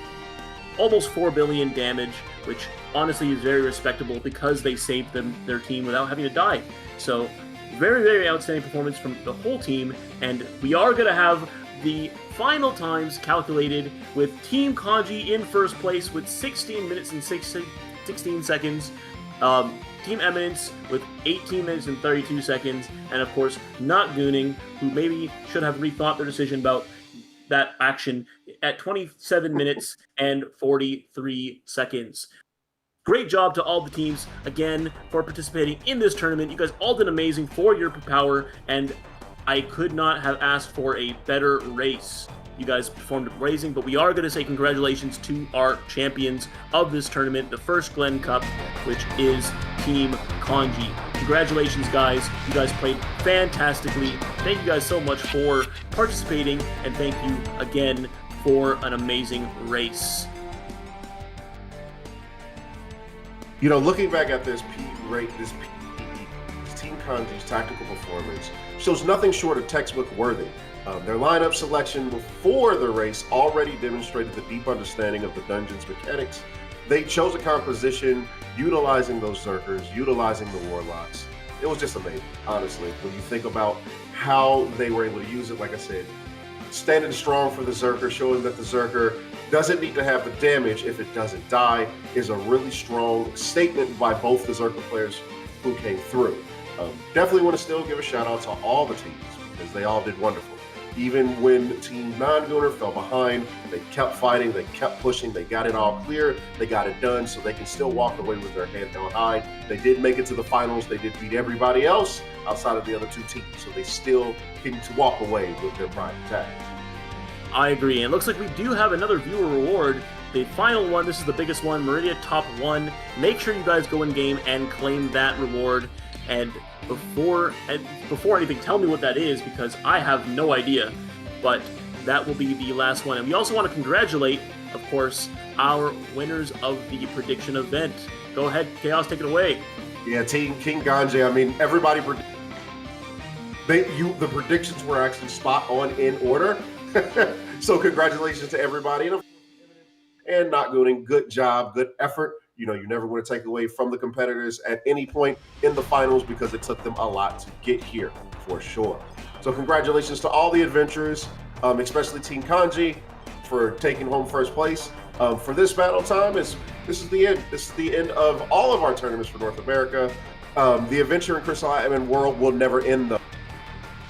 almost 4 billion damage, which honestly is very respectable because they saved their team without having to die. So very, very outstanding performance from the whole team, and we are going to have the final times calculated with Team Congee in first place with 16 minutes and 16 seconds. Team Eminence with 18 minutes and 32 seconds, and of course not Gooning, who maybe should have rethought their decision about that action, at 27 minutes and 43 seconds. Great job to all the teams, again, for participating in this tournament. You guys all did amazing for your power, and I could not have asked for a better race. You guys performed amazing, but we are going to say congratulations to our champions of this tournament, the first Glen Cup, which is Team Congee. Congratulations, guys. You guys played fantastically. Thank you guys so much for participating, and thank you again for an amazing race. You know, looking back at this Team Congee's tactical performance shows nothing short of textbook worthy. Their lineup selection before the race already demonstrated the deep understanding of the dungeon's mechanics. They chose a composition utilizing those Zerkers, utilizing the Warlocks. It was just amazing, honestly, when you think about how they were able to use it. Like I said, standing strong for the Zerker, showing that the Zerker doesn't need to have the damage if it doesn't die, is a really strong statement by both the Zerker players who came through. Definitely want to still give a shout out to all the teams, because they all did wonderful. Even when Team Non-Gooner fell behind, they kept fighting, they kept pushing, they got it all clear, they got it done, so they can still walk away with their head held high. They did make it to the finals, they did beat everybody else outside of the other two teams, so they still can walk away with their pride tag. I agree, and it looks like we do have another viewer reward. The final one, this is the biggest one, Meridia Top 1. Make sure you guys go in game and claim that reward. And before anything, tell me what that is, because I have no idea. But that will be the last one. And we also want to congratulate, of course, our winners of the prediction event. Go ahead, Chaos, take it away. Yeah, Team King Congee, I mean, everybody, the predictions were actually spot on in order. So congratulations to everybody. And not Gooning, good job, good effort. You know, you never want to take away from the competitors at any point in the finals, because it took them a lot to get here, for sure. So congratulations to all the adventurers, especially Team Congee, for taking home first place. For this battle time, this is the end. This is the end of all of our tournaments for North America. The adventure in Crystal Island world will never end, though.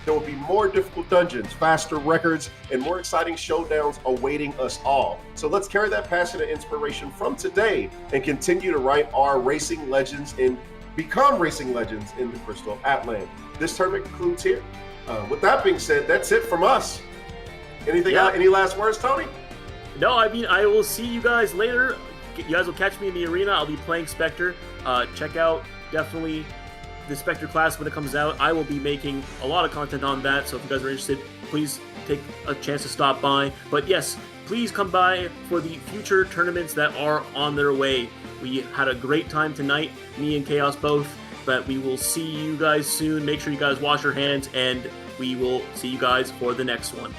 There will be more difficult dungeons, faster records, and more exciting showdowns awaiting us all. So let's carry that passion and inspiration from today and continue to write our racing legends and become racing legends in the Crystal Atlan. This tournament concludes here. With that being said, that's it from us. Anything else? Any last words, Tony? No, I mean, I will see you guys later. You guys will catch me in the arena. I'll be playing Spectre. Check out definitely the Spectre class when it comes out. I will be making a lot of content on that, so if you guys are interested, please take a chance to stop by. But yes, please come by for the future tournaments that are on their way. We had a great time tonight, me and Chaos both, but we will see you guys soon. Make sure you guys wash your hands, and we will see you guys for the next one.